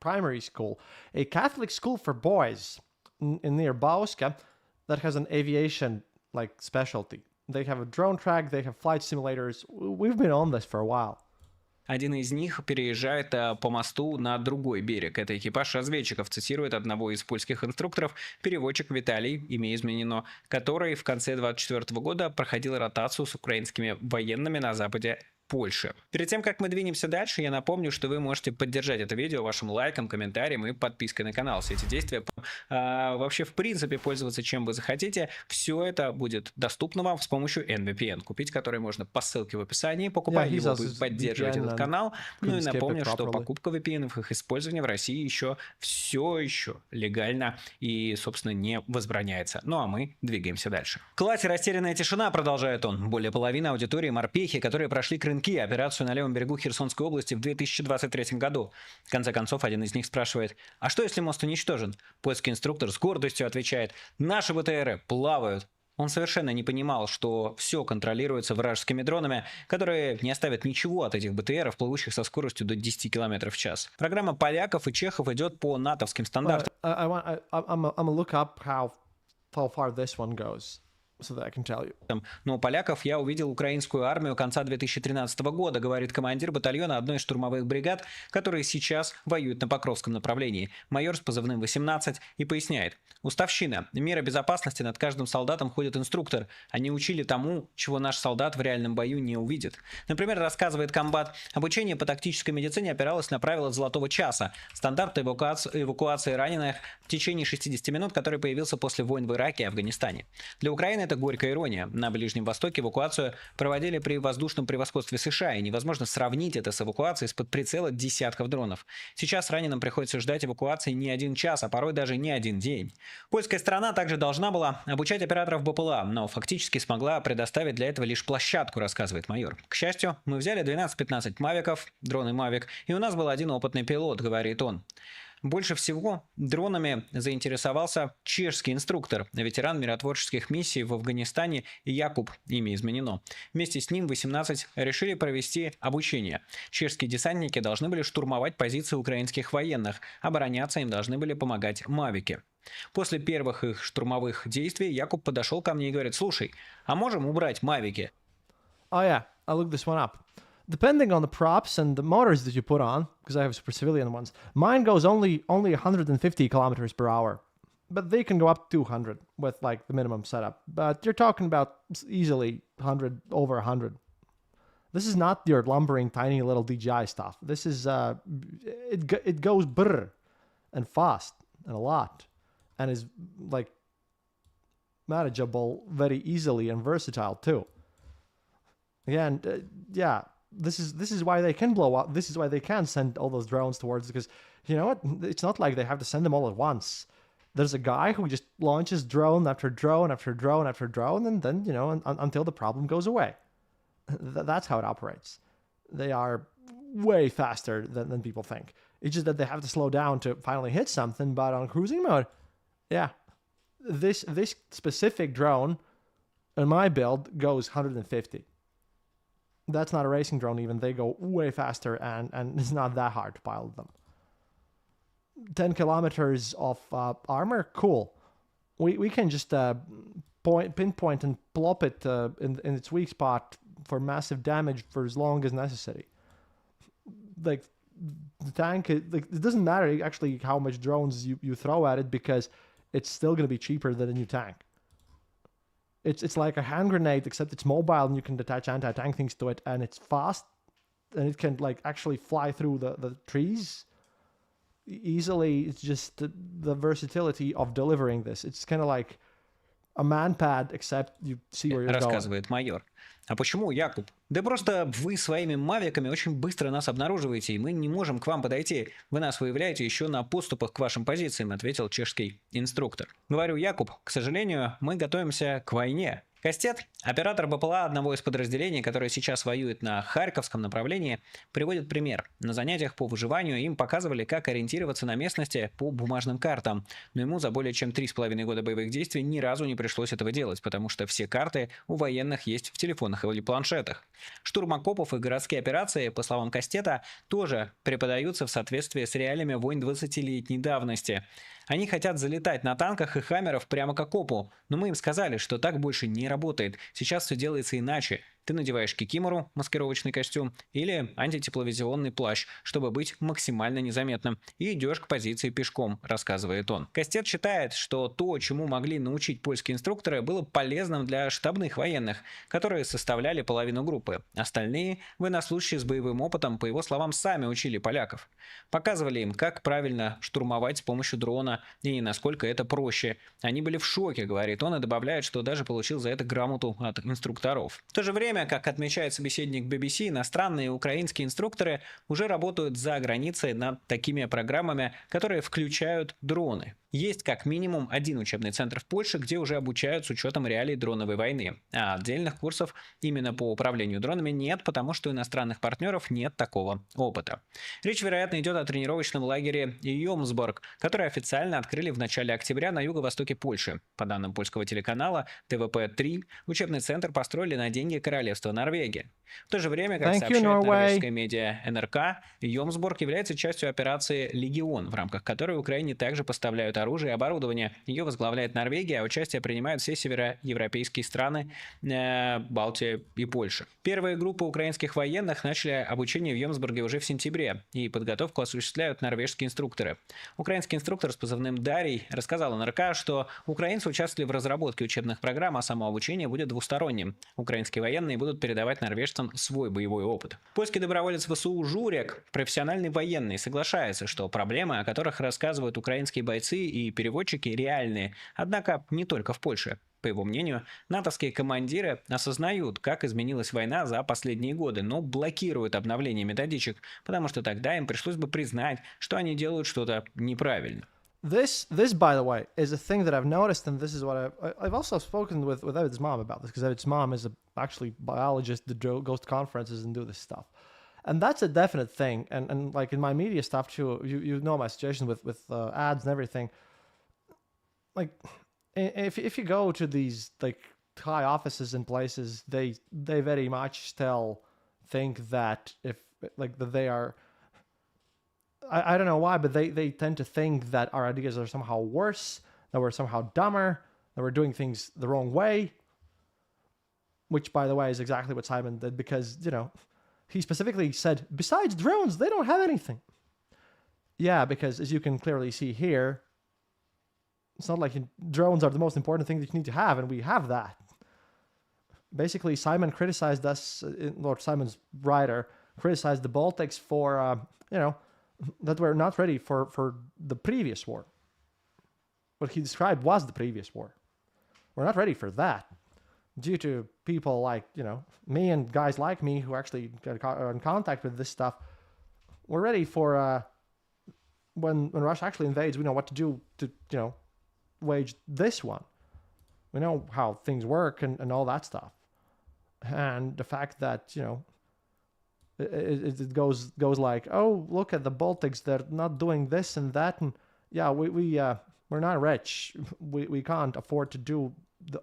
primary school, a Catholic school for boys near Bauska that has an aviation like specialty. They have a drone track, they have flight simulators. We've been on this for a while. Один из них переезжает по мосту на другой берег. Это экипаж разведчиков, цитирует одного из польских инструкторов, переводчик Виталий, имя изменено, который в конце 2024 года проходил ротацию с украинскими военными на западе Польши. Перед тем, как мы двинемся дальше, я напомню, что вы можете поддержать это видео вашим лайком, комментарием и подпиской на канал. Все эти действия, вообще в принципе пользоваться чем вы захотите, все это будет доступно вам с помощью NVPN, купить который можно по ссылке в описании, покупать его будет поддерживать этот канал. Ну и напомню, что покупка VPN, их использование в России все еще легально и, собственно, не возбраняется. Ну а мы двигаемся дальше. Классе «Растерянная тишина», продолжает он. Более половины аудитории морпехи, которые прошли Крынки, операцию на левом берегу Херсонской области в 2023 году. В конце концов, один из них спрашивает: а что если мост уничтожен? Польский инструктор с гордостью отвечает: наши БТРы плавают. Он совершенно не понимал, что все контролируется вражескими дронами, которые не оставят ничего от этих БТРов, плывущих со скоростью до 10 км в час. Программа поляков и чехов идет по натовским стандартам. I'm gonna look up how far this one goes. so that I can tell you. Но у поляков я увидел украинскую армию конца 2013 года, говорит командир батальона одной из штурмовых бригад, которые сейчас воюют на Покровском направлении. Майор с позывным 18 и поясняет. Уставщина. Мера безопасности, над каждым солдатом ходит инструктор. Они учили тому, чего наш солдат в реальном бою не увидит. Например, рассказывает комбат, обучение по тактической медицине опиралось на правила золотого часа, стандарт эвакуации раненых в течение 60 минут, который появился после войн в Ираке и Афганистане. Для Украины это горькая ирония. На Ближнем Востоке эвакуацию проводили при воздушном превосходстве США, и невозможно сравнить это с эвакуацией из-под прицела десятков дронов. Сейчас раненым приходится ждать эвакуации не 1 час, а порой даже не 1 день. Польская сторона также должна была обучать операторов БПЛА, но фактически смогла предоставить для этого лишь площадку, рассказывает майор. К счастью, мы взяли 12-15 мавиков, дроны Мавик, и у нас был один опытный пилот, говорит он. Больше всего дронами заинтересовался чешский инструктор, ветеран миротворческих миссий в Афганистане Якуб, имя изменено. Вместе с ним 18 решили провести обучение. Чешские десантники должны были штурмовать позиции украинских военных, обороняться им должны были помогать мавики. После первых их штурмовых действий Якуб подошел ко мне и говорит: «Слушай, а можем убрать мавики?» Oh yeah, I looked this one up. Depending on the props and the motors that you put on, because I have super civilian ones, mine goes only 150 kilometers per hour, but they can go up to 200 with like the minimum setup. But you're talking about easily 100 over 100. This is not your lumbering tiny little DJI stuff. This is it goes brr and fast and a lot, and is like manageable very easily and versatile too. Again, yeah. This is why they can blow up. This is why they can send all those drones towards, because you know what? It's not like they have to send them all at once. There's a guy who just launches drone after drone after drone after drone, and then until the problem goes away. That's how it operates. They are way faster than people think. It's just that they have to slow down to finally hit something. But on cruising mode, yeah, this specific drone in my build goes 150. That's not a racing drone even. They go way faster, and it's not that hard to pilot them. 10 kilometers of armor, cool. We can just pinpoint and plop it in its weak spot for massive damage for as long as necessary. Like the tank, it doesn't matter actually how much drones you throw at it, because it's still going to be cheaper than a new tank. It's like a hand grenade, except it's mobile and you can attach anti-tank things to it, and it's fast, and it can like actually fly through the trees easily. It's just the versatility of delivering this. It's kind of like a man pad, except you see where you're going. Рассказывает майор. А почему, Якуб? Да просто вы своими мавиками очень быстро нас обнаруживаете, и мы не можем к вам подойти. Вы нас выявляете еще на подступах к вашим позициям, ответил чешский инструктор. Говорю, Якуб, к сожалению, мы готовимся к войне. Кастет, оператор БПЛА одного из подразделений, которое сейчас воюет на Харьковском направлении, приводит пример. На занятиях по выживанию им показывали, как ориентироваться на местности по бумажным картам. Но ему за более чем 3,5 года боевых действий ни разу не пришлось этого делать, потому что все карты у военных есть в телефонах или планшетах. Штурм окопов и городские операции, по словам Кастета, тоже преподаются в соответствии с реалиями войн 20-летней давности. Они хотят залетать на танках и хаммеров прямо к окопу, но мы им сказали, что так больше не работает. Сейчас все делается иначе. Ты надеваешь кикимору, маскировочный костюм, или антитепловизионный плащ, чтобы быть максимально незаметным, и идешь к позиции пешком, рассказывает он. Кастет считает, что то, чему могли научить польские инструкторы, было полезным для штабных военных, которые составляли половину группы. Остальные, военнослужащие с боевым опытом, по его словам, сами учили поляков. Показывали им, как правильно штурмовать с помощью дрона и насколько это проще. Они были в шоке, говорит он, и добавляет, что даже получил за это грамоту от инструкторов. В то же время, как отмечает собеседник BBC, иностранные и украинские инструкторы уже работают за границей над такими программами, которые включают дроны. Есть как минимум один учебный центр в Польше, где уже обучают с учетом реалий дроновой войны. А отдельных курсов именно по управлению дронами нет, потому что у иностранных партнеров нет такого опыта. Речь, вероятно, идет о тренировочном лагере Йомсборг, который официально открыли в начале октября на юго-востоке Польши. По данным польского телеканала ТВП-3, учебный центр построили на деньги Королевства Норвегии. В то же время, как Thank you, сообщает Norway. норвежская медиа НРК, Йомсборг является частью операции «Легион», в рамках которой Украине также поставляют оружие и оборудование. Ее возглавляет Норвегия, а участие принимают все североевропейские страны, Балтия и Польша. Первые группы украинских военных начали обучение в Йомсбурге уже в сентябре, и подготовку осуществляют норвежские инструкторы. Украинский инструктор с позывным Дарий рассказал НРК, что украинцы участвовали в разработке учебных программ, а само обучение будет двусторонним. Украинские военные будут передавать норвежцам свой боевой опыт. Польский доброволец ВСУ Журек, профессиональный военный, соглашается, что проблемы, о которых рассказывают украинские бойцы и переводчики, реальные, однако не только в Польше. По его мнению, натовские командиры осознают, как изменилась война за последние годы, но блокируют обновление методичек, потому что тогда им пришлось бы признать, что они делают что-то неправильно. This, by the way, is a thing that I've noticed, and this is what I've also spoken with Evid's mom about this, because Evid's mom is actually biologist that goes to conferences and do this stuff. And that's a definite thing. And like in my media stuff too, you know my situation with ads and everything. Like, if you go to these like high offices and places, they very much still think that that they are. I don't know why, but they tend to think that our ideas are somehow worse, that we're somehow dumber, that we're doing things the wrong way. Which, by the way, is exactly what Simon did, because he specifically said, besides drones, they don't have anything. Yeah, because as you can clearly see here, it's not like drones are the most important thing that you need to have, and we have that. Basically, Simon criticized us, or Simon's writer criticized the Baltics for, that we're not ready for the previous war. What he described was the previous war. We're not ready for that, due to people like, me and guys like me who actually got in contact with this stuff. We're ready for when Russia actually invades, we know what to do to, wage this one. We know how things work and all that stuff. And the fact that, it goes like, oh, look at the Baltics, they're not doing this and that, and yeah, we're not rich. We can't afford to do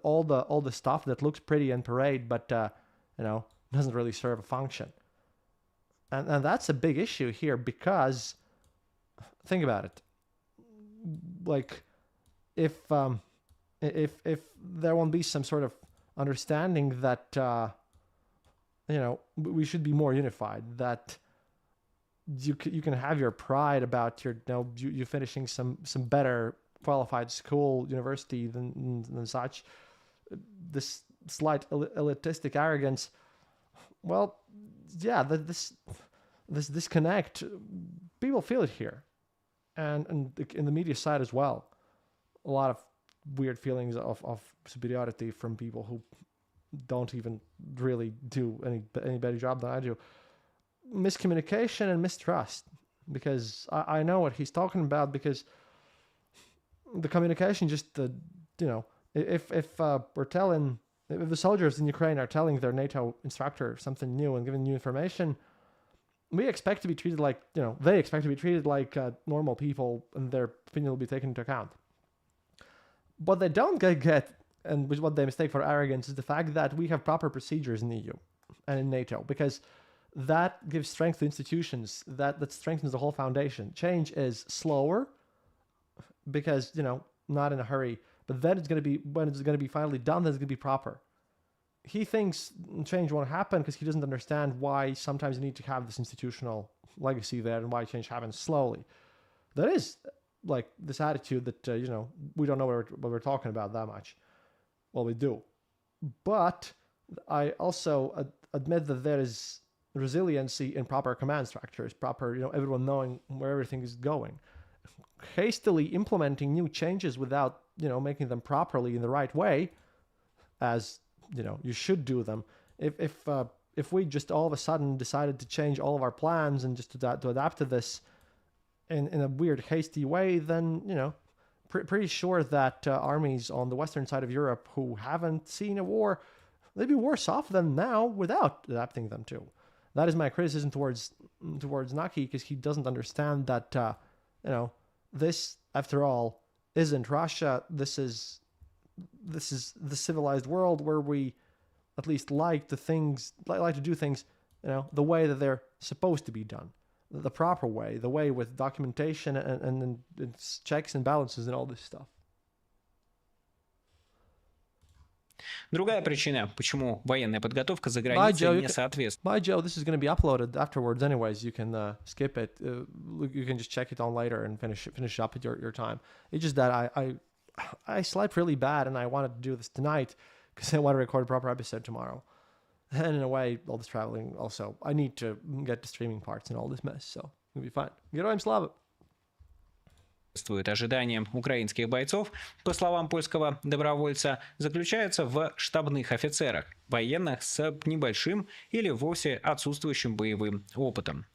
all the stuff that looks pretty in parade, but doesn't really serve a function. And that's a big issue here, because think about it. Like, if there won't be some sort of understanding that we should be more unified, that you can have your pride about your you finishing some better qualified school, university than such, this slight elitistic arrogance, well, yeah, this disconnect, people feel it here, and in the media side as well. A lot of weird feelings of superiority from people who don't even really do any better job than I do. Miscommunication and mistrust, because I know what he's talking about, because the communication just if the soldiers in Ukraine are telling their NATO instructor something new and giving new information, we expect to be treated like they expect to be treated like normal people, and their opinion will be taken into account. What they don't get, and which what they mistake for arrogance, is the fact that we have proper procedures in the EU and in NATO, because that gives strength to institutions, that strengthens the whole foundation. Change is slower because, not in a hurry, but then when it's going to be finally done, then it's going to be proper. He thinks change won't happen because he doesn't understand why sometimes you need to have this institutional legacy there, and why change happens slowly. There is like this attitude that, we don't know what we're talking about that much. Well, we do. But I also admit that there is resiliency in proper command structures, proper, everyone knowing where everything is going. Hastily implementing new changes without, making them properly in the right way, as, you should do them. If we just all of a sudden decided to change all of our plans and just to adapt to this in a weird, hasty way, then, pretty sure that armies on the western side of Europe who haven't seen a war, they'd be worse off than now without adapting them to. That is my criticism towards Naki, because he doesn't understand that, this, after all, isn't Russia. This is the civilized world where we at least like to do things, the way that they're supposed to be done, the proper way, the way with documentation and checks and balances and all this stuff. Другая причина, почему военная подготовка за Joe, границей не соответствует. Bye, Joe. This is going to be uploaded afterwards, anyways. You can skip it. You can just check it on later and finish up at your time. It's just that I slept really bad, and I wanted to do this tonight because I want to record a proper episode tomorrow. And in a way, all this traveling also, I need to get the streaming parts and all this mess, so it'll be fine. Героям слава! Ожиданиям украинских бойцов, по словам польского добровольца, заключается в штабных офицерах, военных с небольшим или вовсе отсутствующим боевым опытом.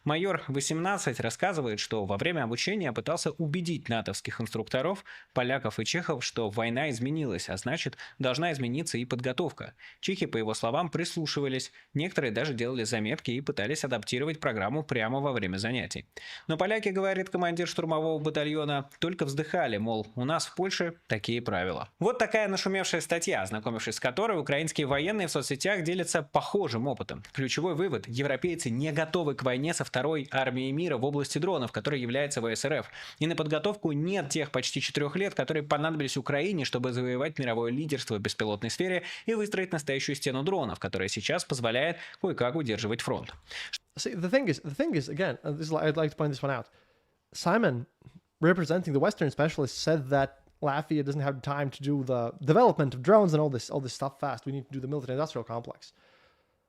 Майор 18 рассказывает, что во время обучения пытался убедить натовских инструкторов, поляков и чехов, что война изменилась, а значит, должна измениться и подготовка. Чехи, по его словам, прислушивались, некоторые даже делали заметки и пытались адаптировать программу прямо во время занятий. Но поляки, говорит командир штурмового батальона, только вздыхали, мол, у нас в Польше такие правила. Вот такая нашумевшая статья, ознакомившись с которой украинские военные в соцсетях делятся похожим опытом. Ключевой вывод – европейцы не готовы к войне со второй армией мира в области дронов, которая является ВСРФ. И на подготовку нет тех почти 4 лет, которые понадобились Украине, чтобы завоевать мировое лидерство в беспилотной сфере и выстроить настоящую стену дронов, которая сейчас позволяет кое-как удерживать фронт. See, the thing is, again, I'd like to point this one out. Simon, representing the Western specialist, said that Latvia doesn't have time to do the development of drones and all this stuff fast. We need to do the military-industrial complex.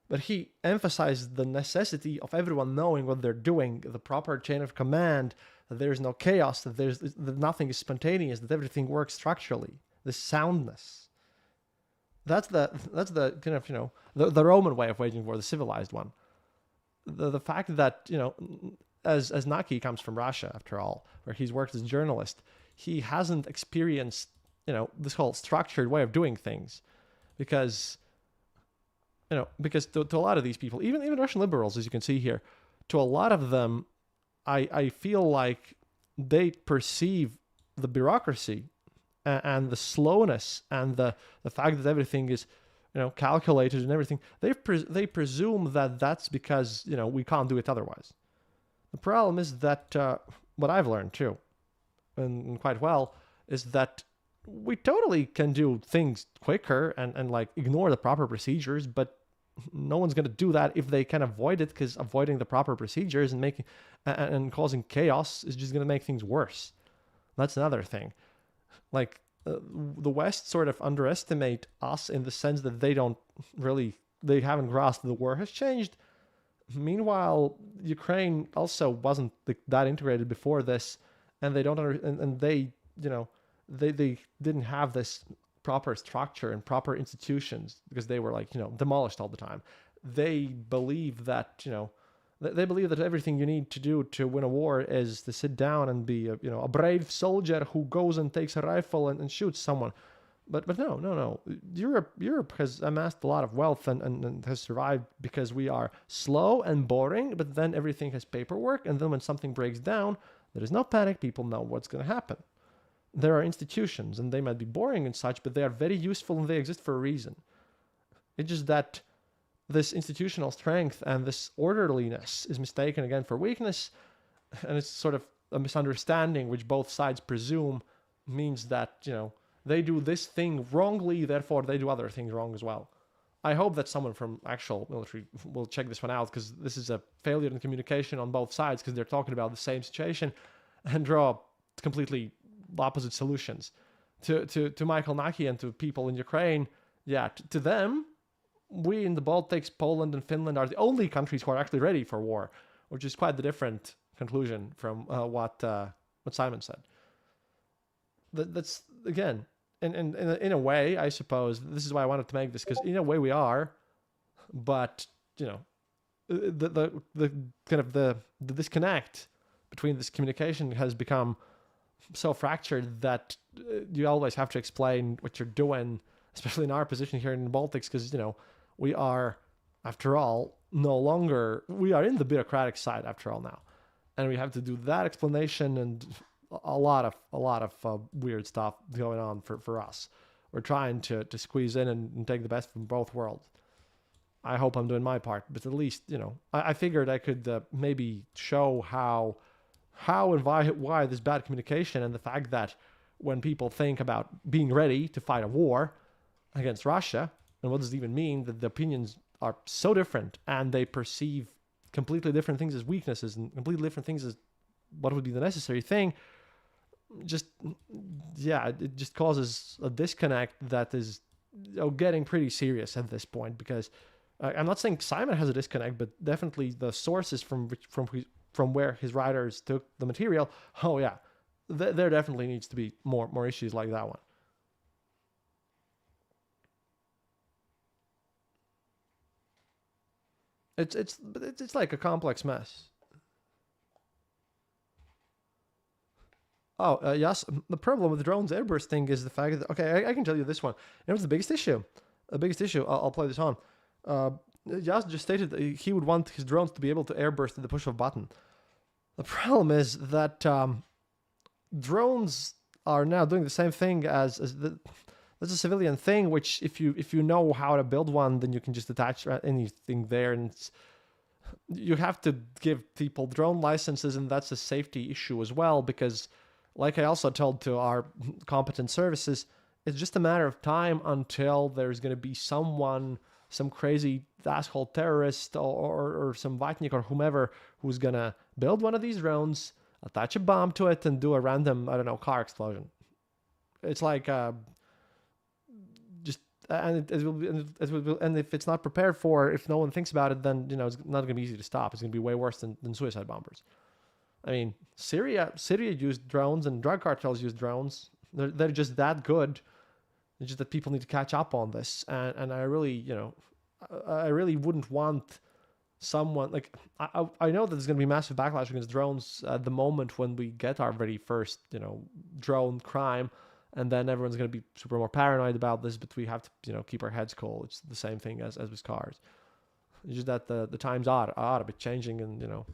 But he emphasized the necessity of everyone knowing what they're doing, the proper chain of command, that there's no chaos, that nothing is spontaneous, that everything works structurally, the soundness. That's the kind of, the Roman way of waging war, the civilized one. The fact that, as Naki comes from Russia, after all, where he's worked as a journalist, he hasn't experienced, this whole structured way of doing things. Because to a lot of these people, even Russian liberals, as you can see here, to a lot of them, I feel like they perceive the bureaucracy and the slowness and the fact that everything is, calculated and everything. They presume that that's because, we can't do it otherwise. The problem is that what I've learned too, and quite well, is that we totally can do things quicker and like ignore the proper procedures, but no one's going to do that if they can avoid it, because avoiding the proper procedures and causing chaos is just going to make things worse. That's another thing. Like the West sort of underestimate us in the sense that they haven't grasped the war has changed. Meanwhile, Ukraine also wasn't that integrated before this, and they don't they didn't have this proper structure and proper institutions because they were demolished all the time. They believe that they believe that everything you need to do to win a war is to sit down and be a brave soldier who goes and takes a rifle and shoots someone. But no. Europe has amassed a lot of wealth and has survived because we are slow and boring, but then everything has paperwork, and then when something breaks down, there is no panic. People know what's going to happen. There are institutions, and they might be boring and such, but they are very useful and they exist for a reason. It's just that this institutional strength and this orderliness is mistaken again for weakness, and it's sort of a misunderstanding which both sides presume means that, they do this thing wrongly, therefore they do other things wrong as well. I hope that someone from actual military will check this one out, because this is a failure in communication on both sides, because they're talking about the same situation and draw completely opposite solutions. To Michael Naki and to people in Ukraine, to them, we in the Baltics, Poland and Finland are the only countries who are actually ready for war, which is quite the different conclusion from what Simon said. That's, again, in a way, I suppose, this is why I wanted to make this, because in a way we are, but, the kind of the disconnect between this communication has become so fractured that you always have to explain what you're doing, especially in our position here in the Baltics, because, we are, after all, we are in the bureaucratic side after all now. And we have to do that explanation and a lot of weird stuff going on for us, we're trying to squeeze in and take the best from both worlds. I hope I'm doing my part, but at least, I figured I could maybe show how and why this bad communication, and the fact that when people think about being ready to fight a war against Russia, and what does it even mean, that the opinions are so different, and they perceive completely different things as weaknesses and completely different things as what would be the necessary thing. It just causes a disconnect that is getting pretty serious at this point, because I'm not saying Simon has a disconnect, but definitely the sources from where his writers took the material. Oh yeah, there definitely needs to be more issues like that one. It's like a complex mess. Oh, yes. The problem with the drones airburst thing is the fact that, okay, I can tell you this one. It was the biggest issue. I'll play this on. Yas just stated that he would want his drones to be able to airburst at the push of a button. The problem is that drones are now doing the same thing as that's a civilian thing, which if you know how to build one, then you can just attach anything there, and you have to give people drone licenses, and that's a safety issue as well, because like I also told to our competent services, it's just a matter of time until there's going to be some crazy asshole terrorist or some Vatnik or whomever who's going to build one of these drones, attach a bomb to it, and do a random, I don't know, car explosion. It's like and if it's not prepared for, if no one thinks about it, then it's not going to be easy to stop. It's going to be way worse than suicide bombers. I mean, Syria used drones, and drug cartels use drones. They're just that good. It's just that people need to catch up on this, and I really wouldn't want someone like I know that there's going to be massive backlash against drones at the moment when we get our very first drone crime. And then everyone's going to be super more paranoid about this, but we have to, keep our heads cool. It's the same thing as with cars. It's just that the times are a bit changing, and,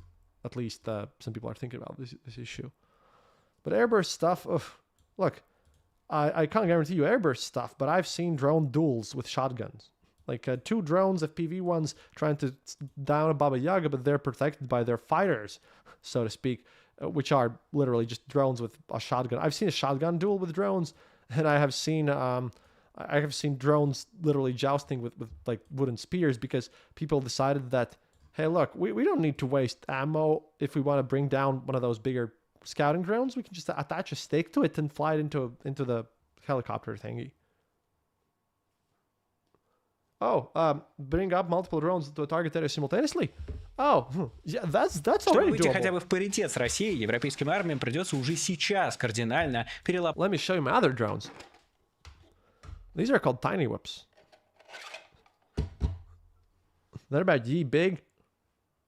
at least some people are thinking about this issue. But airburst stuff, look, I can't guarantee you airburst stuff, but I've seen drone duels with shotguns. Like two drones, FPV ones, trying to down a Baba Yaga, but they're protected by their fighters, so to speak, which are literally just drones with a shotgun. I've seen a shotgun duel with drones, and I have seen drones literally jousting with like wooden spears, because people decided that, hey, look, we don't need to waste ammo if we want to bring down one of those bigger scouting drones. We can just attach a stake to it and fly it into the helicopter thingy. Oh, bring up multiple drones to a target area simultaneously? Oh, yeah, that's Чтобы already выйти doable. хотя бы в паритет с Россией, европейским армиям придется уже сейчас кардинально перелопатить. Let me show you my other drones. These are called tiny whips. They're about ye big,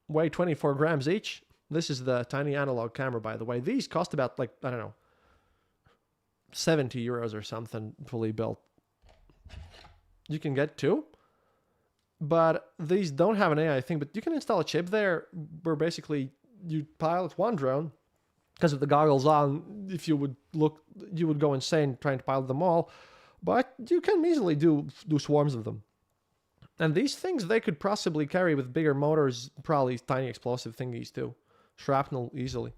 weigh 24 grams each. This is the tiny analog camera, by the way. These cost about, like, I don't know, 70 euros or something, fully built. You can get two, but these don't have an AI thing, but you can install a chip there where basically you pilot one drone, because with the goggles on, if you would look, you would go insane trying to pilot them all, but you can easily do swarms of them. And these things, they could possibly carry with bigger motors, probably tiny explosive thingies too. Shrapnel easily.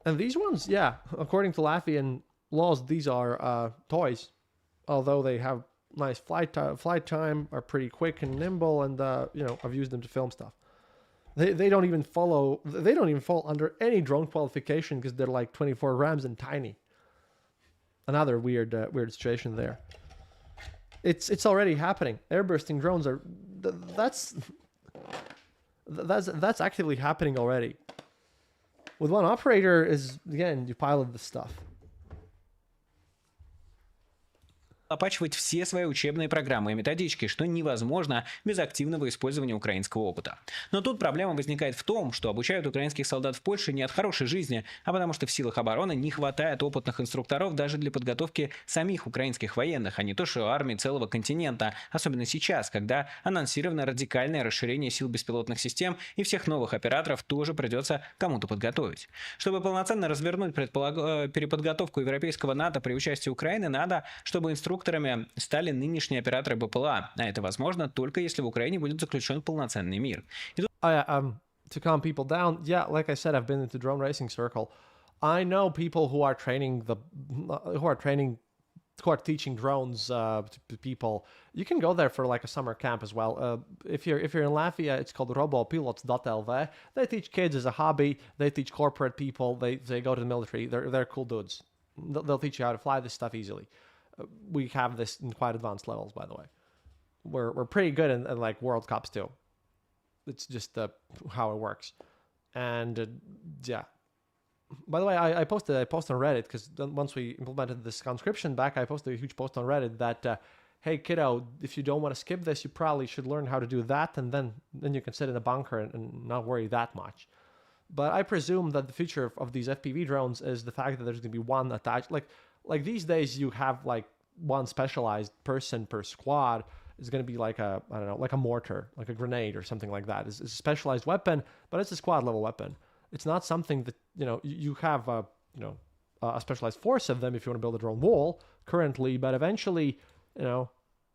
And these ones, yeah, according to Latvian laws, these are toys. Although they have nice flight time, are pretty quick and nimble, and I've used them to film stuff. They don't even fall under any drone qualification, because they're like 24 grams and tiny. Another weird situation there. It's already happening. Airbursting drones are that's actively happening already. With one operator, is again, you pilot the stuff. оплачивать все свои учебные программы и методички, что невозможно без активного использования украинского опыта. Но тут проблема возникает в том, что обучают украинских солдат в Польше не от хорошей жизни, а потому что в силах обороны не хватает опытных инструкторов даже для подготовки самих украинских военных, а не то что армии целого континента, особенно сейчас, когда анонсировано радикальное расширение сил беспилотных систем и всех новых операторов тоже придется кому-то подготовить. Чтобы полноценно развернуть переподготовку европейского НАТО при участии Украины, надо, чтобы инструкторами стали нынешние операторы БПЛА, а это возможно только если в Украине будет заключен полноценный мир. To calm people down, yeah, like I said, I've been into drone racing circle. I know people who are teaching drones to people. You can go there for like a summer camp as well. If you're in Latvia, it's called robopilots.lv. They teach kids as a hobby. They teach corporate people. They go to the military. They're cool dudes. They'll teach you how to fly this stuff easily. We have this in quite advanced levels, by the way. We're pretty good in like World Cups too. It's just how it works. And yeah. By the way, I posted on Reddit because once we implemented this conscription back, I posted a huge post on Reddit that, hey kiddo, if you don't want to skip this, you probably should learn how to do that, and then you can sit in a bunker and not worry that much. But I presume that the future of these FPV drones is the fact that there's going to be one attached. Like these days, you have like one specialized person per squad. Is going to be like a, I don't know, like a mortar, like a grenade or something like that. It's a specialized weapon, but it's a squad level weapon. It's not something that, you have a specialized force of them if you want to build a drone wall currently, but eventually,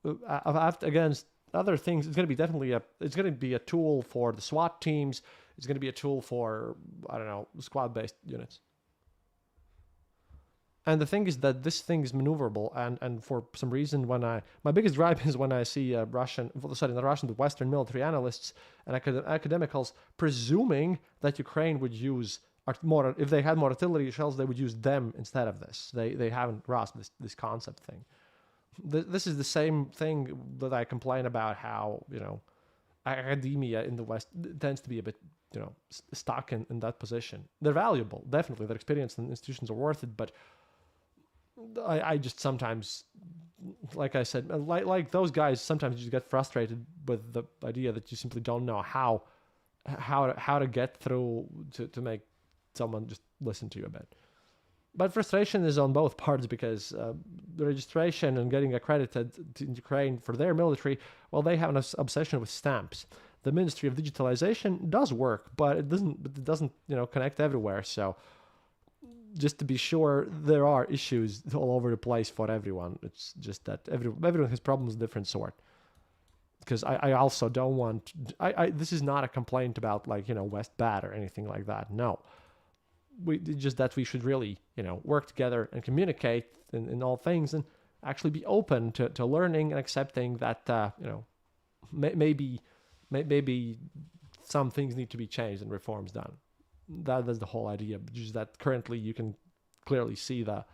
against other things, it's going to be a tool for the SWAT teams. It's going to be a tool for, I don't know, squad-based units. And the thing is that this thing is maneuverable, and for some reason, my biggest gripe is when I see the Western military analysts and academicals presuming that Ukraine would use if they had more artillery shells, they would use them instead of this. They haven't grasped this concept thing. This is the same thing that I complain about how academia in the West tends to be a bit stuck in that position. They're valuable, definitely. Their experience and institutions are worth it, but I just sometimes, like I said, like those guys, sometimes you just get frustrated with the idea that you simply don't know how to get through to make someone just listen to you a bit. But frustration is on both parts because the registration and getting accredited to Ukraine for their military, well, they have an obsession with stamps. The Ministry of Digitalization does work, but it doesn't connect everywhere. So just to be sure, there are issues all over the place for everyone. It's just that everyone has problems of different sort. Because I also don't want... this is not a complaint about, West bad or anything like that. No. Just that we should really, work together and communicate in all things and actually be open to learning and accepting that, maybe some things need to be changed and reforms done. That's the whole idea. Just that currently you can clearly see the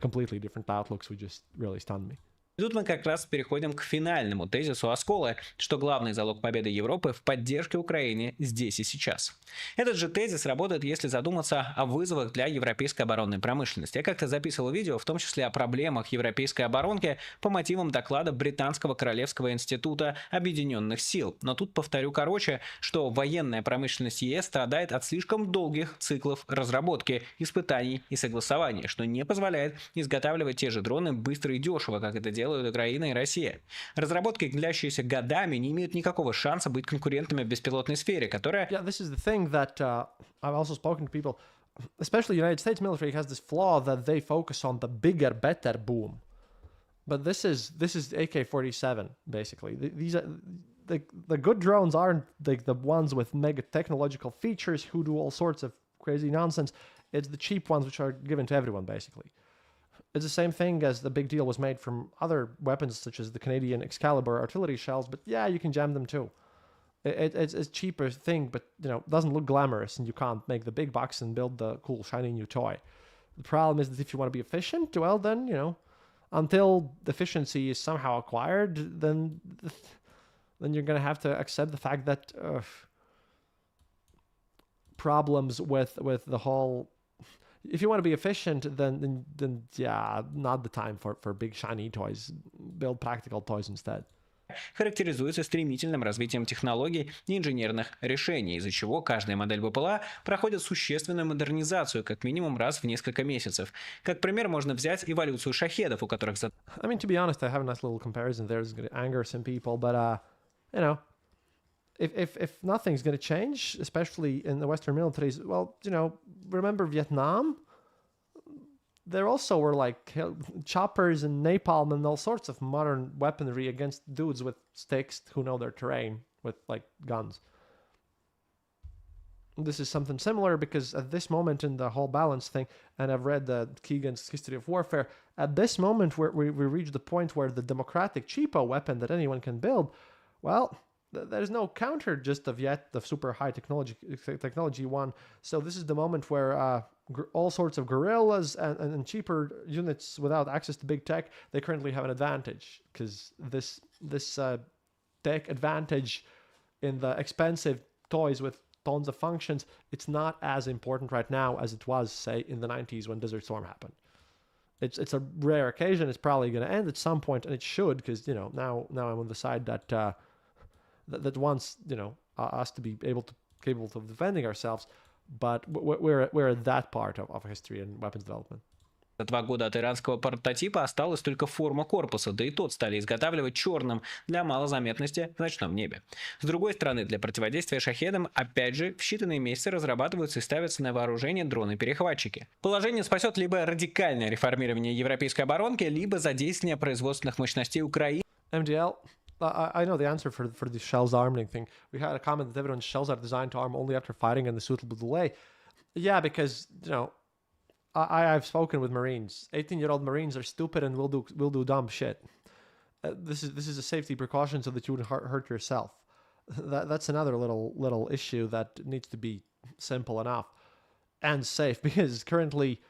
completely different outlooks, which just really stunned me. И тут мы как раз переходим к финальному тезису Осколы, что главный залог победы Европы в поддержке Украины здесь и сейчас. Этот же тезис работает, если задуматься о вызовах для европейской оборонной промышленности. Я как-то записывал видео, в том числе о проблемах европейской оборонки по мотивам доклада Британского Королевского института Объединенных сил. Но тут повторю короче, что военная промышленность ЕС страдает от слишком долгих циклов разработки, испытаний и согласования, что не позволяет изготавливать те же дроны быстро и дешево, как это делают Украина и Россия. Разработки, длящиеся годами, не имеют никакого шанса быть конкурентами в беспилотной сфере, которая... Yeah, this is the thing that I've also spoken to people, especially the United States military has this flaw that they focus on the bigger, better boom. But this is AK-47, basically. These are... The good drones aren't the ones with mega technological features who do all sorts of crazy nonsense. It's the cheap ones which are given to everyone, basically. It's the same thing as the big deal was made from other weapons such as the Canadian Excalibur artillery shells, but yeah, you can jam them too. It's a cheaper thing, but doesn't look glamorous, and you can't make the big bucks and build the cool shiny new toy. The problem is that if you want to be efficient, well then, until efficiency is somehow acquired, then you're going to have to accept the fact that problems with the whole... if you want to be efficient, then yeah, not the time for big shiny toys. Build practical toys instead. Характеризуется стремительным развитием технологий и инженерных решений, из-за чего каждая модель БПЛА проходит существенную модернизацию как минимум раз в несколько месяцев. Как пример можно взять эволюцию шахедов, у которых I mean, to be honest, I have a nice little comparison there. It's going to anger some people, but you know, if nothing's going to change, especially in the Western militaries, well, you know, remember Vietnam? There also were like choppers and napalm and all sorts of modern weaponry against dudes with sticks who know their terrain with like guns. This is something similar because at this moment in the whole balance thing, and I've read the Keegan's History of Warfare, at this moment where we reach the point where the democratic cheapo weapon that anyone can build, well, there's no counter just of yet the super high technology one. So this is the moment where all sorts of guerrillas and cheaper units without access to big tech, they currently have an advantage because this tech advantage in the expensive toys with tons of functions, it's not as important right now as it was, say, in the 90s when Desert Storm happened. It's a rare occasion. It's probably going to end at some point, and it should, because you know now I'm on the side that wants us to be capable of defending ourselves, but we're at that part of history and weapons development. За 2 года от иранского прототипа осталась только форма корпуса, да и тот стали изготавливать черным для малозаметности в ночном небе. С другой стороны, для противодействия шахедам, опять же, в считанные месяцы разрабатываются и ставятся на вооружение дроны-перехватчики. Положение спасет либо радикальное реформирование европейской оборонки, либо задействование производственных мощностей Украины. MDL, I know the answer for the shells arming thing. We had a comment that everyone's shells are designed to arm only after fighting and the suitable delay. Yeah, because, you know, I've spoken with Marines. 18-year-old Marines are stupid and will do dumb shit. This is a safety precaution so that you wouldn't hurt yourself. That's another little issue that needs to be simple enough and safe, because currently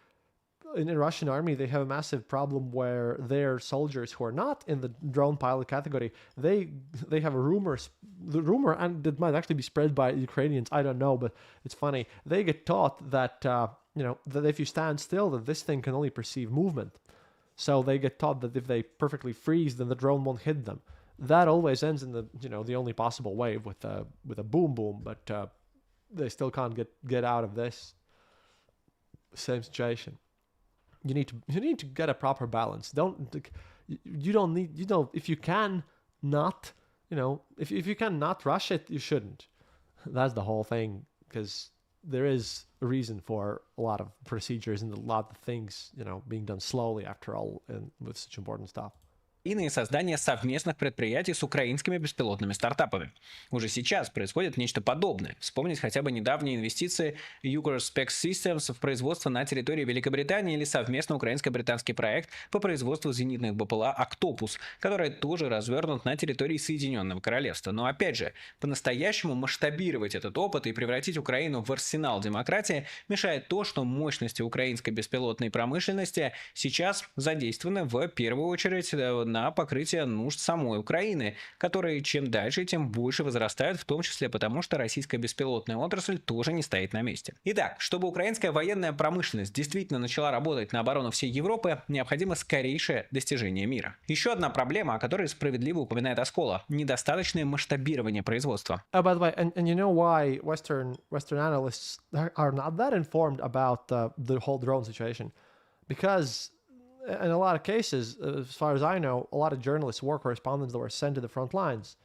in the Russian army they have a massive problem where their soldiers who are not in the drone pilot category, they have a rumor, and it might actually be spread by Ukrainians, I don't know, but it's funny. They get taught that that if you stand still, that this thing can only perceive movement. So they get taught that if they perfectly freeze, then the drone won't hit them. That always ends in the only possible way with a boom, but they still can't get out of this same situation. You need to get a proper balance. If you can not, if you can not rush it, you shouldn't. That's the whole thing, because there is a reason for a lot of procedures and a lot of things, being done slowly after all, and with such important stuff. И создание совместных предприятий с украинскими беспилотными стартапами. Уже сейчас происходит нечто подобное. Вспомнить хотя бы недавние инвестиции Space Systems в производство на территории Великобритании или совместно украинско-британский проект по производству зенитных БПЛА «Октопус», который тоже развернут на территории Соединенного Королевства. Но опять же, по-настоящему масштабировать этот опыт и превратить Украину в арсенал демократии мешает то, что мощности украинской беспилотной промышленности сейчас задействованы в первую очередь на покрытие нужд самой Украины, которые чем дальше, тем больше возрастают, в том числе потому, что российская беспилотная отрасль тоже не стоит на месте. Итак, чтобы украинская военная промышленность действительно начала работать на оборону всей Европы, необходимо скорейшее достижение мира. Еще одна проблема, о которой справедливо упоминает Оскола – недостаточное масштабирование производства. By the way, and you know why Western analysts are not that informed about the whole drone situation? Because in a lot of cases, as far as I know, a lot of journalists, war correspondents that were sent to the front lines,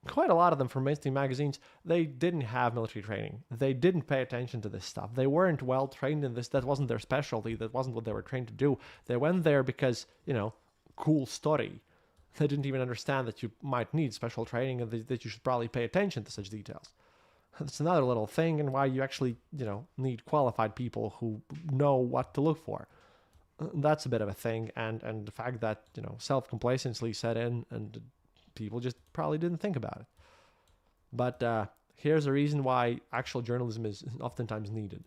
quite a lot of them from mainstream magazines, they didn't have military training. They didn't pay attention to this stuff. They weren't well trained in this. That wasn't their specialty. That wasn't what they were trained to do. They went there because, cool story. They didn't even understand that you might need special training and that you should probably pay attention to such details. That's another little thing, and why you actually, need qualified people who know what to look for. That's a bit of a thing, and the fact that self-complacency set in and people just probably didn't think about it. But here's a reason why actual journalism is oftentimes needed.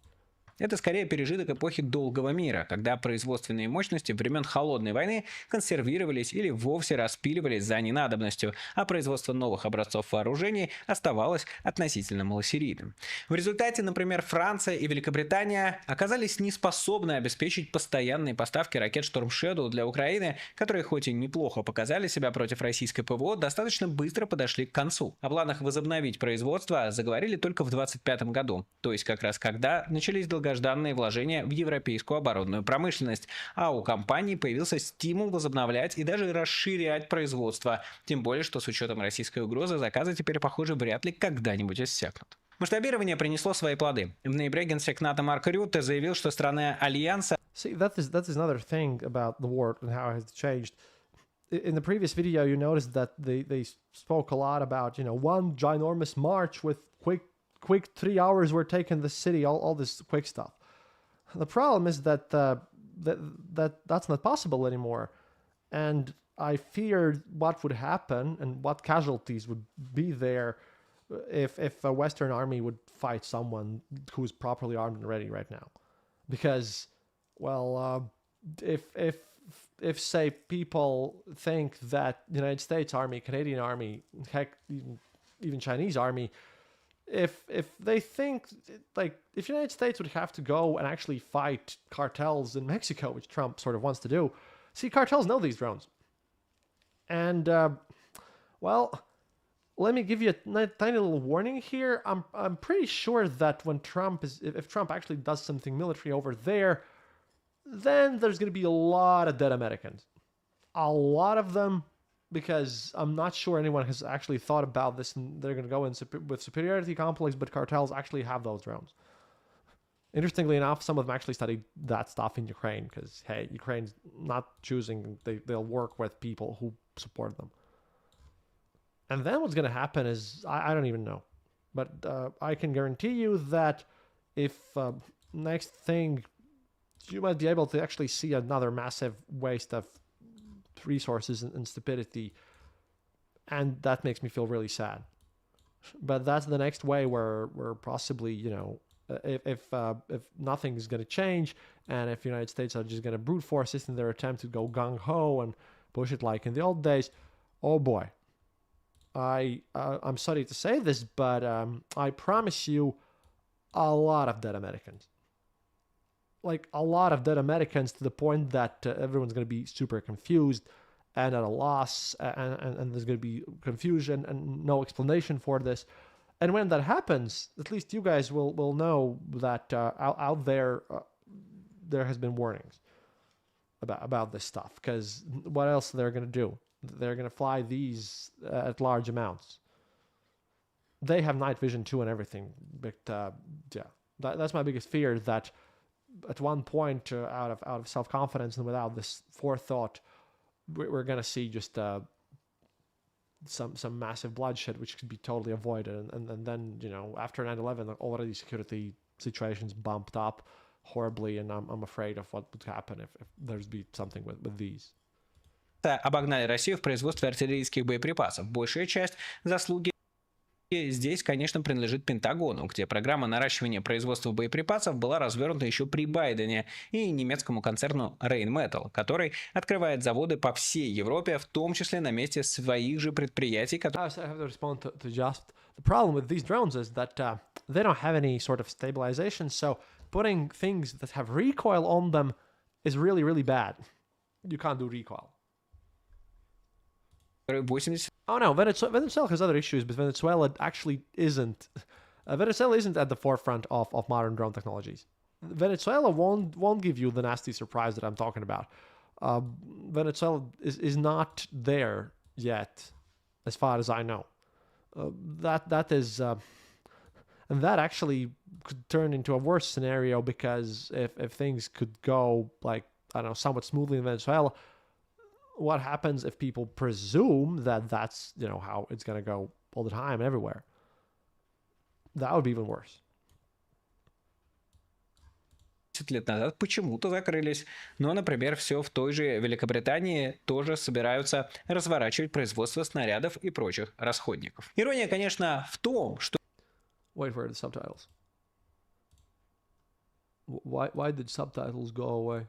Это скорее пережиток эпохи долгого мира, когда производственные мощности времен Холодной войны консервировались или вовсе распиливались за ненадобностью, а производство новых образцов вооружений оставалось относительно малосерийным. В результате, например, Франция и Великобритания оказались не способны обеспечить постоянные поставки ракет Storm Shadow для Украины, которые хоть и неплохо показали себя против российской ПВО, достаточно быстро подошли к концу. О планах возобновить производство заговорили только в 2025 году, то есть как раз когда начались долгожданные вложения в европейскую оборонную промышленность, а у компаний появился стимул возобновлять и даже расширять производство, тем более, что с учетом российской угрозы заказы теперь, похоже, вряд ли когда-нибудь иссякнут. Масштабирование принесло свои плоды. В ноябре генсек НАТО Марк Рютте заявил, что страны Альянса See, that is another thing about the war and how it has changed. In the previous video, you noticed that they spoke a lot about, you know, one ginormous march with quick 3 hours we're taking the city, all this quick stuff. The problem is that that's not possible anymore, and I feared what would happen and what casualties would be there if a Western army would fight someone who's properly armed and ready right now, because, well, if say people think that the United States Army, Canadian Army, heck, even Chinese Army, if they think like if United States would have to go and actually fight cartels in Mexico, which Trump sort of wants to do, see, cartels know these drones, and well, let me give you a tiny little warning here. I'm pretty sure that when if Trump actually does something military over there, then there's going to be a lot of dead Americans. A lot of them, because I'm not sure anyone has actually thought about this, and they're going to go in with superiority complex, but cartels actually have those drones. Interestingly enough, some of them actually studied that stuff in Ukraine, because, hey, Ukraine's not choosing, they'll work with people who support them. And then what's going to happen is, I don't even know. But I can guarantee you that if next thing, you might be able to actually see another massive waste of resources and stupidity. And that makes me feel really sad. But that's the next way where possibly, you know, if nothing is going to change, and if the United States are just going to brute force this in their attempt to go gung-ho and push it like in the old days, oh boy. I'm sorry to say this, but I promise you a lot of dead Americans. Like a lot of dead Americans, to the point that everyone's going to be super confused and at a loss, and there's going to be confusion and no explanation for this. And when that happens, at least you guys will know that out there there has been warnings about this stuff, because what else they're going to do? They're going to fly these at large amounts. They have night vision too and everything. But yeah, that's my biggest fear, that at one point, out of self-confidence and without this forethought, we're going to see just some massive bloodshed, which could be totally avoided. And then, you know, after 9/11, already security situations bumped up horribly, and I'm afraid of what would happen if there's be something with these. Обогнали Россию в производстве артиллерийских боеприпасов. Большая часть заслуги здесь, конечно, принадлежит Пентагону, где программа наращивания производства боеприпасов была развернута еще при Байдене, и немецкому концерну Rheinmetall, который открывает заводы по всей Европе, в том числе на месте своих же предприятий, которые... I have to respond to just the problem with these drones is that they don't have any sort of stabilization, so putting things that have recoil on them is really, really bad. You can't do recoil. 80... Oh no, Venezuela has other issues, but Venezuela actually isn't. Venezuela isn't at the forefront of modern drone technologies. Venezuela won't give you the nasty surprise that I'm talking about. Venezuela is not there yet, as far as I know. That is, and that actually could turn into a worse scenario, because if things could go like, I don't know, somewhat smoothly in Venezuela, what happens if people presume that that's, you know, how it's going to go all the time everywhere? That would be even worse. 10 лет назад почему-то закрылись. Но, например, все в той же Великобритании тоже собираются разворачивать производство снарядов и прочих расходников. Ирония, конечно, в том, что... Wait for the subtitles. Why did subtitles go away?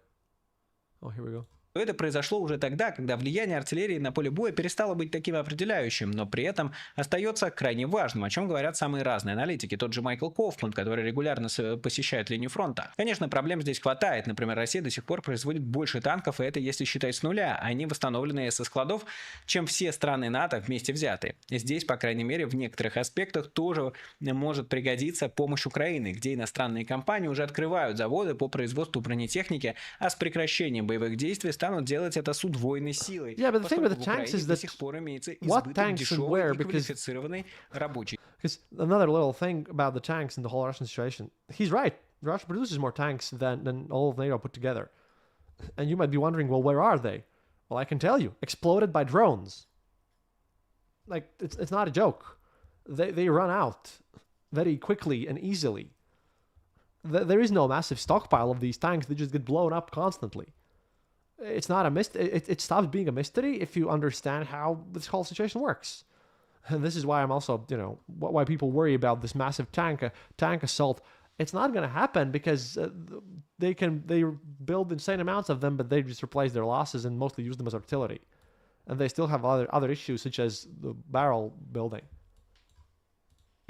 Oh, here we go. Это произошло уже тогда, когда влияние артиллерии на поле боя перестало быть таким определяющим, но при этом остается крайне важным, о чем говорят самые разные аналитики. Тот же Майкл Кофман, который регулярно посещает линию фронта. Конечно, проблем здесь хватает. Например, Россия до сих пор производит больше танков, и это если считать с нуля, они восстановленные со складов, чем все страны НАТО вместе взятые. Здесь, по крайней мере, в некоторых аспектах тоже может пригодиться помощь Украины, где иностранные компании уже открывают заводы по производству бронетехники, а с прекращением боевых действий станут делать это с удвоенной силой. Yeah, but the thing with the Поскольку в tanks Украине is до that сих пор имеется what избыток tanks and дешевой where, и because- квалифицированной рабочей. Because another little thing about the tanks and the whole Russian situation, he's right. Russia produces more tanks than all of NATO put together. And you might be wondering, well, where are they? Well, I can tell you, exploded by drones. Like, it's not a joke. They run out very quickly and easily. There is no massive stockpile of these tanks. They just get blown up constantly. It's not a it stops being a mystery if you understand how this whole situation works. And this is why I'm also, why people worry about this massive tank assault. It's not going to happen because they build insane amounts of them, but they just replace their losses and mostly use them as artillery. And they still have other issues such as the barrel building.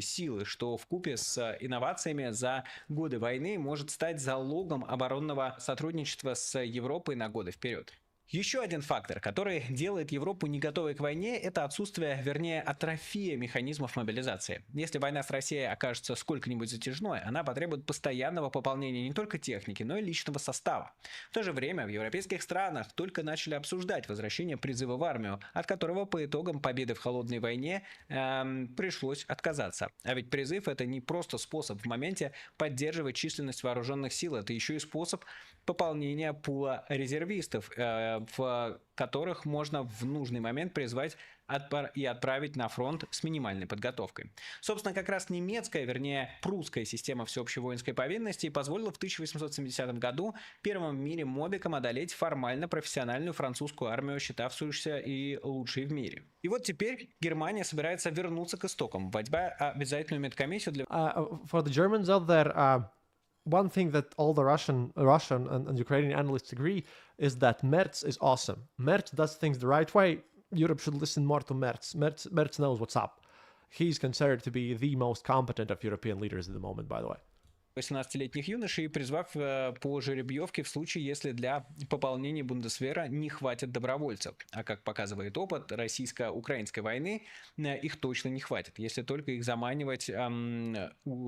Силы, что вкупе с инновациями за годы войны может стать залогом оборонного сотрудничества с Европой на годы вперед. Еще один фактор, который делает Европу не готовой к войне, это отсутствие, вернее, атрофия механизмов мобилизации. Если война с Россией окажется сколько-нибудь затяжной, она потребует постоянного пополнения не только техники, но и личного состава. В то же время в европейских странах только начали обсуждать возвращение призыва в армию, от которого по итогам победы в холодной войне пришлось отказаться. А ведь призыв — это не просто способ в моменте поддерживать численность вооруженных сил, это еще и способ пополнения пула резервистов, в которых можно в нужный момент призвать и отправить на фронт с минимальной подготовкой. Собственно, как раз немецкая, вернее, прусская система всеобщей воинской повинности позволила в 1870 году первым в мире мобикам одолеть формально профессиональную французскую армию, считавшуюся и лучшей в мире. И вот теперь Германия собирается вернуться к истокам, вводя обязательную медкомиссию для... For the Germans out there, one thing that all the Russian and Ukrainian analysts agree is that Merz is awesome. Merz does things the right way. Europe should listen more to Merz. Merz knows what's up. He's considered to be the most competent of European leaders at the moment, by the way. 18-летних юношей, призвав по жеребьевке в случае, если для пополнения Бундесвера не хватит добровольцев. А как показывает опыт российско-украинской войны, их точно не хватит, если только их заманивать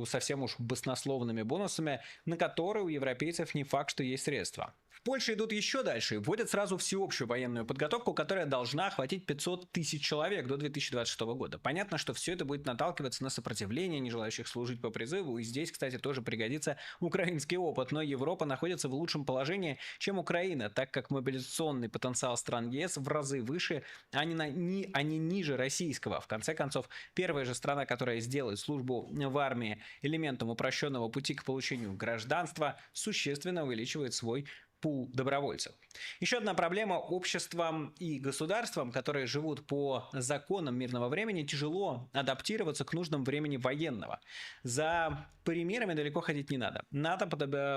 совсем уж баснословными бонусами, на которые у европейцев не факт, что есть средства. В Польше идут еще дальше и вводят сразу всеобщую военную подготовку, которая должна охватить 500 тысяч человек до 2026 года. Понятно, что все это будет наталкиваться на сопротивление не желающих служить по призыву, и здесь, кстати, тоже пригодится украинский опыт, но Европа находится в лучшем положении, чем Украина, так как мобилизационный потенциал стран ЕС в разы выше, а не ниже российского. В конце концов, первая же страна, которая сделает службу в армии элементом упрощенного пути к получению гражданства, существенно увеличивает свой пул добровольцев. Еще одна проблема: обществам и государствам, которые живут по законам мирного времени, тяжело адаптироваться к нуждам времени военного. За примерами далеко ходить не надо. НАТО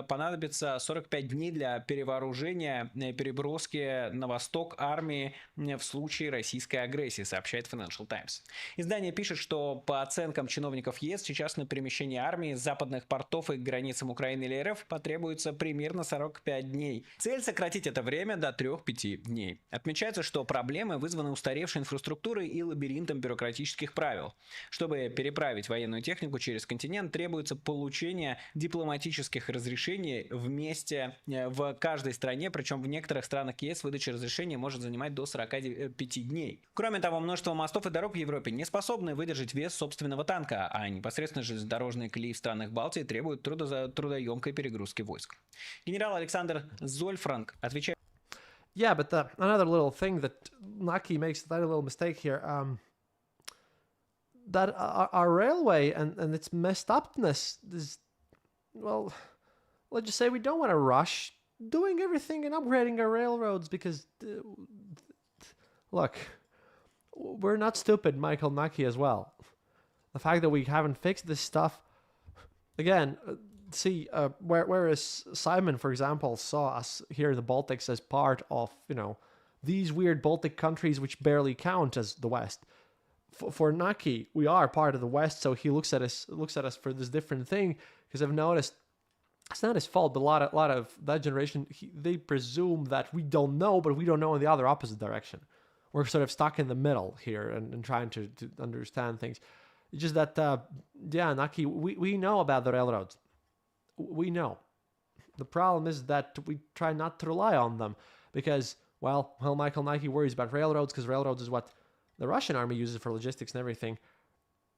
понадобится 45 дней для перевооружения, переброски на восток армии в случае российской агрессии, сообщает Financial Times. Издание пишет, что по оценкам чиновников ЕС сейчас на перемещение армии с западных портов и к границам Украины или РФ потребуется примерно 45 дней. Цель — сократить это время до 3-5 дней. Отмечается, что проблемы вызваны устаревшей инфраструктурой и лабиринтом бюрократических правил. Чтобы переправить военную технику через континент, требуется получение дипломатических разрешений вместе в каждой стране, причем в некоторых странах ЕС выдача разрешений может занимать до 45 дней. Кроме того, множество мостов и дорог в Европе не способны выдержать вес собственного танка, а непосредственно железнодорожные колеи в странах Балтии требуют трудоемкой перегрузки войск. Генерал Александр Зольфранк отвечает. Yeah, but another little thing that Naki makes, that little mistake here, that our railway and its messed upness is, well, let's just say we don't want to rush doing everything and upgrading our railroads because, look, we're not stupid, Michael Naki as well. The fact that we haven't fixed this stuff, again, See, whereas Simon, for example, saw us here in the Baltics as part of, these weird Baltic countries which barely count as the West. For Naki, we are part of the West, so he looks at us for this different thing. Because I've noticed it's not his fault, but a lot of that generation, they presume that we don't know, but we don't know in the other opposite direction. We're sort of stuck in the middle here and trying to understand things. It's just that, Naki, we know about the railroads. We know. The problem is that we try not to rely on them because, Michael Nike worries about railroads because railroads is what the Russian army uses for logistics and everything.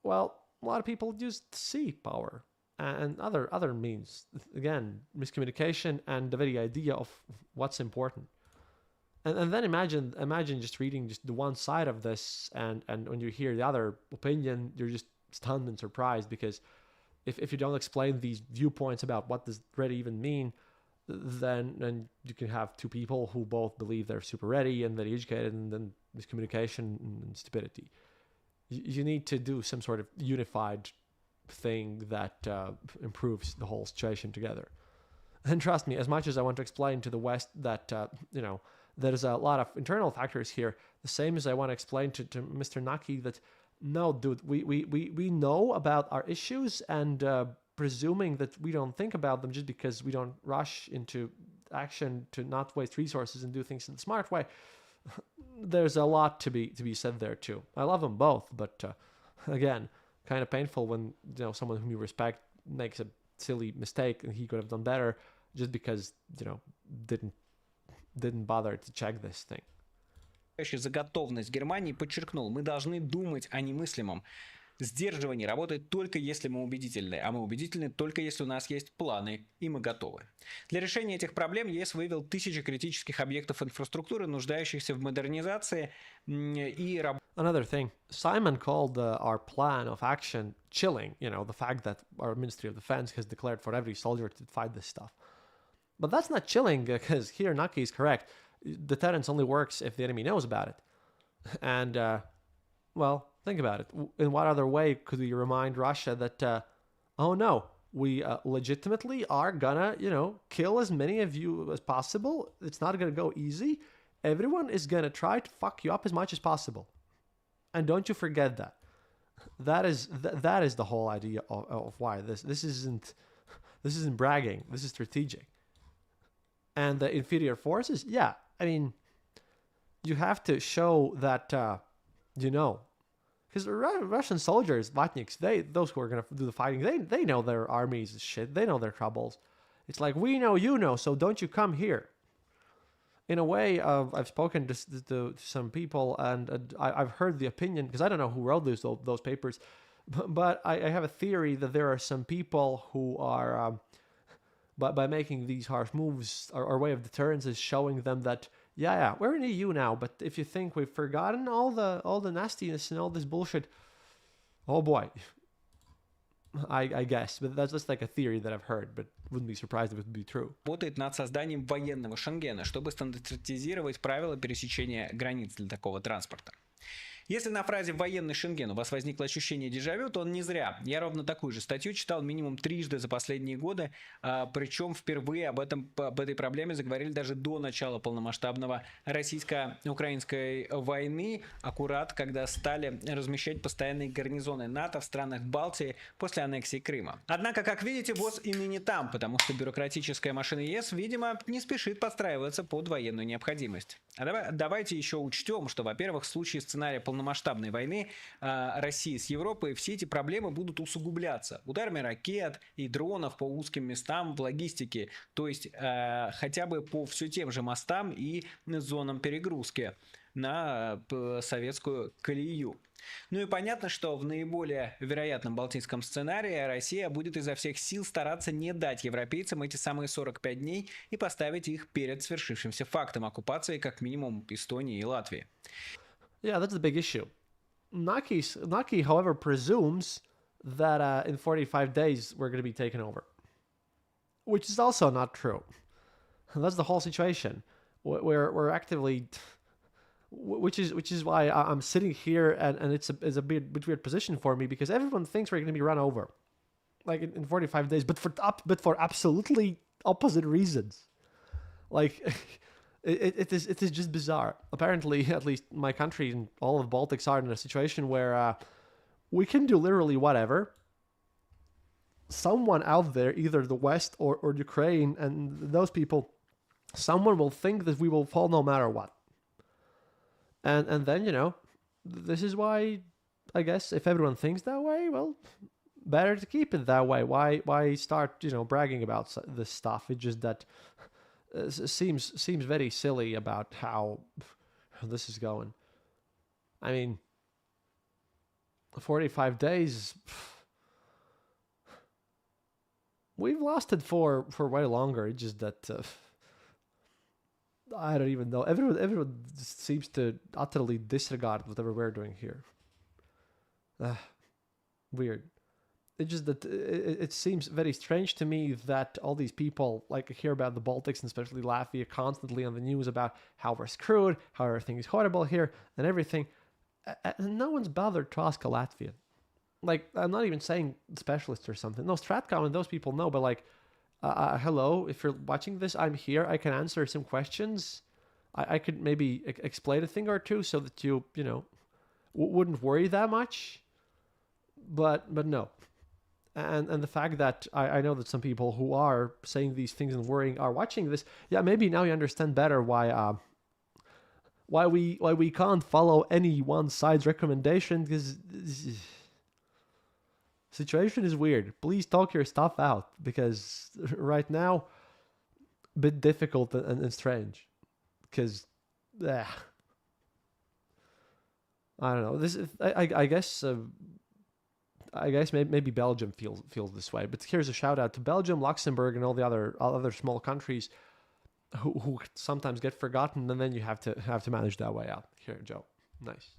Well, a lot of people use sea power and other means. Again, miscommunication and the very idea of what's important. And then imagine just reading just the one side of this, and when you hear the other opinion, you're just stunned and surprised because if you don't explain these viewpoints about what does ready even mean, then you can have two people who both believe they're super ready and very educated, and then miscommunication and stupidity. You need to do some sort of unified thing that improves the whole situation together. And trust me, as much as I want to explain to the West that there's a lot of internal factors here, the same as I want to explain to Mr. Naki that no, dude, we know about our issues, and presuming that we don't think about them just because we don't rush into action to not waste resources and do things in the smart way, there's a lot to be said there too. I love them both, but again, kind of painful when someone whom you respect makes a silly mistake and he could have done better just because didn't bother to check this thing. За готовность Германии подчеркнул, мы должны думать о немыслимом. Сдерживание работает только если мы убедительны, а мы убедительны только если у нас есть планы, и мы готовы. Для решения этих проблем ЕС вывел тысячи критических объектов инфраструктуры, нуждающихся в модернизации и работе. Another thing, Simon called our plan of action chilling, the fact that our Ministry of Defense has declared for every soldier to fight this stuff. But that's not chilling, because here Naki is correct. Deterrence only works if the enemy knows about it. And, think about it. In what other way could we remind Russia that, we legitimately are gonna, kill as many of you as possible. It's not gonna go easy. Everyone is gonna try to fuck you up as much as possible. And don't you forget that. That is the whole idea of why this isn't bragging. This is strategic. And the inferior forces, you have to show that, because Russian soldiers, Vatniks, those who are going to do the fighting, they know their armies shit. They know their troubles. It's like, we know you know, so don't you come here. In a way, I've spoken to some people, and I've heard the opinion, because I don't know who wrote those papers, but I have a theory that there are some people who are... by making these harsh moves, our way of deterrence is showing them that, we're in EU now, but if you think we've forgotten all the nastiness and all this bullshit, oh boy, I guess. But that's just like a theory that I've heard, but wouldn't be surprised if it would be true. Работает над созданием военного Шенгена, чтобы стандартизировать правила пересечения границ для такого транспорта. Если на фразе «военный Шенген» у вас возникло ощущение дежавю, то он не зря. Я ровно такую же статью читал минимум трижды за последние годы, причем впервые об этой проблеме заговорили даже до начала полномасштабного российско-украинской войны, аккурат когда стали размещать постоянные гарнизоны НАТО в странах Балтии после аннексии Крыма. Однако, как видите, ВОЗ и ныне там, потому что бюрократическая машина ЕС, видимо, не спешит подстраиваться под военную необходимость. А давайте еще учтем, что, во-первых, в случае сценария полномасштабной войны России с Европой все эти проблемы будут усугубляться ударами ракет и дронов по узким местам в логистике, то есть хотя бы по все тем же мостам и зонам перегрузки на советскую колею. Ну и понятно, что в наиболее вероятном балтийском сценарии Россия будет изо всех сил стараться не дать европейцам эти самые 45 дней и поставить их перед свершившимся фактом оккупации как минимум Эстонии и Латвии. Yeah, that's the big issue. Naki, however, presumes that in 45 days we're going to be taken over, which is also not true. That's the whole situation. We're actively... Which is why I'm sitting here, and it's a bit weird position for me, because everyone thinks we're going to be run over. like in 45 days, but for absolutely opposite reasons. Like it is just bizarre. Apparently, at least my country and all of the Baltics are in a situation where we can do literally whatever. Someone out there, either the West or Ukraine, and those people, someone will think that we will fall no matter what. And then, this is why, I guess, if everyone thinks that way, well, better to keep it that way. Why start, bragging about this stuff? It's just that seems very silly about how this is going. I mean, 45 days... We've lasted for way longer. It's just that I don't even know. Everyone just seems to utterly disregard whatever we're doing here. Weird. It's just that it seems very strange to me that all these people hear about the Baltics and especially Latvia constantly on the news about how we're screwed, how everything is horrible here and everything. And no one's bothered to ask a Latvian. I'm not even saying specialists or something. No, Stratcom and those people know, but hello, if you're watching this, I'm here. I can answer some questions. I could maybe explain a thing or two so that you wouldn't worry that much. But no. And the fact that I know that some people who are saying these things and worrying are watching this, yeah, maybe now you understand better why we can't follow any one side's recommendation, because situation is weird. Please talk your stuff out, because right now, a bit difficult and strange. Because, I don't know. This is, I guess. I guess maybe Belgium feels this way. But here's a shout out to Belgium, Luxembourg, and all the other small countries who sometimes get forgotten, and then you have to manage that way out. Here, Joe. Nice.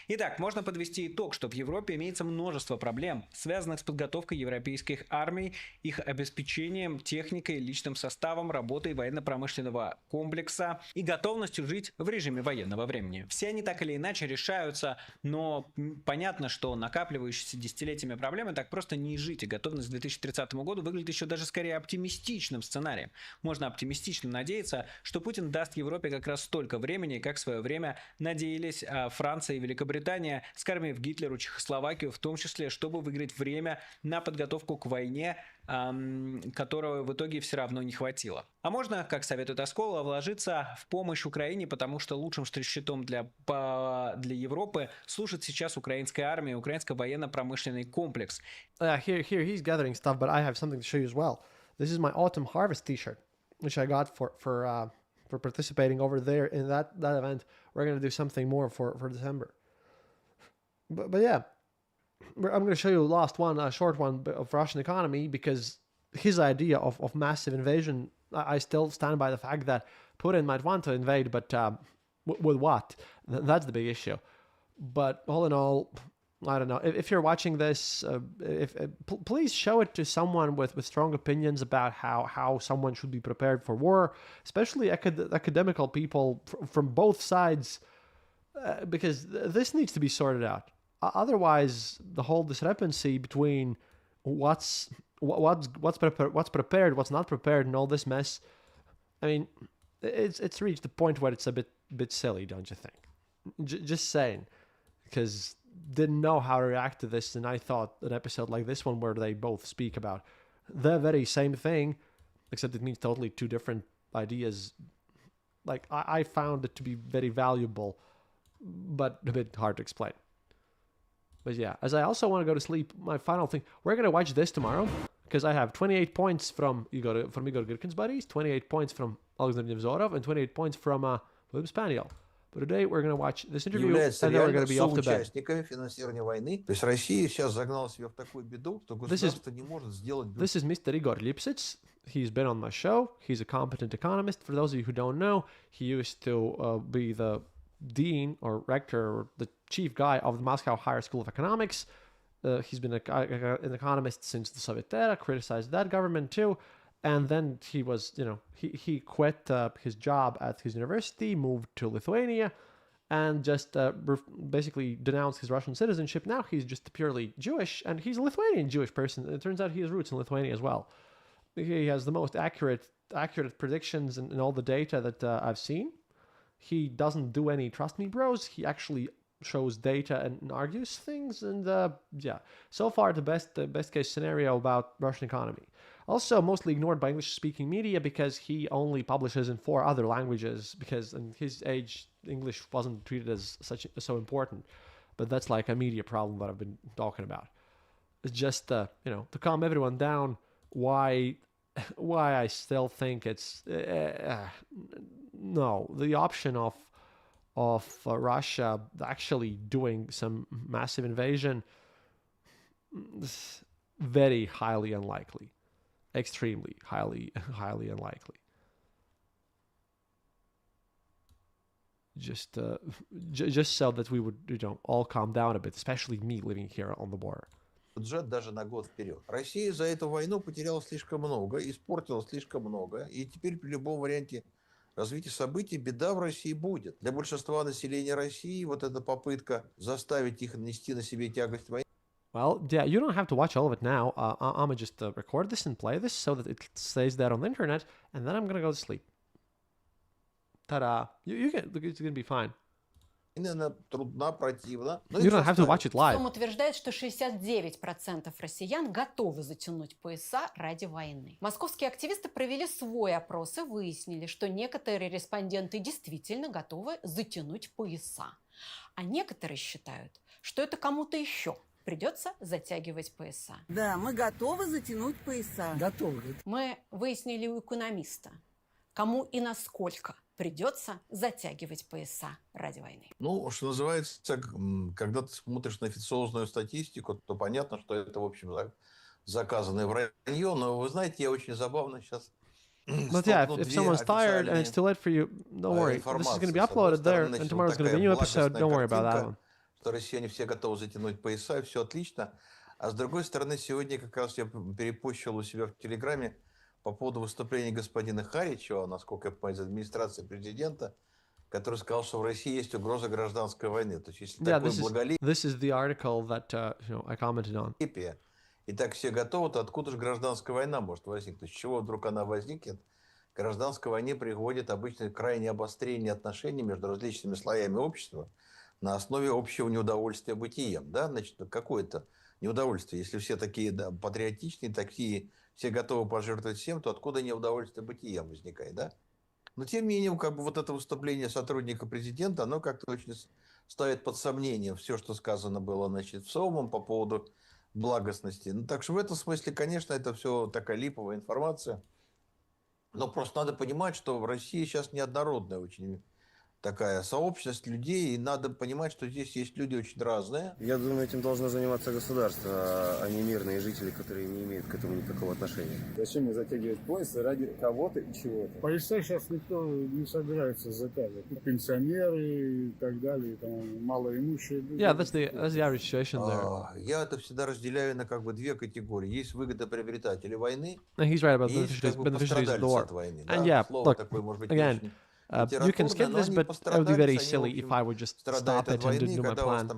Итак, можно подвести итог, что в Европе имеется множество проблем, связанных с подготовкой европейских армий, их обеспечением, техникой, личным составом, работой военно-промышленного комплекса и готовностью жить в режиме военного времени. Все они так или иначе решаются, но понятно, что накапливающиеся десятилетиями проблемы так просто не изжить, и готовность к 2030 году выглядит еще даже скорее оптимистичным сценарием. Можно оптимистично надеяться, что Путин даст Европе как раз столько времени, как в свое время надеялись Франция и Великобритания, скормив Гитлеру Чехословакию, в том числе, чтобы выиграть время на подготовку к войне, которого в итоге все равно не хватило. А можно, как советует Оскола, вложиться в помощь Украине, потому что лучшим щитом для Европы служит сейчас украинская армия, украинский военно-промышленный комплекс. Here he's gathering stuff, but I have something to show you as well. This is my autumn harvest T-shirt, which I got for participating over there in that event. We're gonna do something more for December. But yeah, I'm going to show you a short one of Russian economy, because his idea of massive invasion, I still stand by the fact that Putin might want to invade, but with what? That's the big issue. But all in all, I don't know. If you're watching this, please show it to someone with strong opinions about how someone should be prepared for war, especially academical people from both sides, because this needs to be sorted out. Otherwise, the whole discrepancy between what's prepared, what's not prepared, and all this mess, I mean, it's reached the point where it's a bit silly, don't you think? Just saying, because didn't know how to react to this, and I thought an episode like this one, where they both speak about the very same thing, except it means totally two different ideas. I found it to be very valuable, but a bit hard to explain. But yeah, as I also want to go to sleep, my final thing, we're going to watch this tomorrow, because I have 28 points from Igor Girkin's buddies, 28 points from Alexander Nevzorov, and 28 points from William Spaniel. But today we're going to watch this interview, and then we're going to be off to bed. This is Mr. Igor Lipsitz. He's been on my show. He's a competent economist. For those of you who don't know, he used to be the dean or rector or the chief guy of the Moscow Higher School of Economics. He's been an economist since the Soviet era, criticized that government too. And then he was, he quit his job at his university, moved to Lithuania, and just basically denounced his Russian citizenship. Now he's just purely Jewish, and he's a Lithuanian Jewish person. It turns out he has roots in Lithuania as well. He has the most accurate predictions in all the data that I've seen. He doesn't do any trust me bros. He actually shows data and argues things, and yeah, so far the best case scenario about Russian economy. Also mostly ignored by English speaking media because he only publishes in 4 other languages, because in his age English wasn't treated as so important. But that's like a media problem that I've been talking about. It's just to calm everyone down, why I still think it's no, the option of Russia actually doing some massive invasion is very highly unlikely, extremely highly unlikely. Just so that we would all calm down a bit, especially me living here on the border. Бюджет даже на год вперед. Россия за эту войну потеряла слишком много, испортила слишком много, и теперь при любом варианте развития событий беда в России будет. Для большинства населения России вот эта попытка заставить их нести на себе тягость войны. Well, yeah, you don't have to watch all of it now. I'm gonna just record this and play this so that it stays there on the internet, and then I'm gonna go to sleep. Ta-da! It's gonna be fine. Трудна, противна. You don't have to watch it live. Он утверждает, что 69% россиян готовы затянуть пояса ради войны. Московские активисты провели свой опрос и выяснили, что некоторые респонденты действительно готовы затянуть пояса. А некоторые считают, что это кому-то еще придется затягивать пояса. Да, мы готовы затянуть пояса. Готовы. Мы выяснили у экономиста, кому и насколько придется затягивать пояса ради войны. Ну, что называется, когда ты смотришь на официозную статистику, то понятно, что это, в общем, заказанное вранье. Но вы знаете, я очень забавно сейчас... But yeah, if someone's tired and it's too late for you, don't worry. This is going to be uploaded there, and tomorrow's going to be a new episode. Don't worry about that one. Что россияне все готовы затянуть пояса, и все отлично. А с другой стороны, сегодня как раз я перепощил у себя в Телеграме по поводу выступления господина Харичева, насколько я понимаю, из администрации президента, который сказал, что в России есть угроза гражданской войны. То есть, если такое благолепие, this is the article that I commented on. И так все готовы, то откуда же гражданская война может возникнуть? С чего вдруг она возникнет? К гражданской войне приводит обычно крайнее обострение отношений между различными слоями общества на основе общего неудовольствия бытием. Да? Значит, какое-то неудовольствие. Если все такие патриотичные, такие, все готовы пожертвовать всем, то откуда неудовольствие бытием возникает, да? Но тем не менее, как бы вот это выступление сотрудника президента, оно как-то очень ставит под сомнение все, что сказано было, значит, в СОМом по поводу благостности. Ну, так что в этом смысле, конечно, это все такая липовая информация. Но просто надо понимать, что в России сейчас неоднородная очень такая сообщность людей, и надо понимать, что здесь есть люди очень разные. Я думаю, этим должно заниматься государство, а не мирные жители, которые не имеют к этому никакого отношения. Зачем мне затягивать пояс ради кого-то и чего-то? Пояса сейчас никто не собирается затягивать. Пенсионеры и так далее, там, малоимущие люди. Yeah, that's the average situation there. Я это всегда разделяю на как бы две категории. Есть выгодоприобретатели войны, And he's right about есть как бы beneficiaries of the пострадальцы war. от войны. And Да? yeah, Слово look, такое, может быть, again, очень you can skip this, but it would be very silly if I would just stop it and do my plan.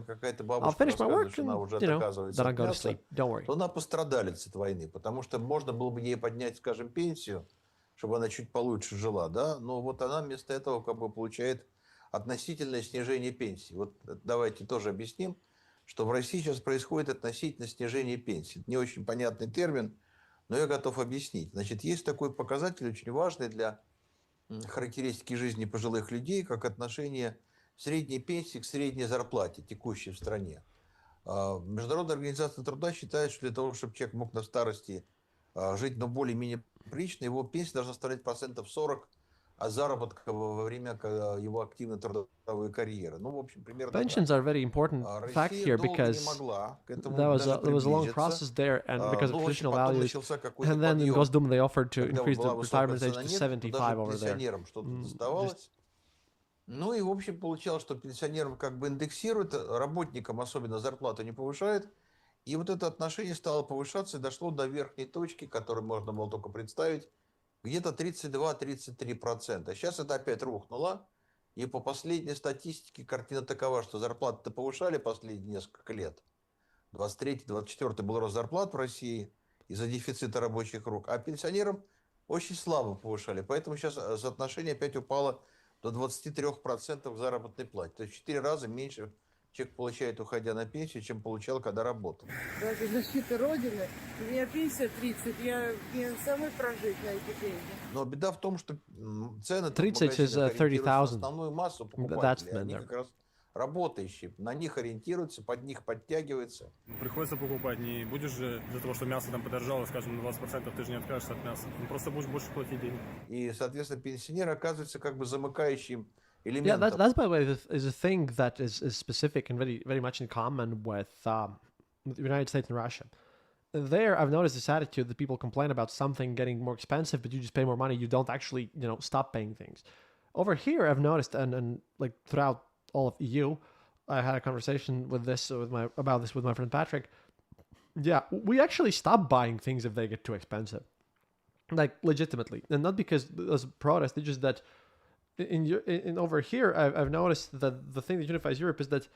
I'll finish my work and, then I'll go to sleep. Don't worry. То она пострадалец от войны, потому что можно было бы ей поднять, скажем, пенсию, чтобы она чуть получше жила, да, но вот она вместо этого как бы получает относительное снижение пенсии. Вот давайте тоже объясним, что в России сейчас происходит относительное снижение пенсии. Это не очень понятный термин, но я готов объяснить. Значит, есть такой показатель очень важный для характеристики жизни пожилых людей, как отношение средней пенсии к средней зарплате, текущей в стране. Международная организация труда считает, что для того, чтобы человек мог на старости жить, но более-менее прилично, его пенсия должна составлять 40% от заработка во время его активной трудовой карьеры. Ну, в общем, примерно Pensions are a very important fact here because there was a long process there, and because of traditional values, and then in Gosduma they offered to increase the retirement age to 75 over there. Ну и, в общем, получалось, что пенсионерам как бы индексируют, работникам особенно зарплату не повышают. И вот это отношение стало повышаться и дошло до верхней точки, которую можно было только представить, где-то 32-33%. А сейчас это опять рухнуло. И по последней статистике картина такова, что зарплаты-то повышали последние несколько лет. 23-24 был рост зарплат в России из-за дефицита рабочих рук, а пенсионерам очень слабо повышали. Поэтому сейчас соотношение опять упало до 23% заработной платы. То есть в 4 раза меньше человек получает, уходя на пенсию, чем получал, когда работал. Ради защиты Родины. У меня пенсия 30, мне самой прожить на эти деньги. Но беда в том, что цены в 30 магазинах is, ориентируются на 30,000. основную массу That's покупателей. the Они number. как раз работающие, на них ориентируются, под них подтягиваются. Приходится покупать, не будешь же из-за того, что мясо там подорожало, скажем, на 20%, ты же не откажешься от мяса. Просто будешь больше платить денег. И, соответственно, пенсионер оказывается как бы замыкающим Yeah, элементом. that's by the way is a thing that is specific and very much in common with the United States and Russia. There, I've noticed this attitude that people complain about something getting more expensive, but you just pay more money. You don't actually, stop paying things. Over here, I've noticed, and like throughout all of EU, I had a conversation about this with my friend Patrick. Yeah, we actually stop buying things if they get too expensive, like legitimately, and not because there's a protest. It's just that in over here, I've noticed that the thing that unifies Europe is that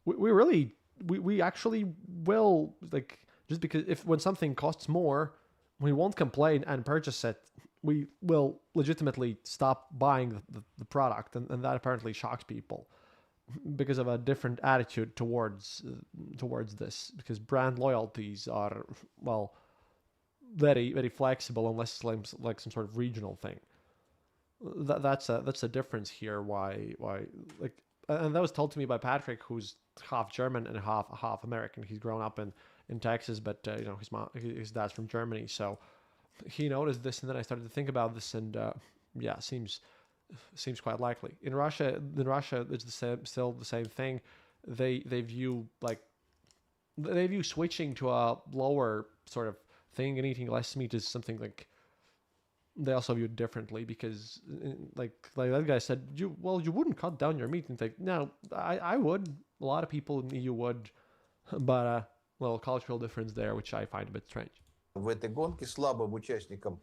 we actually will, like, just because when something costs more, we won't complain and purchase it. We will legitimately stop buying the product, and that apparently shocks people because of a different attitude towards this. Because brand loyalties are, well, very very flexible unless it's like some sort of regional thing. That's a difference here. Why like, and that was told to me by Patrick, who's half German and half American. He's grown up in Texas, but his dad's from Germany, so he noticed this, and then I started to think about this, and yeah, seems quite likely. In Russia, it's still the same thing. They view switching to a lower sort of thing and eating less meat is something like they also view it differently, because like that guy said, you wouldn't cut down your meat, and think, no, I would. A lot of people in the EU would, but well, cultural difference there, which I find a bit strange. В этой гонке слабым участникам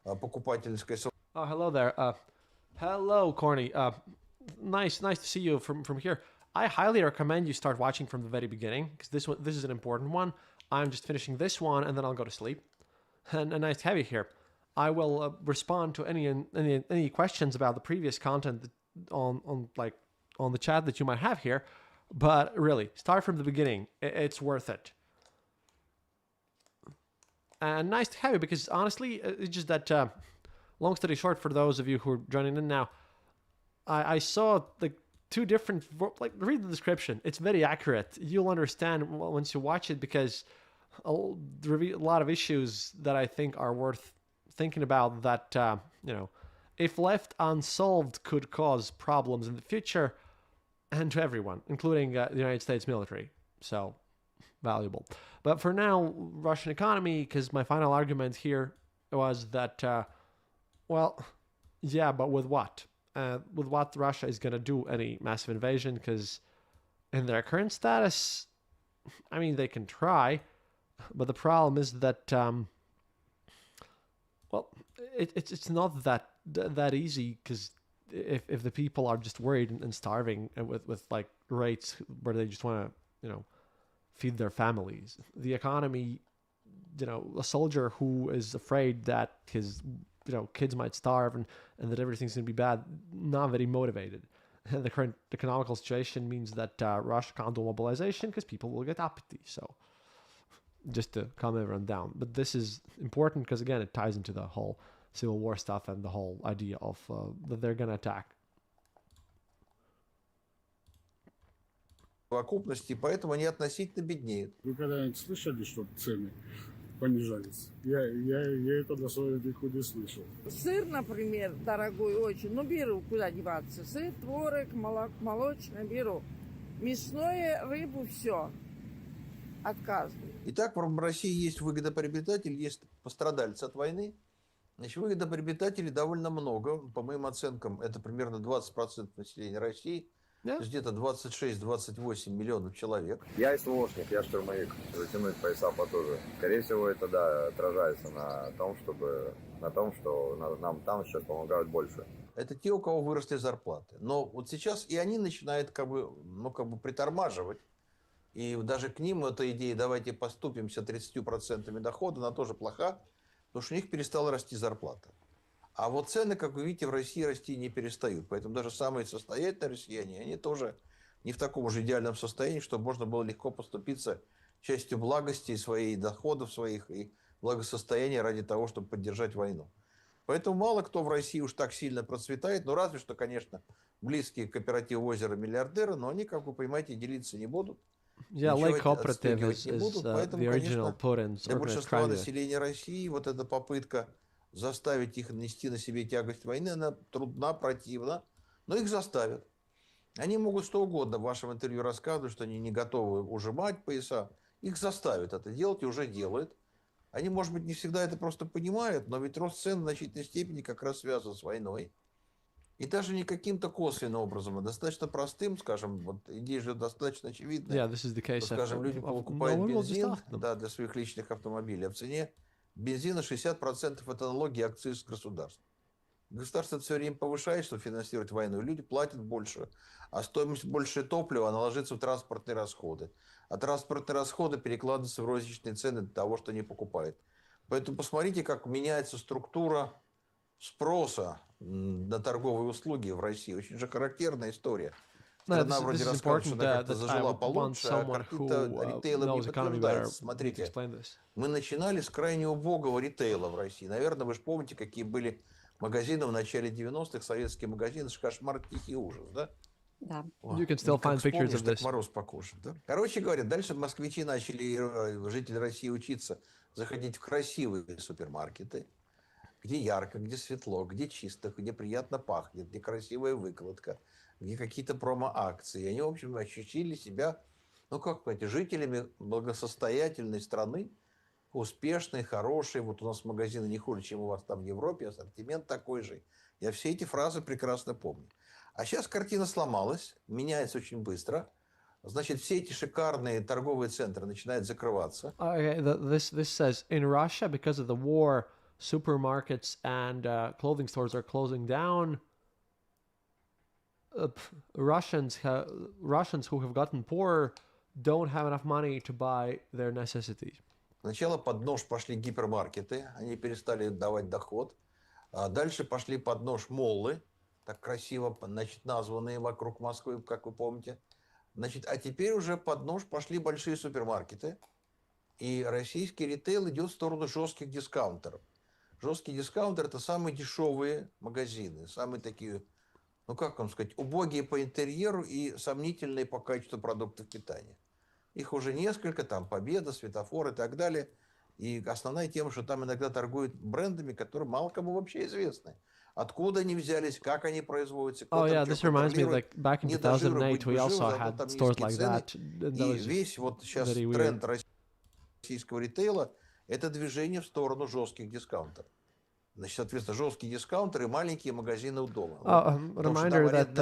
покупательской. Oh, hello there. Hello, Corny. Nice to see you from here. I highly recommend you start watching from the very beginning, because this is an important one. I'm just finishing this one, and then I'll go to sleep. And nice to have you here. I will respond to any questions about the previous content on the chat that you might have here. But really, start from the beginning. It's worth it. And nice to have you, because honestly, it's just that, long story short, for those of you who are joining in now, I saw like two different, like, read the description. It's very accurate. You'll understand once you watch it, because a lot of issues that I think are worth thinking about, that, if left unsolved, could cause problems in the future, and to everyone, including the United States military. So, valuable. But for now, Russian economy, because my final argument here was that, well, yeah, but with what? With what Russia is going to do any massive invasion, because in their current status, I mean, they can try, but the problem is that, well, it's not that easy, because if the people are just worried and starving, and with like rates where they just want to, feed their families, the economy, a soldier who is afraid that his, kids might starve and that everything's going to be bad, not very motivated. And the current economical situation means that Russia can't do mobilization because people will get apathy. So just to calm everyone down. But this is important because, again, it ties into the whole Civil War stuff and the whole idea of that they're going to attack. Совокупности, поэтому они относительно беднеют. Вы когда-нибудь слышали, что цены понижались? Я это до своего веку не слышал. Сыр, например, дорогой очень, но беру, куда деваться. Сыр, творог, молочное беру. Мясное, рыбу, все. Отказываю. Итак, в России есть выгодоприобретатели, есть пострадальцы от войны. Значит, выгодоприобретателей довольно много. По моим оценкам, это примерно 20% населения России. То есть где-то 26-28 миллионов человек. Я СВОшник, я штурмовик. Затянуть пояса потуже. Скорее всего, это, да, отражается на том, что нам там сейчас помогают больше. это те, у кого выросли зарплаты. Но вот сейчас и они начинают как бы притормаживать. И даже к ним эта идея «давайте поступимся 30% дохода», она тоже плоха, потому что у них перестала расти зарплата. А вот цены, как вы видите, в России расти не перестают. Поэтому даже самые состоятельные россияне, они тоже не в таком же идеальном состоянии, чтобы можно было легко поступиться частью благости своих доходов своих и благосостояния ради того, чтобы поддержать войну. Поэтому мало кто в России уж так сильно процветает, ну разве что, конечно, близкие к кооперативу озера миллиардеры, но они, как вы понимаете, делиться не будут. Yeah, Ничего lake cooperative отстегивать не is будут, the поэтому, original конечно, Putin's для organized большинства crime. населения России вот эта попытка заставить их нести на себе тягость войны, она трудна, противна, но их заставят. Они могут что угодно в вашем интервью рассказывать, что они не готовы ужимать пояса. Их заставят это делать и уже делают. Они, может быть, не всегда это просто понимают, но ведь рост цен в значительной степени как раз связан с войной. И даже не каким-то косвенным образом, а достаточно простым, скажем, вот идея же достаточно очевидная. Yeah, this is the case. Что, скажем, люди No покупают one will just бензин, ask them. да, для своих личных автомобилей, а в цене бензина 60% это налоги и акциз государства. Государство все время повышает, чтобы финансировать войну, и люди платят больше. А стоимость больше топлива, она ложится в транспортные расходы. А транспортные расходы перекладываются в розничные цены для того, что они покупают. Поэтому посмотрите, как меняется структура спроса на торговые услуги в России. Очень же характерная история. No, Страна this вроде is рассказывает, что important она как-то that I зажила would want получше, а someone картина who ритейлом не knows economy better подтверждается. to Смотрите, explain this. мы начинали с крайне убогого ритейла в России. Наверное, вы же помните, какие были магазины в начале 90-х, советские магазины, это кошмар, тихий ужас, да? Да. You can still find pictures of this. Мороз по коже, да? Короче говоря, дальше москвичи начали, жители России, учиться заходить в красивые супермаркеты, где ярко, где светло, где чисто, где приятно пахнет, где красивая выкладка, где какие-то промо-акции. И они, в общем, ощутили себя, ну, как понимаете, жителями благосостоятельной страны, успешной, хорошей. Вот у нас магазины не хуже, чем у вас там в Европе, ассортимент такой же. Я все эти фразы прекрасно помню. А сейчас картина сломалась, меняется очень быстро. Значит, все эти шикарные торговые центры начинают закрываться. Okay, this says in Russia because of the war, supermarkets and clothing stores are closing down. Russians who have gotten poorer don't have enough money to buy their necessities. Сначала под нож пошли гипермаркеты, они перестали давать доход. А дальше пошли под нож моллы, так красиво, значит, названные вокруг Москвы, как вы помните. Значит, а теперь уже под нож пошли большие супермаркеты. И российский ритейл идет в сторону жестких дискаунтеров. Жесткий дискаунтер – это самые дешевые магазины, самые такие, ну как вам сказать, убогие по интерьеру и сомнительные по качеству продуктов питания. Их уже несколько, там Победа, Светофор и так далее. И основная тема, что там иногда торгуют брендами, которые мало кому вообще известны. Откуда они взялись, как они производятся, кто Oh там yeah, что this reminds me контролирует. like back in Не до жира 2008 быть we бы also живы, зато had там stores низкие like цены. that. That И was весь вот сейчас very weird. тренд российского ритейла – это движение в сторону жестких дискаунтеров. Значит, соответственно, жесткие дискаунтеры и маленькие магазины у дома. Reminder that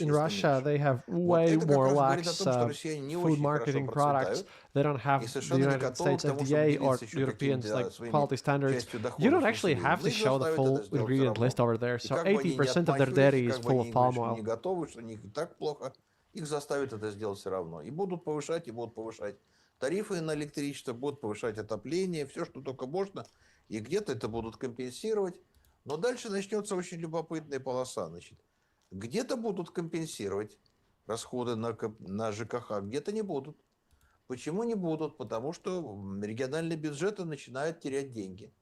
in Russia they have way more lax food marketing products. They don't have the United States FDA or Europeans like quality standards. You don't actually have to show the full ingredient list over there. So 80% of their dairy is full of palm oil. Не готовы, что у них и так плохо. Их заставят это сделать все равно. И будут повышать, тарифы на электричество, будут повышать отопление, все, что только можно. И где-то это будут компенсировать. Но дальше начнется очень любопытная полоса. Значит, где-то будут компенсировать расходы на ЖКХ, где-то не будут. Почему не будут? Потому что региональные бюджеты начинают терять деньги.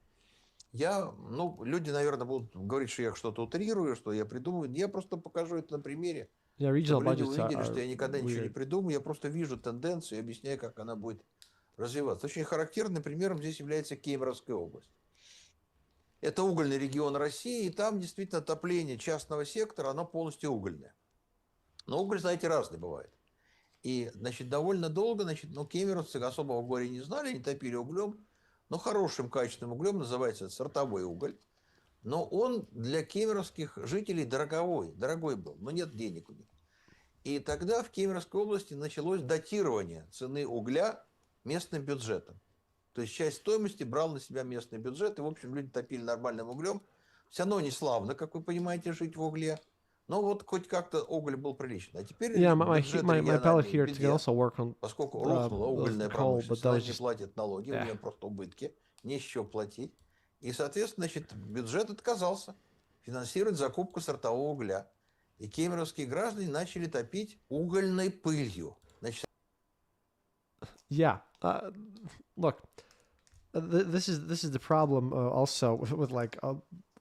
Люди, наверное, будут говорить, что я что-то утрирую, что я придумываю. Я просто покажу это на примере. Yeah, regional чтобы люди budgets увидели, что я никогда ничего не weird. придумаю. Я просто вижу тенденцию и объясняю, как она будет развиваться. Очень характерным примером здесь является Кемеровская область. Это угольный регион России, и там действительно отопление частного сектора, оно полностью угольное. Но уголь, знаете, разный бывает. И, значит, довольно долго, кемеровцы особого горя не знали, они топили углем, но хорошим качественным углем, называется это сортовой уголь. Но он для кемеровских жителей дорогой был, но нет денег у них. И тогда в Кемеровской области началось датирование цены угля местным бюджетом. То есть часть стоимости брал на себя местный бюджет, и, в общем, люди топили нормальным углем. Все равно не славно, как вы понимаете, жить в угле. Но вот хоть как-то уголь был приличный. А теперь Yeah, my бюджет pellet региональный в here can беде, also work on поскольку рухнула угольная the coal, промышленность, but that она was не just платит налоги, у нее просто убытки, не с чего платить. И, соответственно, значит, бюджет отказался финансировать закупку сортового угля. И кемеровские граждане начали топить угольной пылью. Значит, yeah. Look, this is the problem also with like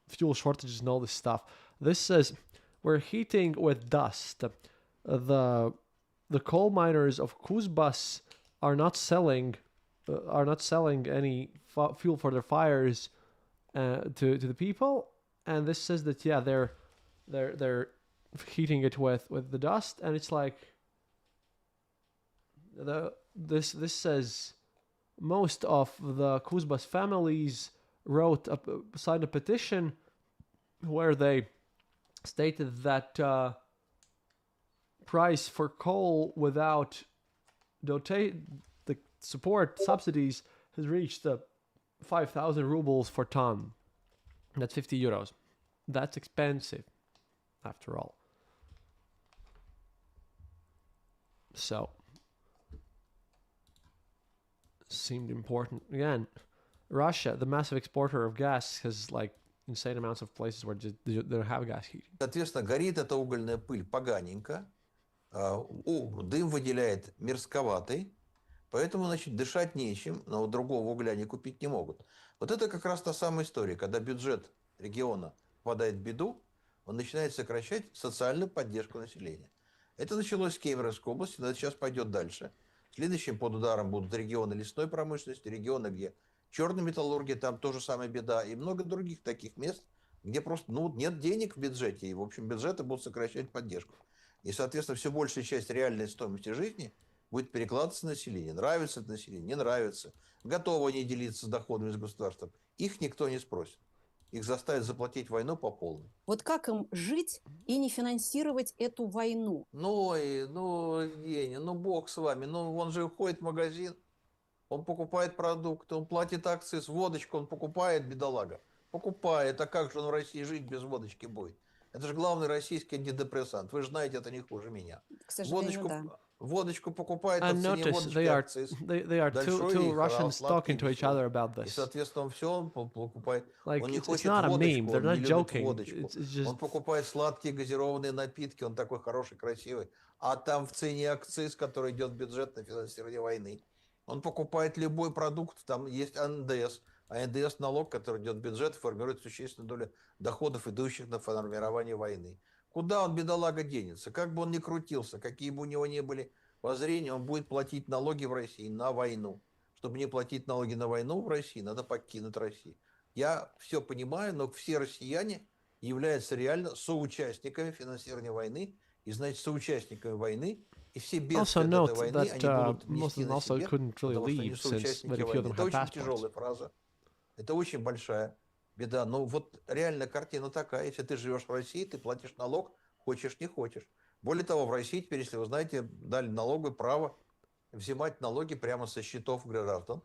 fuel shortages and all this stuff. This says we're heating with dust. The coal miners of Kuzbas are not selling any fuel for their fires to the people, and this says that yeah they're heating it with the dust, and it's like this says most of the Kuzbas families signed a petition where they stated that price for coal without the support subsidies has reached 5,000 rubles for ton. That's 50 euros. That's expensive, after all. So, seemed important. Again, Russia, the massive exporter of gas, has like insane amounts of places where they don't have gas heating. соответственно, горит эта угольная пыль поганенько, дым выделяет мерзковатый, поэтому, значит, дышать нечем, но другого угля не купить не могут. Вот это как раз та самая история, когда бюджет региона попадает в беду, он начинает сокращать социальную поддержку населения. Это началось в Кемеровской области, но это сейчас пойдет дальше. Следующим под ударом будут регионы лесной промышленности, регионы, где черная металлургия, там тоже самая беда, и много других таких мест, где просто нет денег в бюджете, и, в общем, бюджеты будут сокращать поддержку. И, соответственно, все большая часть реальной стоимости жизни будет перекладываться на население. Нравится это население, не нравится. Готовы они делиться с доходами с государством. Их никто не спросит. Их заставят заплатить войну по полной. Вот как им жить и не финансировать эту войну? Евгений, бог с вами. Он же ходит в магазин, он покупает продукты, он платит акциз, водочку он покупает, бедолага. Покупает. А как же он в России жить без водочки будет? Это же главный российский антидепрессант. Вы же знаете, это не хуже меня. К сожалению, да. Водочку покупает, And notice they are two Russians talking to each other about И, this. соответственно, все он покупает. Like Он не it's хочет not a водочку, meme. They're он not не любит joking. водочку. It's just Он покупает сладкие газированные напитки, он такой хороший, красивый. А там в цене акциз, который идет в бюджет на финансирование войны. Он покупает любой продукт, там есть НДС. А НДС налог, который идет в бюджет, формирует существенную долю доходов, идущих на формирование войны. Куда он, бедолага, денется? Как бы он ни крутился, какие бы у него ни были воззрения, он будет платить налоги в России на войну. Чтобы не платить налоги на войну в России, надо покинуть Россию. Я все понимаю, но все россияне являются реально соучастниками финансирования войны. И, значит, соучастниками войны. И все бедствия от этой войны, они будут нести на себе, потому что они соучастники войны. Это очень тяжелая фраза. Это очень большая беда. Но вот реально картина такая. Если ты живешь в России, ты платишь налог, хочешь, не хочешь. Более того, в России теперь, если вы знаете, дали налоговое право взимать налоги прямо со счетов граждан.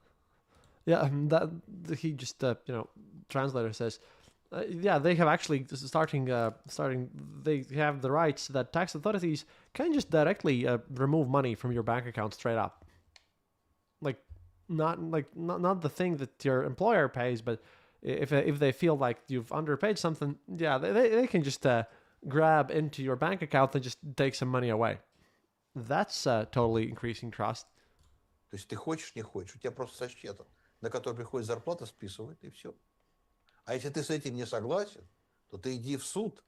Yeah, that he just translator says, yeah, they have actually starting. They have the rights that tax authorities can just directly remove money from your bank account straight up. Not the thing that your employer pays, but if they feel like you've underpaid something, yeah, they can just grab into your bank account and just take some money away. That's totally increasing trust. То есть ты хочешь, не хочешь, у тебя просто со счета, на который приходит зарплата, списывают, и все. А если ты с этим не согласен, то ты иди в суд,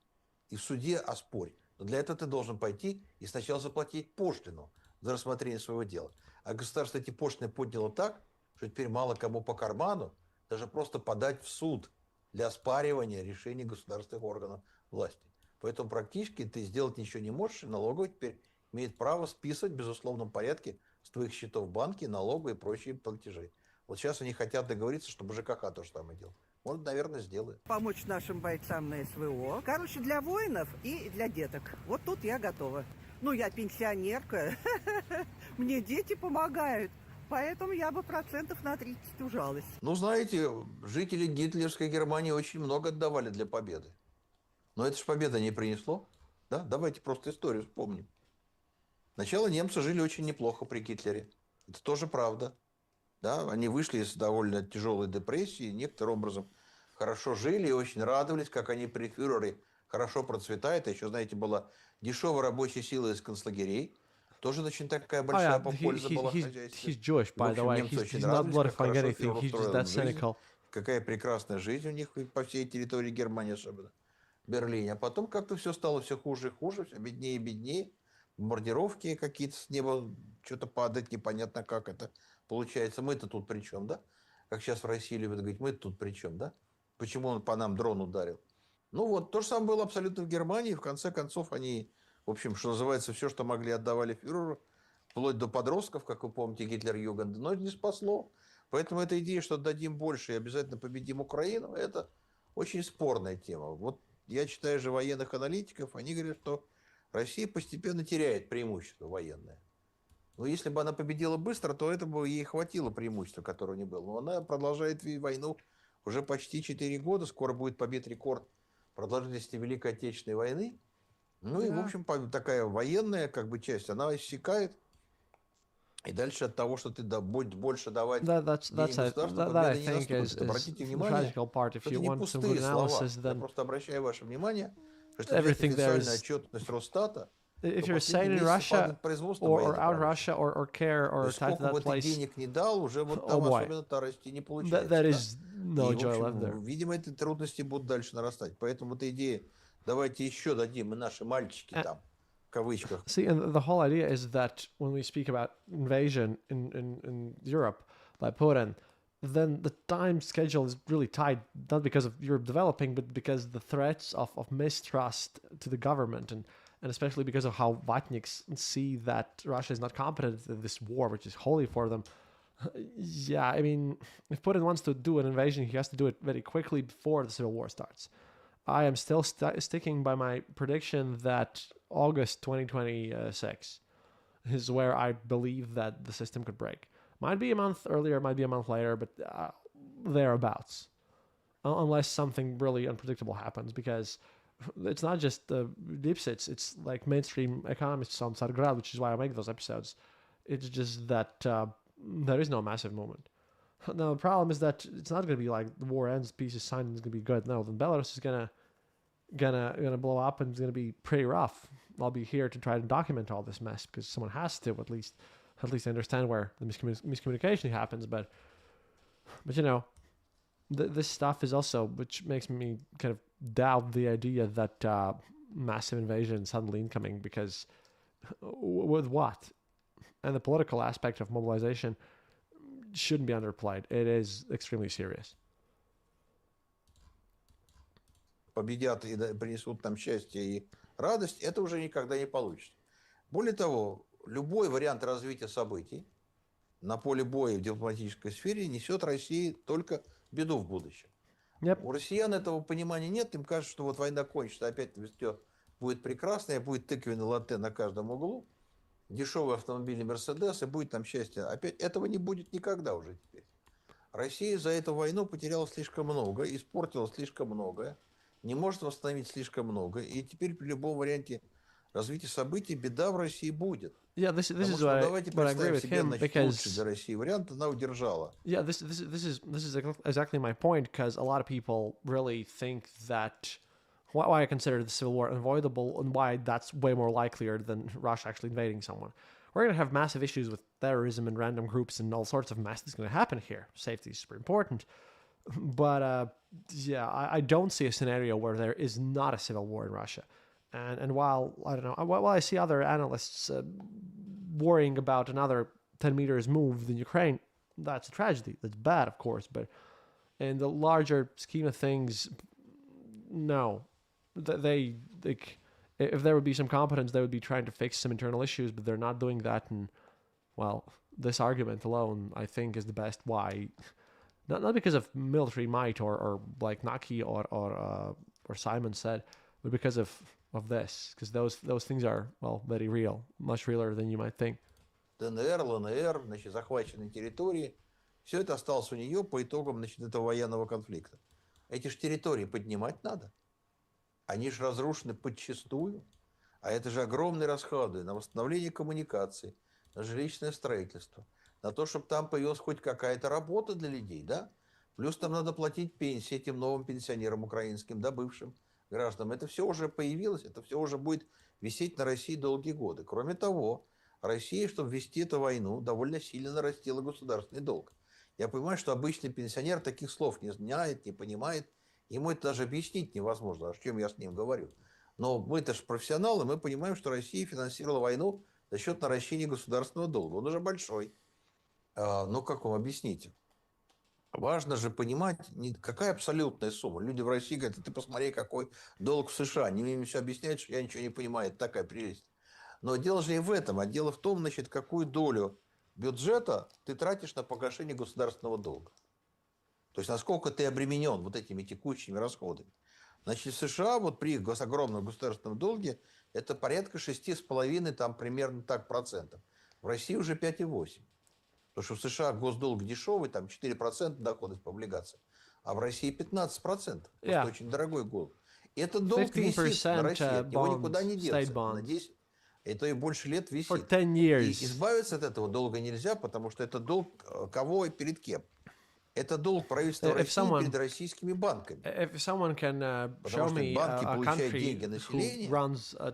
и в суде оспорь. Но для этого ты должен пойти и сначала заплатить пошлину за рассмотрение своего дела. А государство эти пошлины подняло так, что теперь мало кому по карману даже просто подать в суд для оспаривания решений государственных органов власти. Поэтому практически ты сделать ничего не можешь, и налоговый теперь имеет право списывать в безусловном порядке с твоих счетов банки, налоговые и прочие платежи. Вот сейчас они хотят договориться, чтобы ЖКХ то же самое делал. Он, наверное, сделает. Помочь нашим бойцам на СВО. Короче, для воинов и для деток. Вот тут я готова. Я пенсионерка. Мне дети помогают. Поэтому я бы процентов на 30 ужалась. Ну, знаете, жители гитлеровской Германии очень много отдавали для победы. Но это же победа не принесло. Да? Давайте просто историю вспомним. Сначала немцы жили очень неплохо при Гитлере. Это тоже правда. Да? Они вышли из довольно тяжелой депрессии, некоторым образом хорошо жили и очень радовались, как они при фюрере хорошо процветают. А еще, знаете, была дешевая рабочая сила из концлагерей. Тоже очень такая Oh большая yeah, польза была хозяйстве. he's Jewish, И, в by the общем, way. немцы очень He's not радовались, как glorifying хорошо anything. фюрер He's just устроил that им жизнь. cynical. Какая прекрасная жизнь у них по всей территории Германии особенно. В Берлине. А потом как-то все стало все хуже и хуже, все беднее и беднее. Бомбардировки какие-то с неба, что-то падает, непонятно как это получается. Мы-то тут при чем, да? Как сейчас в России любят говорить, мы тут при чем, да? Почему он по нам дрон ударил? Ну вот, то же самое было абсолютно в Германии. В конце концов, они, в общем, что называется, все, что могли, отдавали фюреру. Вплоть до подростков, как вы помните, Гитлер-Югенд. Но это не спасло. Поэтому эта идея, что дадим больше и обязательно победим Украину, это очень спорная тема. Вот я читаю же военных аналитиков, они говорят, что Россия постепенно теряет преимущество военное. Но если бы она победила быстро, то это бы ей хватило преимущества, которого не было. Но она продолжает войну уже почти 4 года. Скоро будет побит рекорд продолжительности Великой Отечественной войны. Ну и, в общем, такая военная как бы часть, она иссякает. И дальше от того, что ты будешь больше давать денег государству, победа не наступит. Обратите внимание, это не пустые слова. Я просто обращаю ваше внимание, что если взять официальную отчетность Росстата, if you're saying in Russia or out Russia or care or tied to that place, денег не дал, уже вот там особенно-то расти не получается. That is no joy left there. Видимо, эти трудности будут дальше нарастать. Поэтому эта идея, давайте еще дадим, и наши мальчики там, в кавычках. See, and the whole idea is that when we speak about invasion in Europe by Putin, then the time schedule is really tight, not because of Europe developing, but because the threats of mistrust to the government and especially because of how Vatniks see that Russia is not competent in this war, which is holy for them. Yeah, I mean, if Putin wants to do an invasion, he has to do it very quickly before the civil war starts. I am still sticking by my prediction that August 2026 is where I believe that the system could break. Might be a month earlier, might be a month later, but thereabouts. Unless something really unpredictable happens, because it's not just the dipsits, it's like mainstream economists on Sargrad, which is why I make those episodes. It's just that there is no massive movement. Now, the problem is that it's not going to be like the war ends, peace is signed, and it's going to be good. No, then Belarus is gonna blow up and it's going to be pretty rough. I'll be here to try to document all this mess because someone has to at least understand where the miscommunication happens. But you know, this stuff is also, which makes me kind of doubt the idea that massive invasion is suddenly incoming, because with what? And the political aspect of mobilization shouldn't be underplayed. It is extremely serious. Победят и принесут нам счастье и радость, это уже никогда не получится. Более того, любой вариант развития событий на поле боя в дипломатической сфере несет России только беду в будущем. Yep. У россиян этого понимания нет. Им кажется, что вот война кончится, опять все будет прекрасно, и будет тыквенный латте на каждом углу, дешевые автомобили Мерседес, и будет там счастье. Опять этого не будет никогда уже теперь. Россия за эту войну потеряла слишком много, испортила слишком многое, не может восстановить слишком много, и теперь при любом варианте развития событий беда в России будет. Yeah, this Потому is что what давайте I agree представим with себе, him, значит, because лучший для России вариант она удержала. yeah, this is exactly my point, because a lot of people really think that why I consider the civil war unavoidable and why that's way more likelier than Russia actually invading someone. We're going to have massive issues with terrorism and random groups and all sorts of mess that's going to happen here. Safety is super important. But yeah, I don't see a scenario where there is not a civil war in Russia. And while, I don't know, while I see other analysts worrying about another 10 meters moved in Ukraine, that's a tragedy. That's bad, of course. But in the larger scheme of things, no. They if there would be some competence, they would be trying to fix some internal issues, but they're not doing that. And, well, this argument alone, I think, is the best why. Not because of military might or like Naki or Simon said, but because of this. Because those things are, well, very real, much realer than you might think. ДНР, ЛНР, значит, захваченные территории. Все это осталось у нее по итогам, значит, этого военного конфликта. Эти же территории поднимать надо. Они же разрушены подчистую. А это же огромные расходы на восстановление коммуникаций, на жилищное строительство, на то, чтобы там появилась хоть какая-то работа для людей, да? Плюс там надо платить пенсии этим новым пенсионерам украинским, да, бывшим гражданам. Это все уже появилось, это все уже будет висеть на России долгие годы. Кроме того, Россия, чтобы вести эту войну, довольно сильно нарастила государственный долг. Я понимаю, что обычный пенсионер таких слов не знает, не понимает. Ему это даже объяснить невозможно, о чем я с ним говорю. Но мы-то же профессионалы, мы понимаем, что Россия финансировала войну за счет наращения государственного долга. Он уже большой. Ну, как вам объяснить? Важно же понимать, какая абсолютная сумма. Люди в России говорят, ты посмотри, какой долг в США. Они мне все объясняют, что я ничего не понимаю. Это такая прелесть. Но дело же не в этом, а дело в том, значит, какую долю бюджета ты тратишь на погашение государственного долга. То есть, насколько ты обременен вот этими текущими расходами. Значит, в США вот при огромном государственном долге это порядка 6,5, там примерно так процентов. В России уже 5,8. Потому что в США госдолг дешевый, там 4% доходность по облигациям. А в России 15%. Просто очень дорогой долг. И этот долг висит на России, от него никуда не деться. На 10, и то и больше лет висит. И избавиться от этого долга нельзя, потому что это долг кого и перед кем. Это долг правительства России перед российскими банками. Потому что банки получают деньги населения,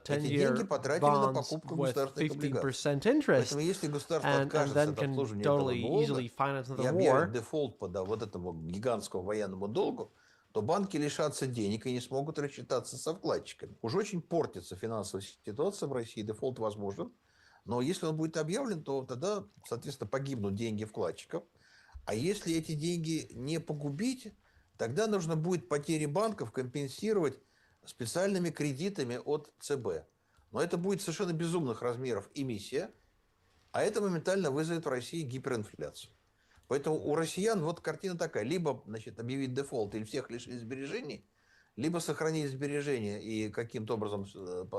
эти деньги потратили на покупку государственных облигаций. Поэтому если государство откажется от обслуживания этого долга и объявит дефолт по вот этому гигантскому военному долгу, то банки лишатся денег и не смогут рассчитаться со вкладчиками. Уж очень портится финансовая ситуация в России, дефолт возможен. Но если он будет объявлен, то тогда, соответственно, погибнут деньги вкладчиков. А если эти деньги не погубить, тогда нужно будет потери банков компенсировать специальными кредитами от ЦБ. Но это будет совершенно безумных размеров эмиссия, а это моментально вызовет в России гиперинфляцию. Поэтому у россиян вот картина такая. Либо, значит, объявить дефолт или всех лишить сбережений, либо сохранить сбережения и каким-то образом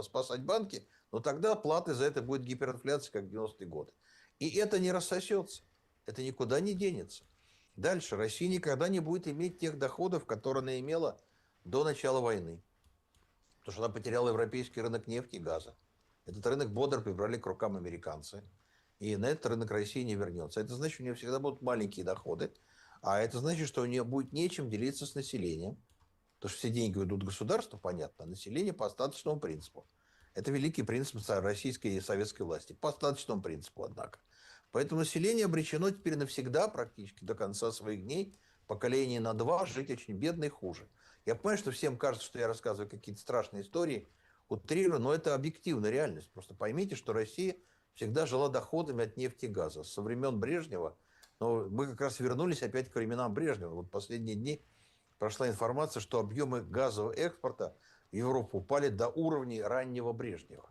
спасать банки, но тогда платы за это будет гиперинфляция, как в 90-е годы. И это не рассосется. Это никуда не денется. Дальше. Россия никогда не будет иметь тех доходов, которые она имела до начала войны. Потому что она потеряла европейский рынок нефти и газа. Этот рынок бодро прибрали к рукам американцы. И на этот рынок Россия не вернется. Это значит, что у нее всегда будут маленькие доходы. А это значит, что у нее будет нечем делиться с населением. Потому что все деньги уйдут государству, понятно, а население по остаточному принципу. Это великий принцип российской и советской власти. По остаточному принципу, однако. Поэтому население обречено теперь навсегда, практически до конца своих дней, поколение на 2, жить очень бедно и хуже. Я понимаю, что всем кажется, что я рассказываю какие-то страшные истории, утрирую, но это объективная реальность. Просто поймите, что Россия всегда жила доходами от нефти и газа. Со времен Брежнева, но мы как раз вернулись опять к временам Брежнева. Вот последние дни прошла информация, что объемы газового экспорта в Европу упали до уровней раннего Брежнева.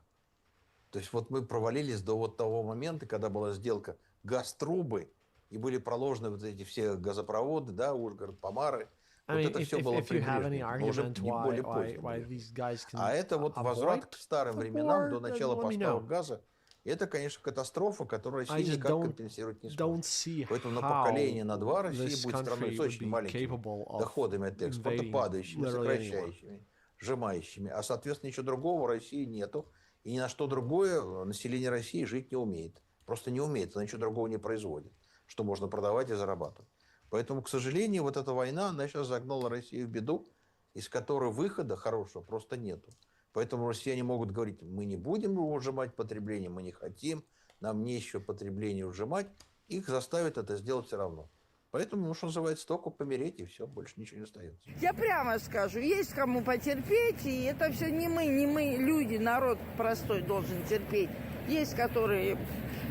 То есть вот мы провалились до вот того момента, когда была сделка газ-трубы, и были проложены вот эти все газопроводы, да, Ужгород, Помары. Вот это все было при Брежневе, но уже не более поздно. А это вот возврат к старым временам, до начала поставок газа. Это, конечно, катастрофа, которую Россия никак компенсировать не сможет. Поэтому на поколение на 2 Россия будет страной с очень маленькими доходами от экспорта, падающими, сокращающими, сжимающими. А, соответственно, ничего другого в России нету. И ни на что другое население России жить не умеет. Просто не умеет, она ничего другого не производит, что можно продавать и зарабатывать. Поэтому, к сожалению, вот эта война, она сейчас загнала Россию в беду, из которой выхода хорошего просто нету. Поэтому россияне могут говорить, мы не будем ужимать потребление, мы не хотим, нам нечего потребление ужимать. Их заставят это сделать все равно. Поэтому, что называется, только помереть, и все, больше ничего не остается. Я прямо скажу, есть кому потерпеть, и это все не мы, люди, народ простой должен терпеть. Есть, которые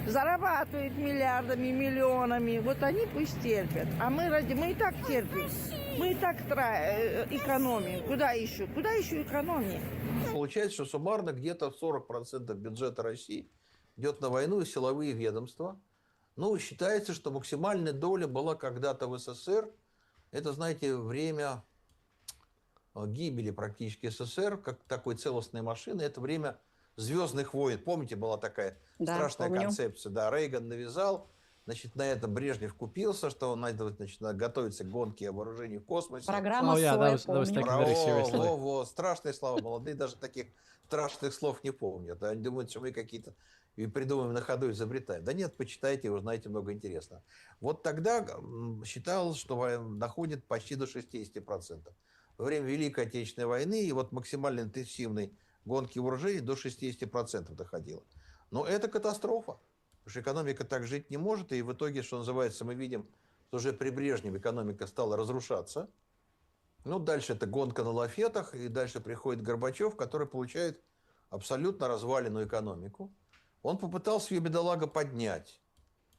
зарабатывают миллиардами, миллионами, вот они пусть терпят. А мы и так терпим, мы и так экономим. Куда еще экономим? Получается, что суммарно где-то 40% бюджета России идет на войну и силовые ведомства. Ну, считается, что максимальная доля была когда-то в СССР. Это, знаете, время гибели практически СССР, как такой целостной машины. Это время «Звездных войн». Помните, была такая Да, страшная помню. концепция? Да, Рейган навязал. Значит, на этом Брежнев купился, что значит, готовится к гонке вооружений в космосе. Программа Oh yeah, СОЭ, that was помню. taken very seriously. Страшные слова. Молодые даже таких страшных слов не помнят. Они думают, что мы какие-то и придумываем на ходу, изобретаем. Да нет, почитайте, узнаете много интересного. Вот тогда считалось, что доходит почти до 60%. Во время Великой Отечественной войны и вот максимально интенсивной гонки вооружений до 60% доходило. Но это катастрофа. Потому что экономика так жить не может. И в итоге, что называется, мы видим, что уже при Брежневе экономика стала разрушаться. Ну, дальше это гонка на лафетах. И дальше приходит Горбачев, который получает абсолютно разваленную экономику. Он попытался ее, бедолага, поднять.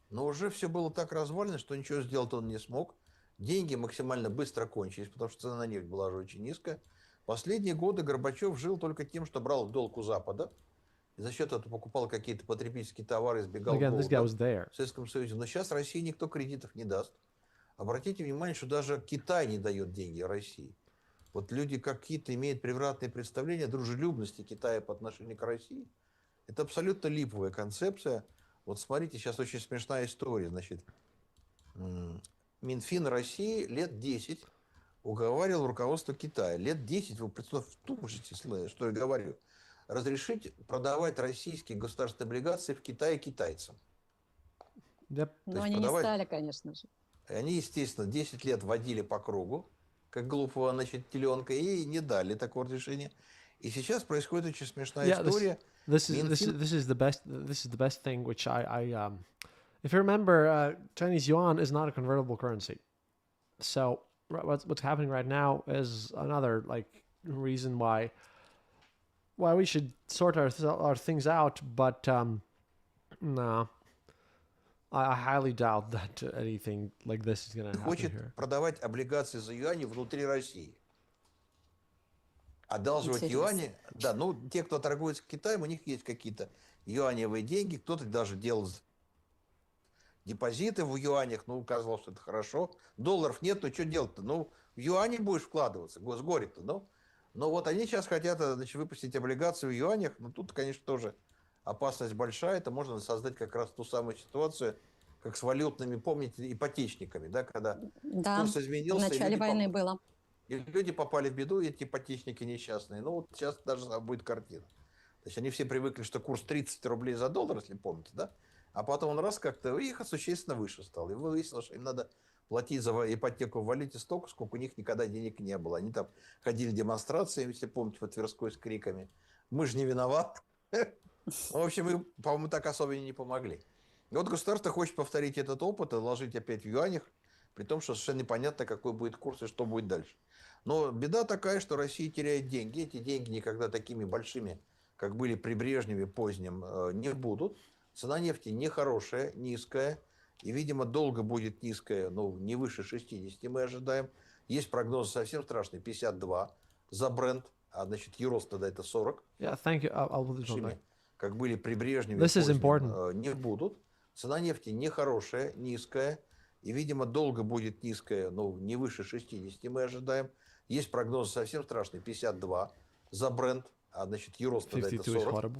Но уже все было так развалено, что ничего сделать он не смог. Деньги максимально быстро кончились, потому что цена на нефть была же очень низкая. Последние годы Горбачев жил только тем, что брал в долг у Запада. И за счет этого покупал какие-то потребительские товары, избегал Again, this guy was голода there. в Советском Союзе. Но сейчас России никто кредитов не даст. Обратите внимание, что даже Китай не дает деньги России. Вот люди какие-то имеют превратные представления о дружелюбности Китая по отношению к России. Это абсолютно липовая концепция. Вот смотрите, сейчас очень смешная история. Значит, Минфин России лет 10 уговаривал руководство Китая. Лет 10, вы вслушайтесь, что я говорю. Разрешить продавать российские государственные облигации в Китае китайцам. Yep. Но они не стали, конечно же. И они, естественно, 10 лет водили по кругу, как глупого, значит, теленка, и не дали такого разрешения. И сейчас происходит очень смешная история. This is the best thing, which if you remember, Chinese yuan is not a convertible currency. So what's happening right now is another reason why we should sort our things out. But no, I highly doubt that anything like this is going to happen Хочет here. продавать облигации за юани внутри России. Одалживать юани, да, ну, те, кто торгует с Китаем, у них есть какие-то юаневые деньги, кто-то даже делал депозиты в юанях, ну, казалось, что это хорошо. Долларов нет, то что делать-то? Ну, в юани будешь вкладываться, с горя-то, ну. Но вот они сейчас хотят, значит, выпустить облигации в юанях, но тут, конечно, тоже опасность большая, это можно создать как раз ту самую ситуацию, как с валютными, помните, ипотечниками, да, когда курс изменился. В начале войны было. И люди попали в беду, эти ипотечники несчастные. Ну, вот сейчас даже будет картина. То есть они все привыкли, что курс 30 рублей за доллар, если помните, да? А потом он раз как-то их существенно выше стал. И выяснилось, что им надо платить за ипотеку в валюте столько, сколько у них никогда денег не было. Они там ходили демонстрации, если помните, по Тверской с криками. Мы же не виноваты. В общем, им, по-моему, так особенно не помогли. И вот государство хочет повторить этот опыт и вложить опять в юанях, при том, что совершенно непонятно, какой будет курс и что будет дальше. Но беда такая, что Россия теряет деньги. Эти деньги никогда такими большими, как были при Брежневе позднем, не будут. Цена нефти нехорошая, низкая. И, видимо, долго будет низкая, ну, не выше 60 мы ожидаем. Есть прогнозы совсем страшные, 52 за бренд. А, значит, Юрос тогда это 40. Yeah, thank you. I'll put this on there. Как были при Брежневе This is позднем, important. не будут. Цена нефти нехорошая, низкая. И, видимо, долго будет низкая, ну, не выше 60 мы ожидаем. Есть прогнозы совсем страшные, 52 за бренд, а, значит, Юрос тогда это 40.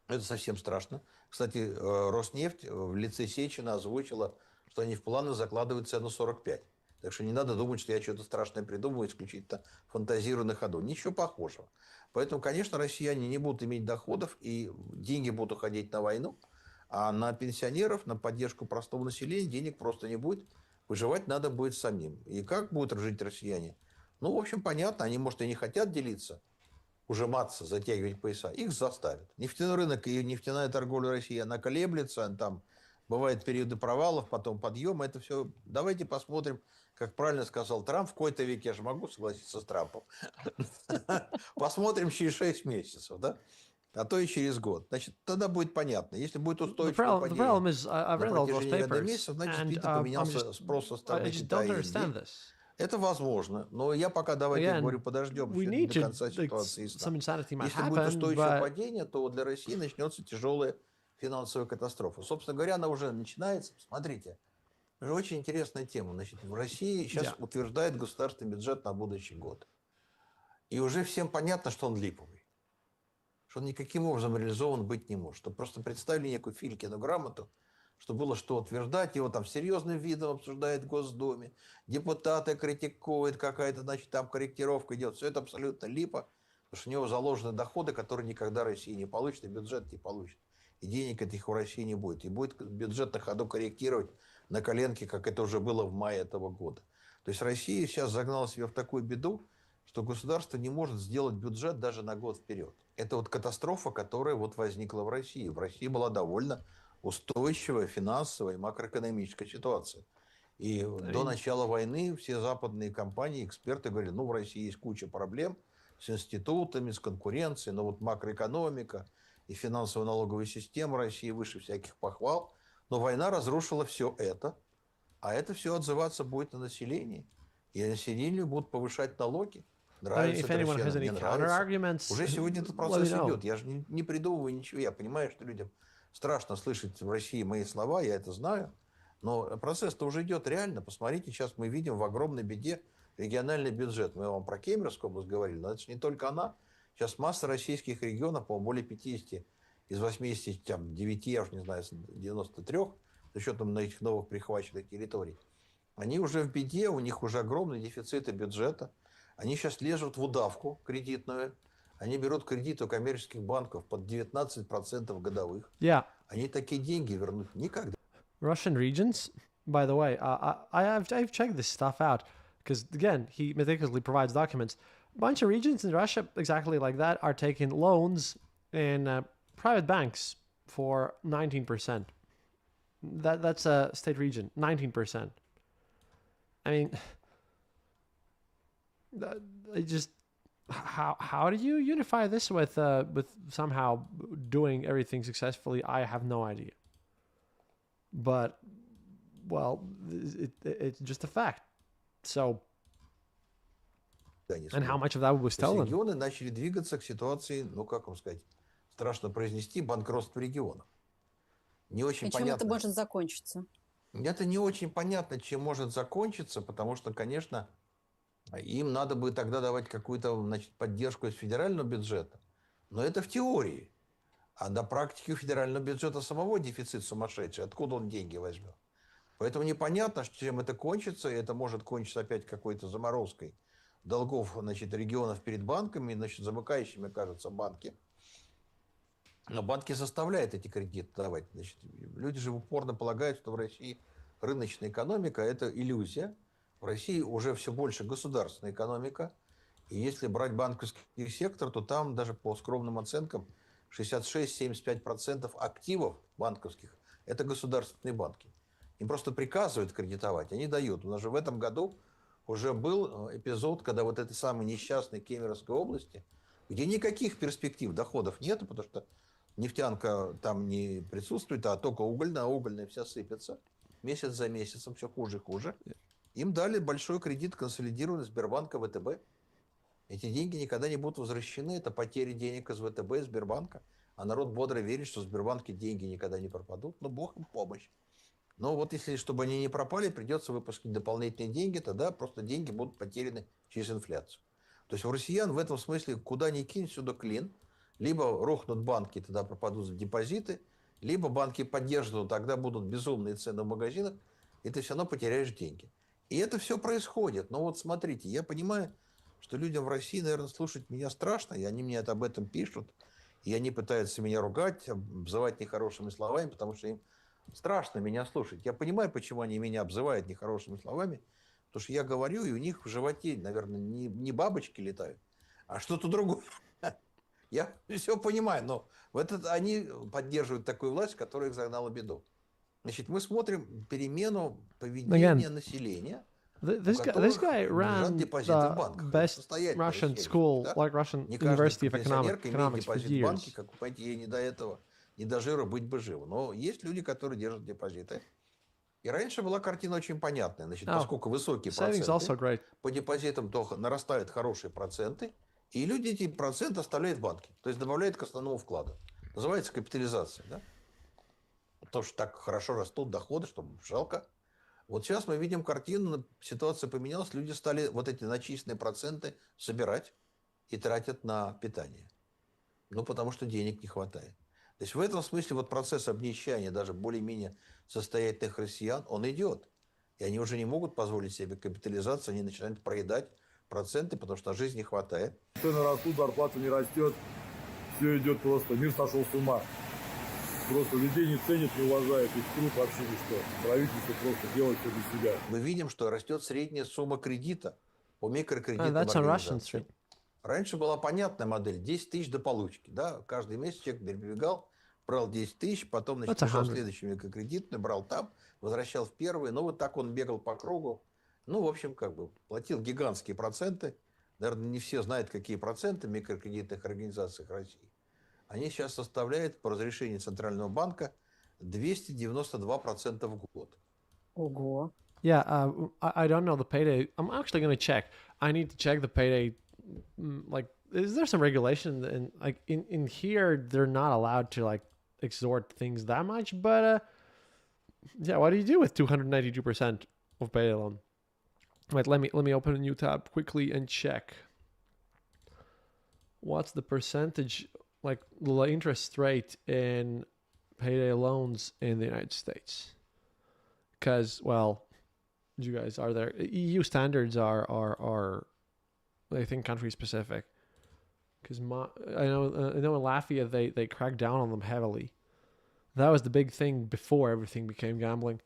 Это совсем страшно. Кстати, Роснефть в лице Сечина озвучила, что они в планы закладывают цену 45. Так что не надо думать, что я что-то страшное придумываю, исключительно фантазирую на ходу. Ничего похожего. Поэтому, конечно, россияне не будут иметь доходов, и деньги будут уходить на войну. А на пенсионеров, на поддержку простого населения денег просто не будет. Выживать надо будет самим. И как будут жить россияне? Ну, в общем, понятно. Они, может, и не хотят делиться, ужиматься, затягивать пояса. Их заставят. Нефтяной рынок и нефтяная торговля России, она колеблется. Там бывают периоды провалов, потом подъема. Это все. Давайте посмотрим, как правильно сказал Трамп. В какой-то век я же могу согласиться с Трампом. Посмотрим через 6 месяцев, да? А то и через год. Значит, тогда будет понятно. Если будет устойчивое падение на протяжении ряда месяцев, значит, действительно поменялся спрос со стороны Китая и Индии. Это возможно. Но я пока, давайте, я говорю, подождем до конца ситуации. Если будет устойчивое падение, то для России начнется тяжелая финансовая катастрофа. Собственно говоря, она уже начинается. Смотрите, это очень интересная тема. Значит, в России сейчас утверждает государственный бюджет на будущий год. И уже всем понятно, что он липовый. что он никаким образом реализован быть не может. Что просто представили некую Филькину грамоту, что было что утверждать, его там серьезным видом обсуждает в Госдуме, депутаты критикуют, какая-то, значит, там корректировка идет. Все это абсолютно липа, потому что у него заложены доходы, которые никогда Россия не получит, и бюджет не получит. И денег этих у России не будет. И будет бюджет на ходу корректировать на коленке, как это уже было в мае этого года. То есть Россия сейчас загнала себя в такую беду, что государство не может сделать бюджет даже на год вперед. Это вот катастрофа, которая вот возникла в России. В России была довольно устойчивая финансовая и макроэкономическая ситуация. И до начала войны все западные компании, эксперты говорили, ну, в России есть куча проблем с институтами, с конкуренцией, но вот макроэкономика и финансово-налоговая система России выше всяких похвал. Но война разрушила все это, а это все отзываться будет на население. И населению будут повышать налоги. Нравится это россиянам, не нравится. Уже сегодня этот процесс идет. Я же не придумываю ничего. Я понимаю, что людям страшно слышать в России мои слова, я это знаю. Но процесс-то уже идет реально. Посмотрите, сейчас мы видим в огромной беде региональный бюджет. Мы вам про Кемеровскую область говорили, но это же не только она. Сейчас масса российских регионов, по-моему, более 50 из 89, я уже не знаю, 93, с учетом на этих новых прихваченных территорий. Они уже в беде, у них уже огромные дефициты бюджета. Они сейчас лезут в удавку кредитную. Они берут кредиты у коммерческих банков под 19% годовых. Yeah. Они такие деньги вернуть никогда. Russian regions, by the way, I've checked this stuff out because, again, he meticulously provides documents. A bunch of regions in Russia, exactly like that, are taking loans in private banks for 19%. That's a state region, 19%. I mean, just how do you unify this with somehow doing everything successfully? I have no idea. But, well, it's just a fact. So, and how much of that was stolen? Регионы начали двигаться к ситуации, ну, как вам сказать, страшно произнести, банкротство регионов. Не очень понятно. Чем это может закончиться? Это не очень понятно, чем может закончиться, потому что, конечно, им надо бы тогда давать какую-то, значит, поддержку из федерального бюджета. Но это в теории. А на практике у федерального бюджета самого дефицит сумасшедший. Откуда он деньги возьмет? Поэтому непонятно, чем это кончится. И это может кончиться опять какой-то заморозкой долгов, значит, регионов перед банками, значит, замыкающими, кажется, банки. Но банки заставляют эти кредиты давать. Значит, люди же упорно полагают, что в России рыночная экономика – это иллюзия. В России уже все больше государственная экономика. И если брать банковский сектор, то там даже по скромным оценкам 66-75% активов банковских – это государственные банки. Им просто приказывают кредитовать, они дают. У нас же в этом году уже был эпизод, когда вот этой самой несчастной Кемеровской области, где никаких перспектив доходов нет, потому что нефтянка там не присутствует, а только угольная, а угольная вся сыпется. Месяц за месяцем все хуже и хуже. Им дали большой кредит консолидированный Сбербанка, ВТБ. Эти деньги никогда не будут возвращены. Это потери денег из ВТБ, из Сбербанка. А народ бодро верит, что в Сбербанке деньги никогда не пропадут. Но Бог им помощь. Но вот если, чтобы они не пропали, придется выпустить дополнительные деньги, тогда просто деньги будут потеряны через инфляцию. То есть у россиян в этом смысле куда ни кинь, сюда клин. Либо рухнут банки, тогда пропадут депозиты, либо банки поддерживают, тогда будут безумные цены в магазинах, и ты все равно потеряешь деньги. И это все происходит. Но вот смотрите, я понимаю, что людям в России, наверное, слушать меня страшно, и они мне об этом пишут, и они пытаются меня ругать, обзывать нехорошими словами, потому что им страшно меня слушать. Я понимаю, почему они меня обзывают нехорошими словами, потому что я говорю, и у них в животе, наверное, не бабочки летают, а что-то другое. Я все понимаю, но они поддерживают такую власть, которая их загнала в беду. Значит, мы смотрим перемену поведения населения. This guy ran the best Russian school, like Russian University of Economics for years. Банки, как вы понимаете, ей не до этого, не до жира быть бы живо. Но есть люди, которые держат депозиты. И раньше была картина очень понятная. Значит, поскольку высокие проценты, по депозитам то нарастают хорошие проценты, и люди эти проценты оставляют в банке. То есть добавляют к основному вкладу. Называется капитализация. Да? Потому что так хорошо растут доходы, что жалко. Вот сейчас мы видим картину, ситуация поменялась, люди стали вот эти начисленные проценты собирать и тратят на питание. Ну, потому что денег не хватает. То есть в этом смысле вот процесс обнищания даже более-менее состоятельных россиян, он идет. И они уже не могут позволить себе капитализацию, они начинают проедать проценты, потому что на жизнь не хватает. Цены растут, зарплата не растет. Все идет просто. Мир сошел с ума. Просто людей не ценят, не уважают. Их труд вообще ничто. Правительство просто делает все для себя. Мы видим, что растет средняя сумма кредита по микрокредитным That's on Russian организациям. Street. Раньше была понятная модель. 10 тысяч до получки. Да? Каждый месяц человек перебегал, брал 10 тысяч, потом That's бежал в 100. следующий микрокредитный, брал там, возвращал в первый. Ну, вот так он бегал по кругу. Ну, в общем, как бы платил гигантские проценты. Наверное, не все знают, какие проценты в микрокредитных организациях России. Они сейчас составляют по разрешению Центрального банка 292% в год. Ого. Yeah, I don't know the payday. I'm actually going to check. I need to check the payday. Like, is there some regulation? And like in here, they're not allowed to like extort things that much. But yeah, what do you do with 292% of payday loan? Wait, let me open a new tab quickly and check. What's the percentage, like the interest rate in payday loans in the United States? Because, well, you guys are there. EU standards are I think country specific. Because I know in Latvia they cracked down on them heavily. That was the big thing before everything became gambling.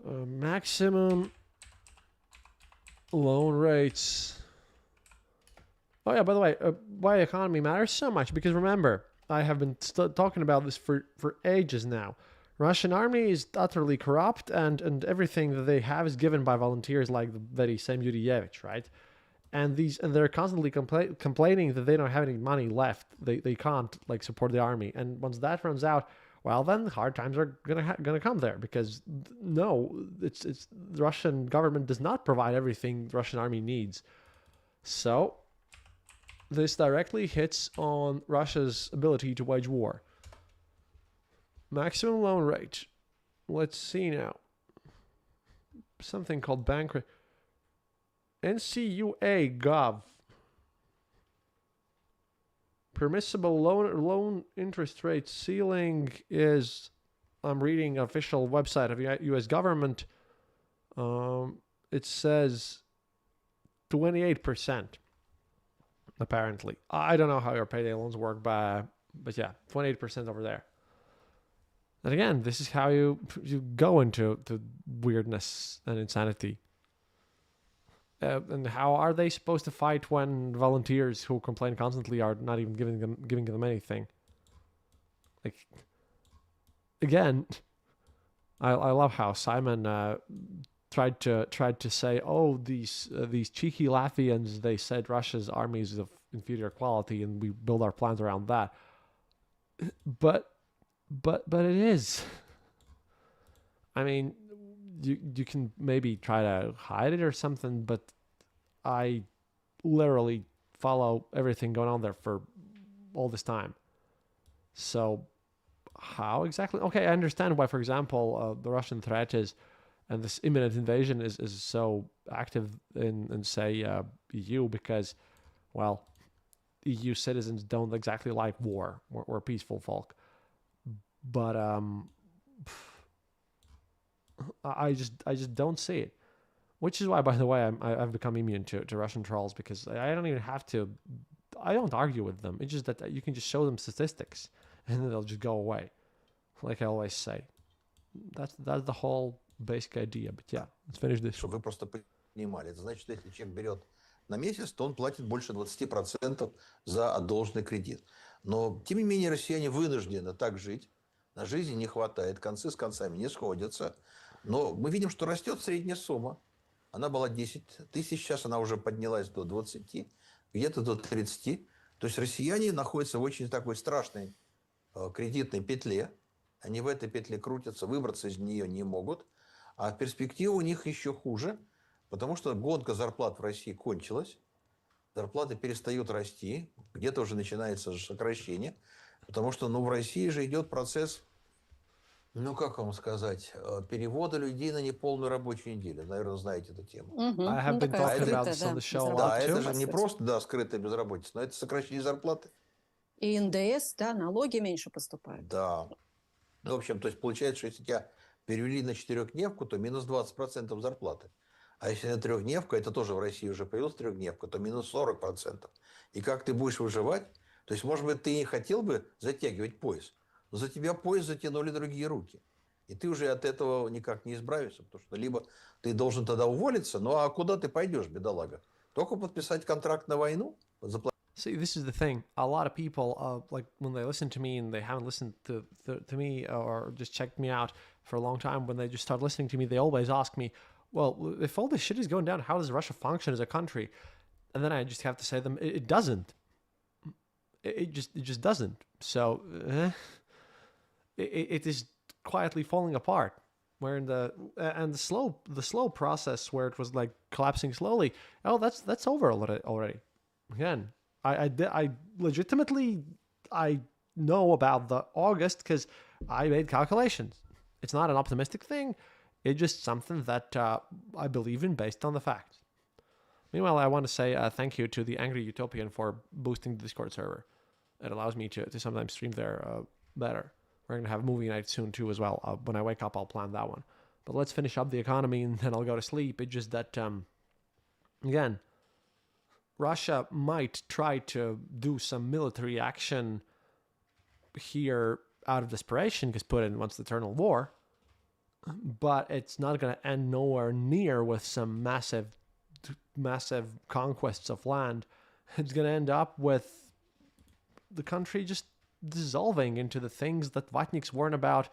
Maximum loan rates. Oh yeah, by the way, why economy matters so much, because remember, I have been talking about this for ages now. Russian army is utterly corrupt, and everything that they have is given by volunteers like the very same Yurievich, right? And they're constantly complaining that they don't have any money left. They can't like support the army, and once that runs out, well, then hard times are gonna come there, because no, it's the Russian government does not provide everything the Russian army needs. So this directly hits on Russia's ability to wage war. Maximum loan rate. Let's see now. Something called bank rate. NCUA Gov. Permissible loan interest rate ceiling is, I'm reading official website of U.S. government. It says 28%. Apparently, I don't know how your payday loans work, but yeah, 28% over there. And again, this is how you go into the weirdness and insanity. And how are they supposed to fight when volunteers who complain constantly are not even giving them anything? Like, again, I love how Simon tried to say, oh, these cheeky Latvians, they said Russia's army is of inferior quality, and we build our plans around that. But it is. I mean, you can maybe try to hide it or something, but I literally follow everything going on there for all this time. So how exactly? Okay, I understand why, for example, the Russian threat is, and this imminent invasion is so active in say, EU, because, well, EU citizens don't exactly like war. We're peaceful folk. But I just don't see it. Which is why, by the way, I've become immune to Russian trolls, because I don't even have to. I don't argue with them. It's just that you can just show them statistics, and then they'll just go away. Like I always say, that's the whole basic idea. But yeah, let's finish this. Чтобы вы просто понимали. Это значит, что если человек берет на месяц, то он платит больше 20% за одолженный кредит. Но, тем не менее, россияне вынуждены так жить. На жизни не хватает, концы с концами не сходятся. Но мы видим, что растет средняя сумма. Она была 10 тысяч, сейчас она уже поднялась до 20, где-то до 30. То есть россияне находятся в очень такой страшной кредитной петле. Они в этой петле крутятся, выбраться из нее не могут. А перспектива у них еще хуже, потому что гонка зарплат в России кончилась. Зарплаты перестают расти, где-то уже начинается сокращение. Потому что в России же идет процесс, как вам сказать, перевода людей на неполную рабочую неделю. Наверное, знаете эту тему. I have been talking about this on the show a lot Да, too. это же не просто, скрытая безработица, но это сокращение зарплаты. И НДС, да, налоги меньше поступают. Да. Ну, в общем, то есть получается, что если тебя перевели на четырехдневку, то минус 20% зарплаты. А если на трехдневку, это тоже в России уже появилась трехдневка, то минус 40%. И как ты будешь выживать? То есть, может быть, ты и хотел бы затягивать пояс, но за тебя пояс затянули другие руки. И ты уже от этого никак не избавишься, потому что либо ты должен тогда уволиться, ну а куда ты пойдешь, бедолага? Только подписать контракт на войну? See, this is the thing. A lot of people, like when they listen to me and they haven't listened to me or just checked me out for a long time, when they just start listening to me, they always ask me, well, if all this shit is going down, how does Russia function as a country? And then I just have to say to them, it doesn't. It just doesn't. So it is quietly falling apart. Where in the slow process where it was like collapsing slowly, that's over already. Again, I legitimately I know about the August because I made calculations. It's not an optimistic thing. It's just something that I believe in based on the facts. Meanwhile, I want to say thank you to the Angry Utopian for boosting the Discord server. It allows me to sometimes stream there better. We're going to have a movie night soon too as well. When I wake up, I'll plan that one. But let's finish up the economy and then I'll go to sleep. It's just that, again, Russia might try to do some military action here out of desperation because Putin wants eternal war. But it's not going to end nowhere near with some massive conquests of land. It's going to end up with the country just dissolving into the things that Vatniks warn about,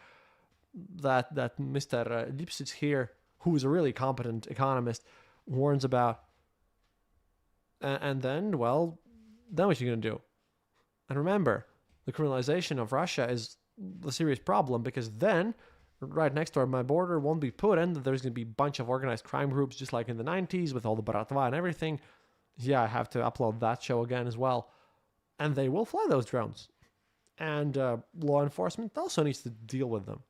that Mr. Lipsitz here, who is a really competent economist, warns about. And then, well, then what are you going to do? And remember, the criminalization of Russia is the serious problem because then, right next to my border won't be Putin. There's going to be a bunch of organized crime groups just like in the 90s with all the Baratva and everything. Yeah, I have to upload that show again as well. And they will fly those drones. And law enforcement also needs to deal with them.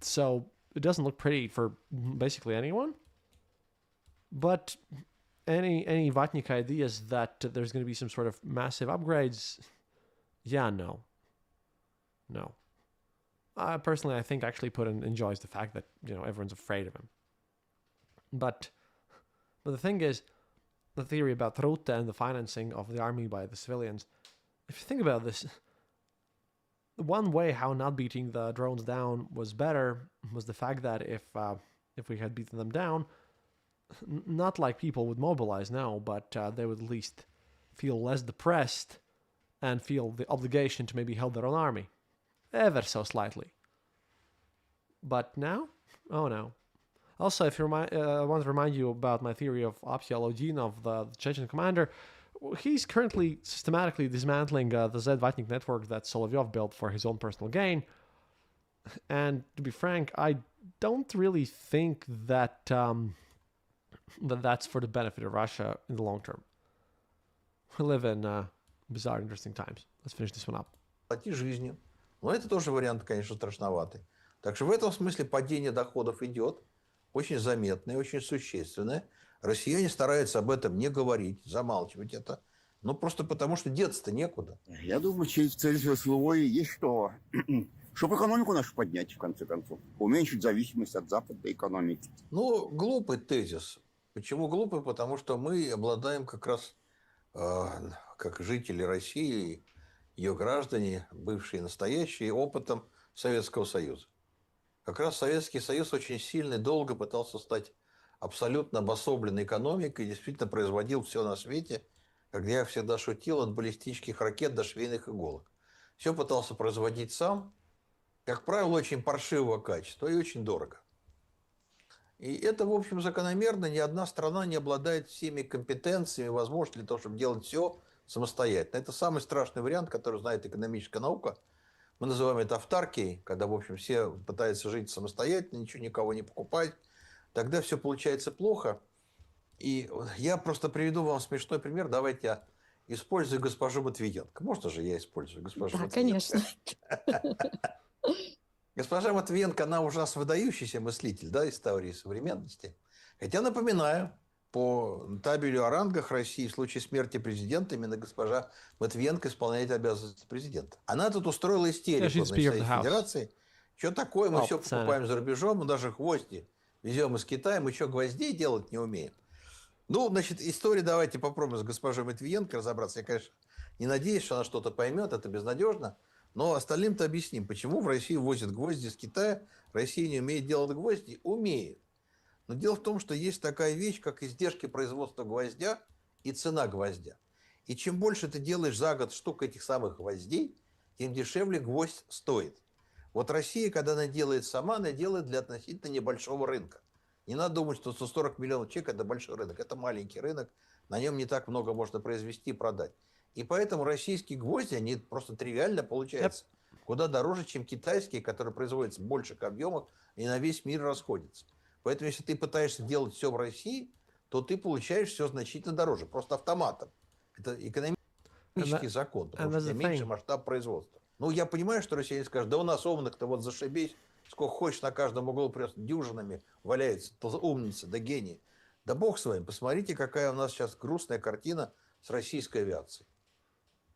So it doesn't look pretty for basically anyone. But any Vatnik ideas that there's going to be some sort of massive upgrades, yeah, no. Personally, I think actually Putin enjoys the fact that, everyone's afraid of him. But the thing is, the theory about Ruta and the financing of the army by the civilians, if you think about this, one way how not beating the drones down was better was the fact that if we had beaten them down, not like people would mobilize now, but they would at least feel less depressed and feel the obligation to maybe help their own army. Ever so slightly. But now? Oh no. Also, if you I want to remind you about my theory of Opsialodin, the Chechen commander. He's currently systematically dismantling the Z Vatnik network that Solovyov built for his own personal gain. And to be frank, I don't really think that that's for the benefit of Russia in the long term. We live in bizarre, interesting times. Let's finish this one up. Плати жизнью. Но это тоже вариант, конечно, страшноватый. Так что в этом смысле падение доходов идет. Очень заметное, очень существенное. Россияне стараются об этом не говорить, замалчивать это. Ну, просто потому, что деться-то некуда. Я думаю, цель СВО есть что? Чтобы экономику нашу поднять, в конце концов. Уменьшить зависимость от западной экономики. Ну, глупый тезис. Почему глупый? Потому что мы обладаем как раз, как жители России, ее граждане, бывшие и настоящие, опытом Советского Союза. Как раз Советский Союз очень сильно и долго пытался стать абсолютно обособленной экономикой и действительно производил все на свете, как я всегда шутил, от баллистических ракет до швейных иголок. Все пытался производить сам, как правило, очень паршивого качества и очень дорого. И это, в общем, закономерно. Ни одна страна не обладает всеми компетенциями, возможностями для того, чтобы делать все самостоятельно. Это самый страшный вариант, который знает экономическая наука. Мы называем это автаркией, когда, в общем, все пытаются жить самостоятельно, ничего никого не покупать. Тогда все получается плохо. И я просто приведу вам смешной пример. Давайте я использую госпожу Матвиенко. Можно же я использую госпожу Матвиенко? Конечно. Госпожа Матвиенко, она ужасно выдающийся мыслитель, да, истории современности. Хотя, напоминаю, по табелю о рангах России в случае смерти президента именно госпожа Матвиенко исполняет обязанности президента. Она тут устроила истерику she's на Speaker of the Совете House. Федерации. Что такое? Мы Well, все Senate. покупаем за рубежом, мы даже гвозди везем из Китая, мы что, гвоздей делать не умеем? Ну, значит, историю давайте попробуем с госпожой Матвиенко разобраться. Я, конечно, не надеюсь, что она что-то поймет, это безнадежно. Но остальным-то объясним, почему в Россию возят гвозди из Китая. Россия не умеет делать гвозди? Умеет. Но дело в том, что есть такая вещь, как издержки производства гвоздя и цена гвоздя. И чем больше ты делаешь за год штук этих самых гвоздей, тем дешевле гвоздь стоит. Вот Россия, когда она делает сама, она делает для относительно небольшого рынка. Не надо думать, что 140 миллионов человек – это большой рынок. Это маленький рынок, на нем не так много можно произвести и продать. И поэтому российские гвозди, они просто тривиально получаются. Куда дороже, чем китайские, которые производятся в больших объемах и на весь мир расходятся. Поэтому, если ты пытаешься делать все в России, то ты получаешь все значительно дороже, просто автоматом. Это экономический закон, потому что у тебя меньше масштаб производства. Ну, я понимаю, что россияне скажут, да у нас умных-то вот зашибись, сколько хочешь на каждом углу просто дюжинами валяется, умница, да гений. Да бог с вами, посмотрите, какая у нас сейчас грустная картина с российской авиацией.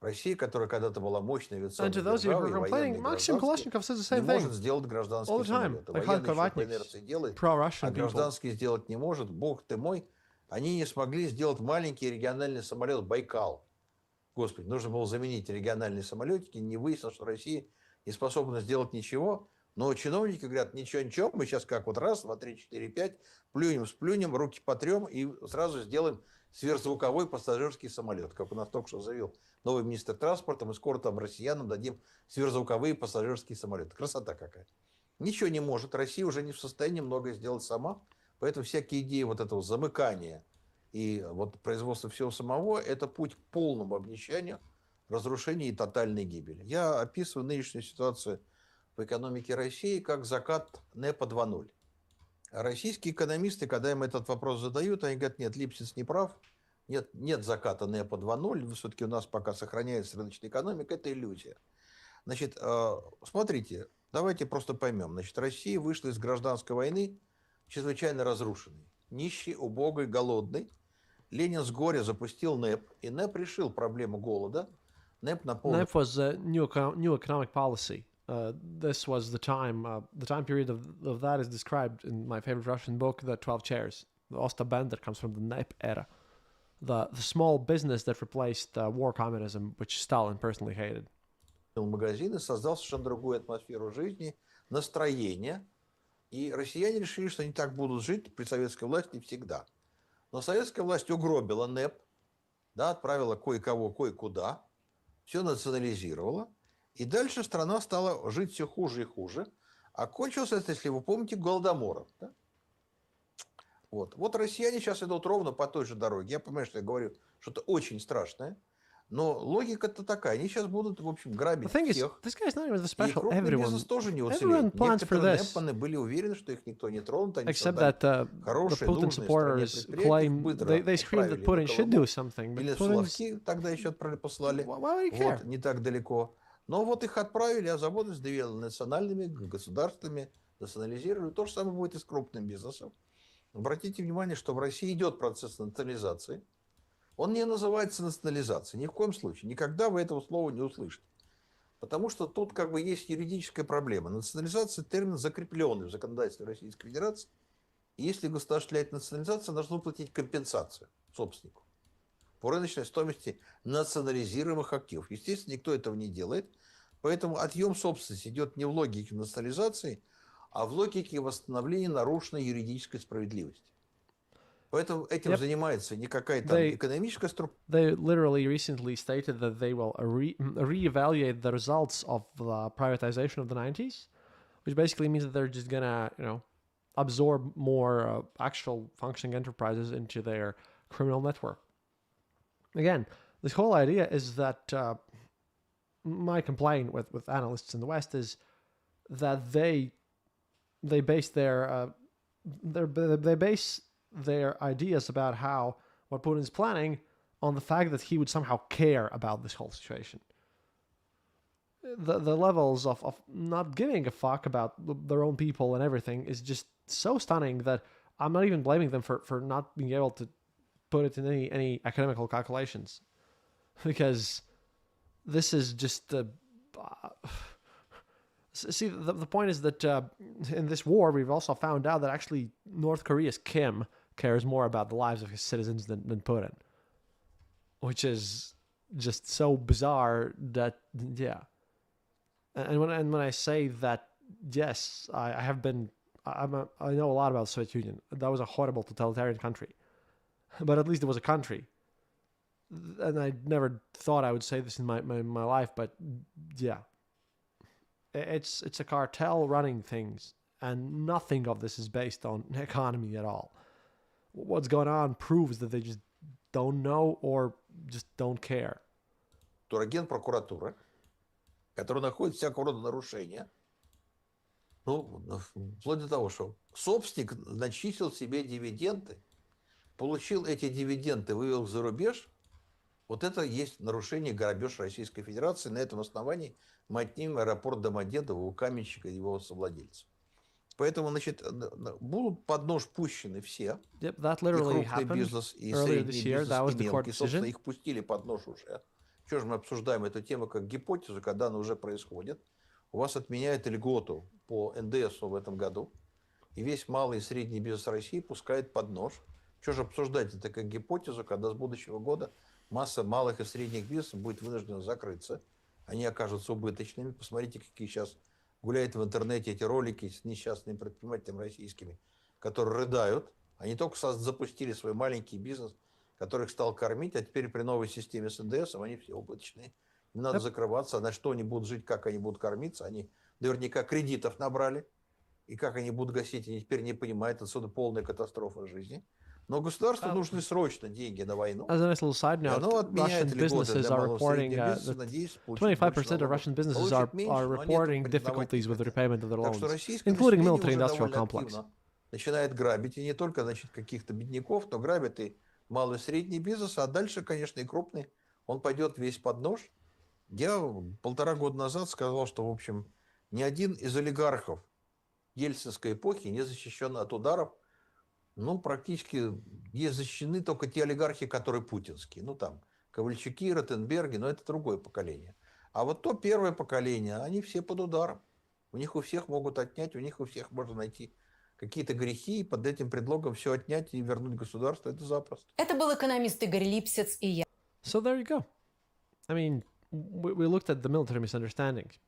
Россия, которая когда-то была мощной авиационной державой, военной, гражданской, не может сделать гражданский самолет. Военный еще по инерции делает, а гражданский сделать не может. Бог ты мой, они не смогли сделать маленький региональный самолет «Байкал». Господи, нужно было заменить региональные самолетики, не выяснилось, что Россия не способна сделать ничего. Но чиновники говорят, ничего, мы сейчас как вот раз, два, три, четыре, пять, сплюнем, руки потрем и сразу сделаем сверхзвуковой пассажирский самолет. Как у нас только что заявил новый министр транспорта, мы скоро там россиянам дадим сверхзвуковые пассажирские самолеты. Красота какая. Ничего не может. Россия уже не в состоянии многое сделать сама. Поэтому всякие идеи вот этого замыкания и вот производства всего самого – это путь к полному обнищанию, разрушению и тотальной гибели. Я описываю нынешнюю ситуацию в экономике России как закат НЭПа 2.0. А российские экономисты, когда им этот вопрос задают, они говорят, нет, Липсиц не прав, нет заката НЭПа 2.0, все-таки у нас пока сохраняется рыночная экономика, это иллюзия. Значит, смотрите, давайте просто поймем. Значит, Россия вышла из гражданской войны чрезвычайно разрушенной, нищей, убогой, голодной. Ленин с горя запустил НЭП, и НЭП решил проблему голода. НЭП was a new economic policy. This was the time period of that is described in my favorite Russian book, The 12 Chairs. The Ostaband that comes from the NEP era. The small business that replaced war communism, which Stalin personally hated. Магазины, создал совершенно другую атмосферу жизни, настроение. И россияне решили, что они так будут жить при советской власти всегда. Но советская власть угробила НЭП, да, отправила кое-кого кое-куда, все национализировала. И дальше страна стала жить все хуже и хуже. А кончилось это, если вы помните, голодомором. Да? Вот россияне сейчас идут ровно по той же дороге. Я понимаю, что я говорю что-то очень страшное. Но логика-то такая. Они сейчас будут, в общем, грабить всех. И крупный бизнес тоже не уцелеет. Некоторые НЭПаны были уверены, что их никто не тронет. Они создали хорошие, нужные стране предприятия. Быстро отправили или Соловки тогда еще послали. Вот, не так далеко. Но вот их отправили, а заводы сдавили национальными, государственными, национализировали. То же самое будет и с крупным бизнесом. Обратите внимание, что в России идет процесс национализации. Он не называется национализацией, ни в коем случае. Никогда вы этого слова не услышите. Потому что тут как бы есть юридическая проблема. Национализация – термин, закрепленный в законодательстве Российской Федерации. И если государство осуществляет национализацию, должно платить компенсацию собственнику по рыночной стоимости национализируемых активов. Естественно, никто этого не делает. Поэтому отъем собственности идет не в логике национализации, а в логике восстановления нарушенной юридической справедливости. Поэтому этим занимается не какая-то экономическая структура. They literally recently stated that they will reevaluate the results of the privatization of the 90s, which basically means that they're just gonna, absorb more actual functioning enterprises into their criminal network. Again, this whole idea is that my complaint with analysts in the West is that they base their ideas about what Putin is planning on the fact that he would somehow care about this whole situation. The levels of not giving a fuck about their own people and everything is just so stunning that I'm not even blaming them for not being able to put it in any academical calculations, because this is just the. See, the point is that in this war, we've also found out that actually North Korea's Kim cares more about the lives of his citizens than Putin, which is just so bizarre that, yeah. And when I say that, yes, I know a lot about the Soviet Union. That was a horrible totalitarian country, but at least it was a country. And I never thought I would say this in my life, but yeah. It's a cartel running things, and nothing of this is based on economy at all. What's going on proves that they just don't know or just don't care. Турагент прокуратуры, который находит всякого рода нарушения, вплоть до того, что собственник начислил себе дивиденды, получил эти дивиденды, вывел за рубеж, вот это есть нарушение, грабеж Российской Федерации. На этом основании мы отнимем аэропорт Домодедово у каменщика и его совладельца. Поэтому, значит, будут под нож пущены все. Yep, that и literally крупный happened бизнес, и earlier средний this year. бизнес, That was и the court мелкий. Собственно, decision. их пустили под нож уже. Что же мы обсуждаем эту тему как гипотезу, когда она уже происходит? У вас отменяют льготу по НДС в этом году, и весь малый и средний бизнес России пускает под нож. Что же обсуждать это как гипотезу, когда с будущего года масса малых и средних бизнесов будет вынуждена закрыться, они окажутся убыточными. Посмотрите, какие сейчас гуляют в интернете эти ролики с несчастными предпринимателями российскими, которые рыдают. Они только запустили свой маленький бизнес, который их стал кормить, а теперь при новой системе с НДС они все убыточные. Им надо закрываться, а на что они будут жить, как они будут кормиться. Они наверняка кредитов набрали, и как они будут гасить, они теперь не понимают. Отсюда полная катастрофа жизни. Но государству нужны срочно деньги на войну. As a nice little side note, Russian businesses are reporting that 25% of Russian businesses are reporting difficulties with the repayment of their loans, including military-industrial complex. Начинает грабить, и не только, значит, каких-то бедняков, но грабит и малый и средний бизнес, а дальше, конечно, и крупный. Он пойдет весь под нож. Я 1,5 года назад сказал, что, в общем, ни один из олигархов ельцинской эпохи не защищен от ударов. Практически есть защищены только те олигархи, которые путинские. Там, Ковальчуки, Ротенберги, но это другое поколение. А вот то первое поколение, они все под ударом. У них у всех могут отнять, у них у всех можно найти какие-то грехи, и под этим предлогом все отнять и вернуть государство. Это запросто. Это был экономист Игорь Липсец и я. So there you go. I mean, we looked at the military misunderstandings.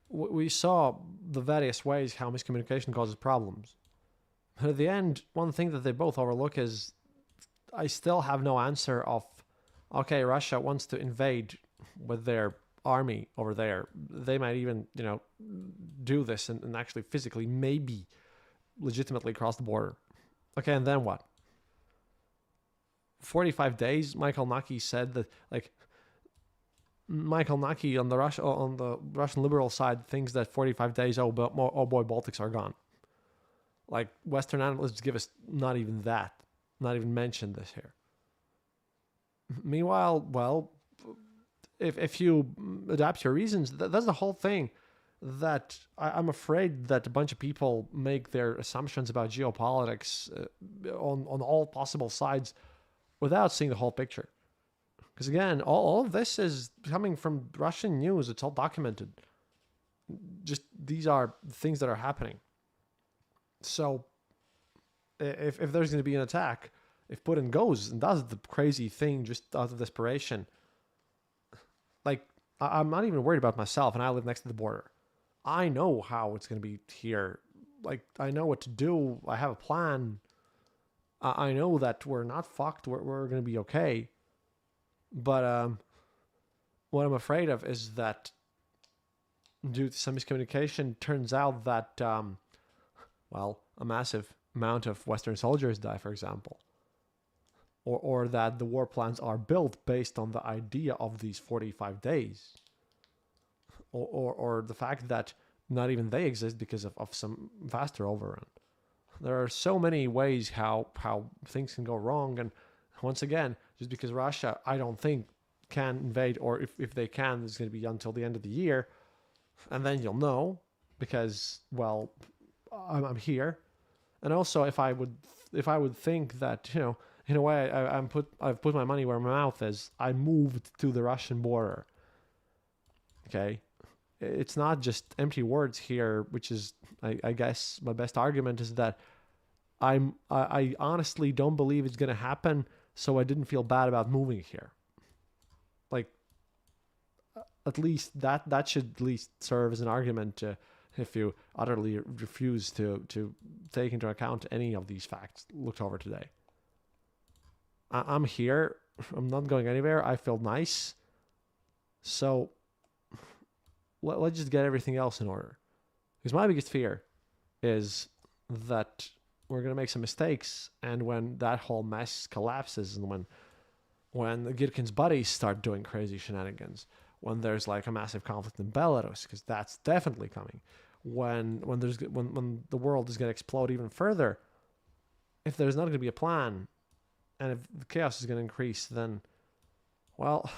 We saw the various ways how miscommunication causes problems. But at the end, one thing that they both overlook is I still have no answer of, okay, Russia wants to invade with their army over there. They might even, do this and actually physically, maybe legitimately cross the border. Okay, and then what? 45 days, Michael Naki said that, Michael Naki on the Russian liberal side thinks that 45 days, oh boy, Baltics are gone. Western analysts give us not even that, not even mention this here. Meanwhile, well, if you adapt your reasons, that's the whole thing. That I'm afraid that a bunch of people make their assumptions about geopolitics on all possible sides without seeing the whole picture. Because again, all of this is coming from Russian news. It's all documented. Just these are things that are happening. So if there's going to be an attack, if Putin goes and does the crazy thing just out of desperation, I'm not even worried about myself, and I live next to the border. I know how it's going to be here. I know what to do. I have a plan. I know that we're not fucked. We're going to be okay. But what I'm afraid of is that due to some miscommunication, turns out that, a massive amount of Western soldiers die, for example. Or that the war plans are built based on the idea of these 45 days. Or the fact that not even they exist because of some faster overrun. There are so many ways how things can go wrong. And once again, just because Russia, I don't think, can invade, or if they can, it's going to be until the end of the year. And then you'll know, because, I'm here. And also, if I would think that, in a way, I've put my money where my mouth is. I moved to the Russian border. Okay, it's not just empty words here, which is, I guess, my best argument is that I honestly don't believe it's gonna happen, so I didn't feel bad about moving here. Like, at least that should at least serve as an argument if you utterly refuse to take into account any of these facts looked over today. I'm here. I'm not going anywhere. I feel nice. So let's just get everything else in order. Because my biggest fear is that we're going to make some mistakes, and when that whole mess collapses, and when the Girkin's buddies start doing crazy shenanigans, when there's like a massive conflict in Belarus, because that's definitely coming, when the world is going to explode even further, if there's not going to be a plan, and if the chaos is going to increase, then, well,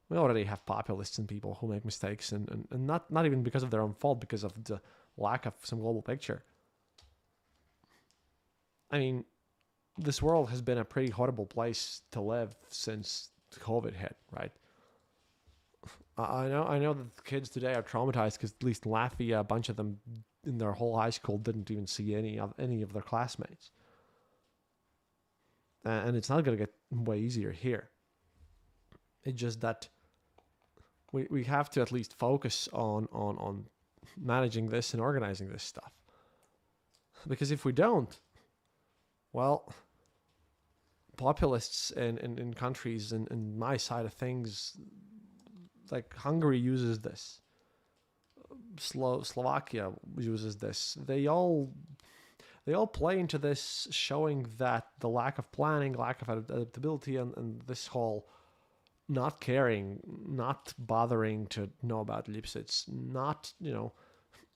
we already have populists and people who make mistakes, and not even because of their own fault, because of the lack of some global picture. I mean, this world has been a pretty horrible place to live since COVID hit, right? I know that the kids today are traumatized because at least in Latvia, a bunch of them in their whole high school didn't even see any of their classmates. And it's not going to get way easier here. It's just that we have to at least focus on managing this and organizing this stuff. Because if we don't, well, populists in countries in my side of things, like Hungary uses this, Slovakia uses this. They all play into this, showing that the lack of planning, lack of adaptability, and this whole not caring, not bothering to know about Lipsitz, not,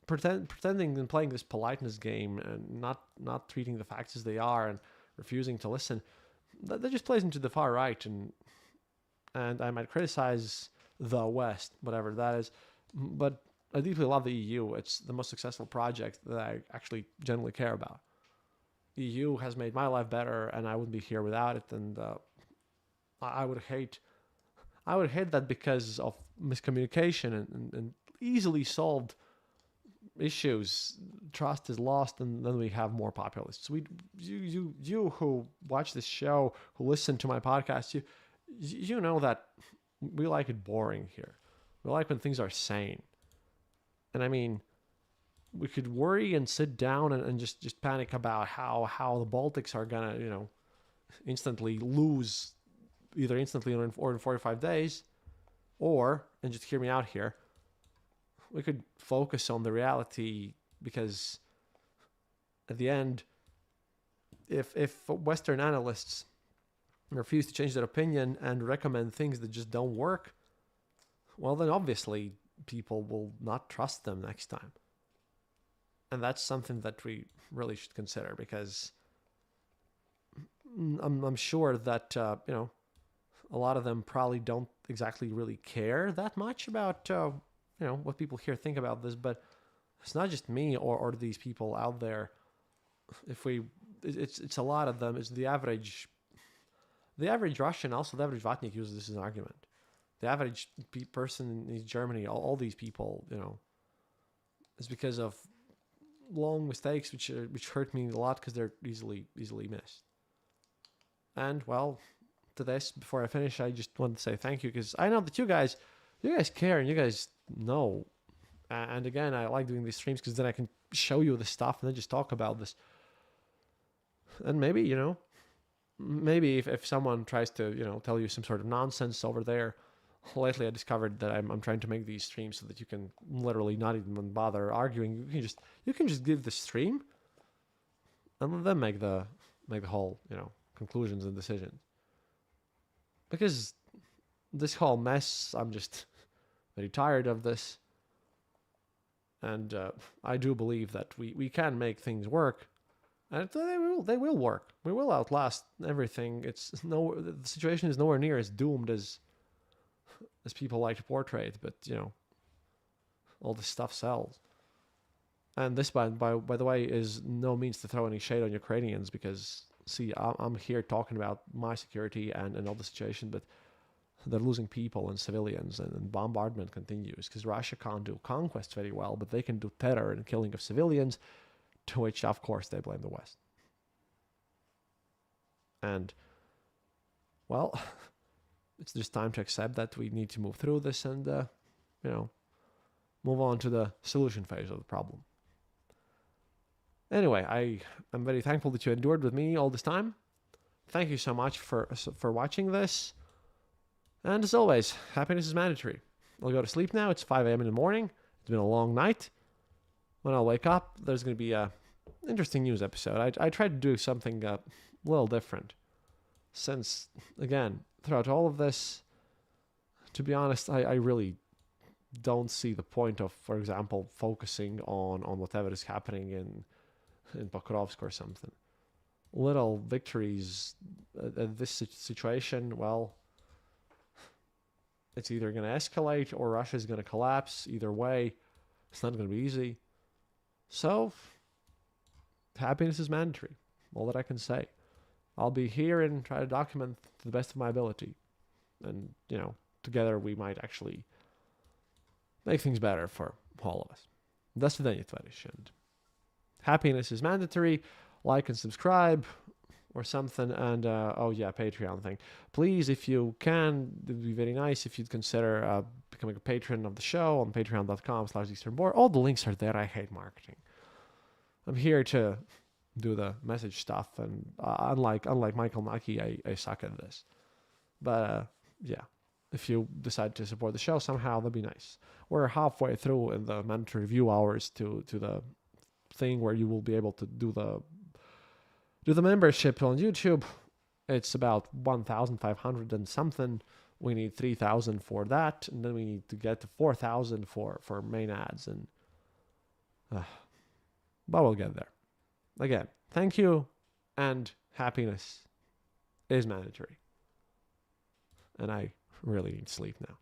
pretending and playing this politeness game, and not treating the facts as they are, and refusing to listen. That just plays into the far right, and I might criticize the West, whatever that is, but I deeply love the EU. It's the most successful project that I actually genuinely care about. The EU has made my life better, and I wouldn't be here without it. And I would hate that because of miscommunication and easily solved issues. Trust is lost, and then we have more populists. You who watch this show, who listen to my podcast, you know that we like it boring here. We like when things are sane. And I mean, we could worry and sit down and just panic about how the Baltics are gonna, instantly lose, either instantly or in 45 days, or, and just hear me out here, we could focus on the reality, because at the end, if Western analysts refuse to change their opinion and recommend things that just don't work, well, then obviously people will not trust them next time. And that's something that we really should consider, because I'm sure that, a lot of them probably don't exactly really care that much about, what people here think about this, but it's not just me or these people out there. It's a lot of them. It's the average Russian, also the average Vatnik uses this as an argument. The average person in Germany, all these people, is because of long mistakes which hurt me a lot because they're easily missed. And well, to this, before I finish, I just want to say thank you, because I know that you guys care and you guys know. And again, I like doing these streams because then I can show you the stuff and then just talk about this. And maybe, maybe if someone tries to, tell you some sort of nonsense over there. Lately I discovered that I'm trying to make these streams so that you can literally not even bother arguing. You can just give the stream and let them make the whole, conclusions and decisions. Because this whole mess, I'm just very tired of this. And I do believe that we can make things work. And they will work. We will outlast everything. The situation is nowhere near as doomed as people like to portray it, but all this stuff sells. And this, by the way, is no means to throw any shade on Ukrainians, because see, I'm here talking about my security and all the situation, but they're losing people and civilians, and bombardment continues because Russia can't do conquest very well, but they can do terror and killing of civilians, to which, of course, they blame the West. And, well, it's just time to accept that we need to move through this and, move on to the solution phase of the problem. Anyway, I am very thankful that you endured with me all this time. Thank you so much for watching this. And as always, happiness is mandatory. I'll go to sleep now. It's 5 a.m. in the morning. It's been a long night. When I'll wake up, there's going to be a interesting news episode. I tried to do something a little different. Since, again, throughout all of this, to be honest, I really don't see the point of, for example, focusing on whatever is happening in Pokrovsk or something. Little victories at this situation, well, it's either going to escalate or Russia's going to collapse. Either way, it's not going to be easy. So, happiness is mandatory. All that I can say. I'll be here and try to document to the best of my ability. And, together we might actually make things better for all of us. До свидания, товарищи. And happiness is mandatory. Like and subscribe or something. And, Patreon thing. Please, if you can, it would be very nice if you'd consider becoming a patron of the show on patreon.com/EasternBoard. All the links are there. I hate marketing. I'm here to do the message stuff, and unlike Michael Naki, I suck at this. But, if you decide to support the show somehow, that'd be nice. We're halfway through in the mandatory review hours to the thing where you will be able to do the membership on YouTube. It's about 1,500 and something. We need 3,000 for that, and then we need to get to 4,000 for main ads, and but we'll get there. Again, thank you, and happiness is mandatory. And I really need sleep now.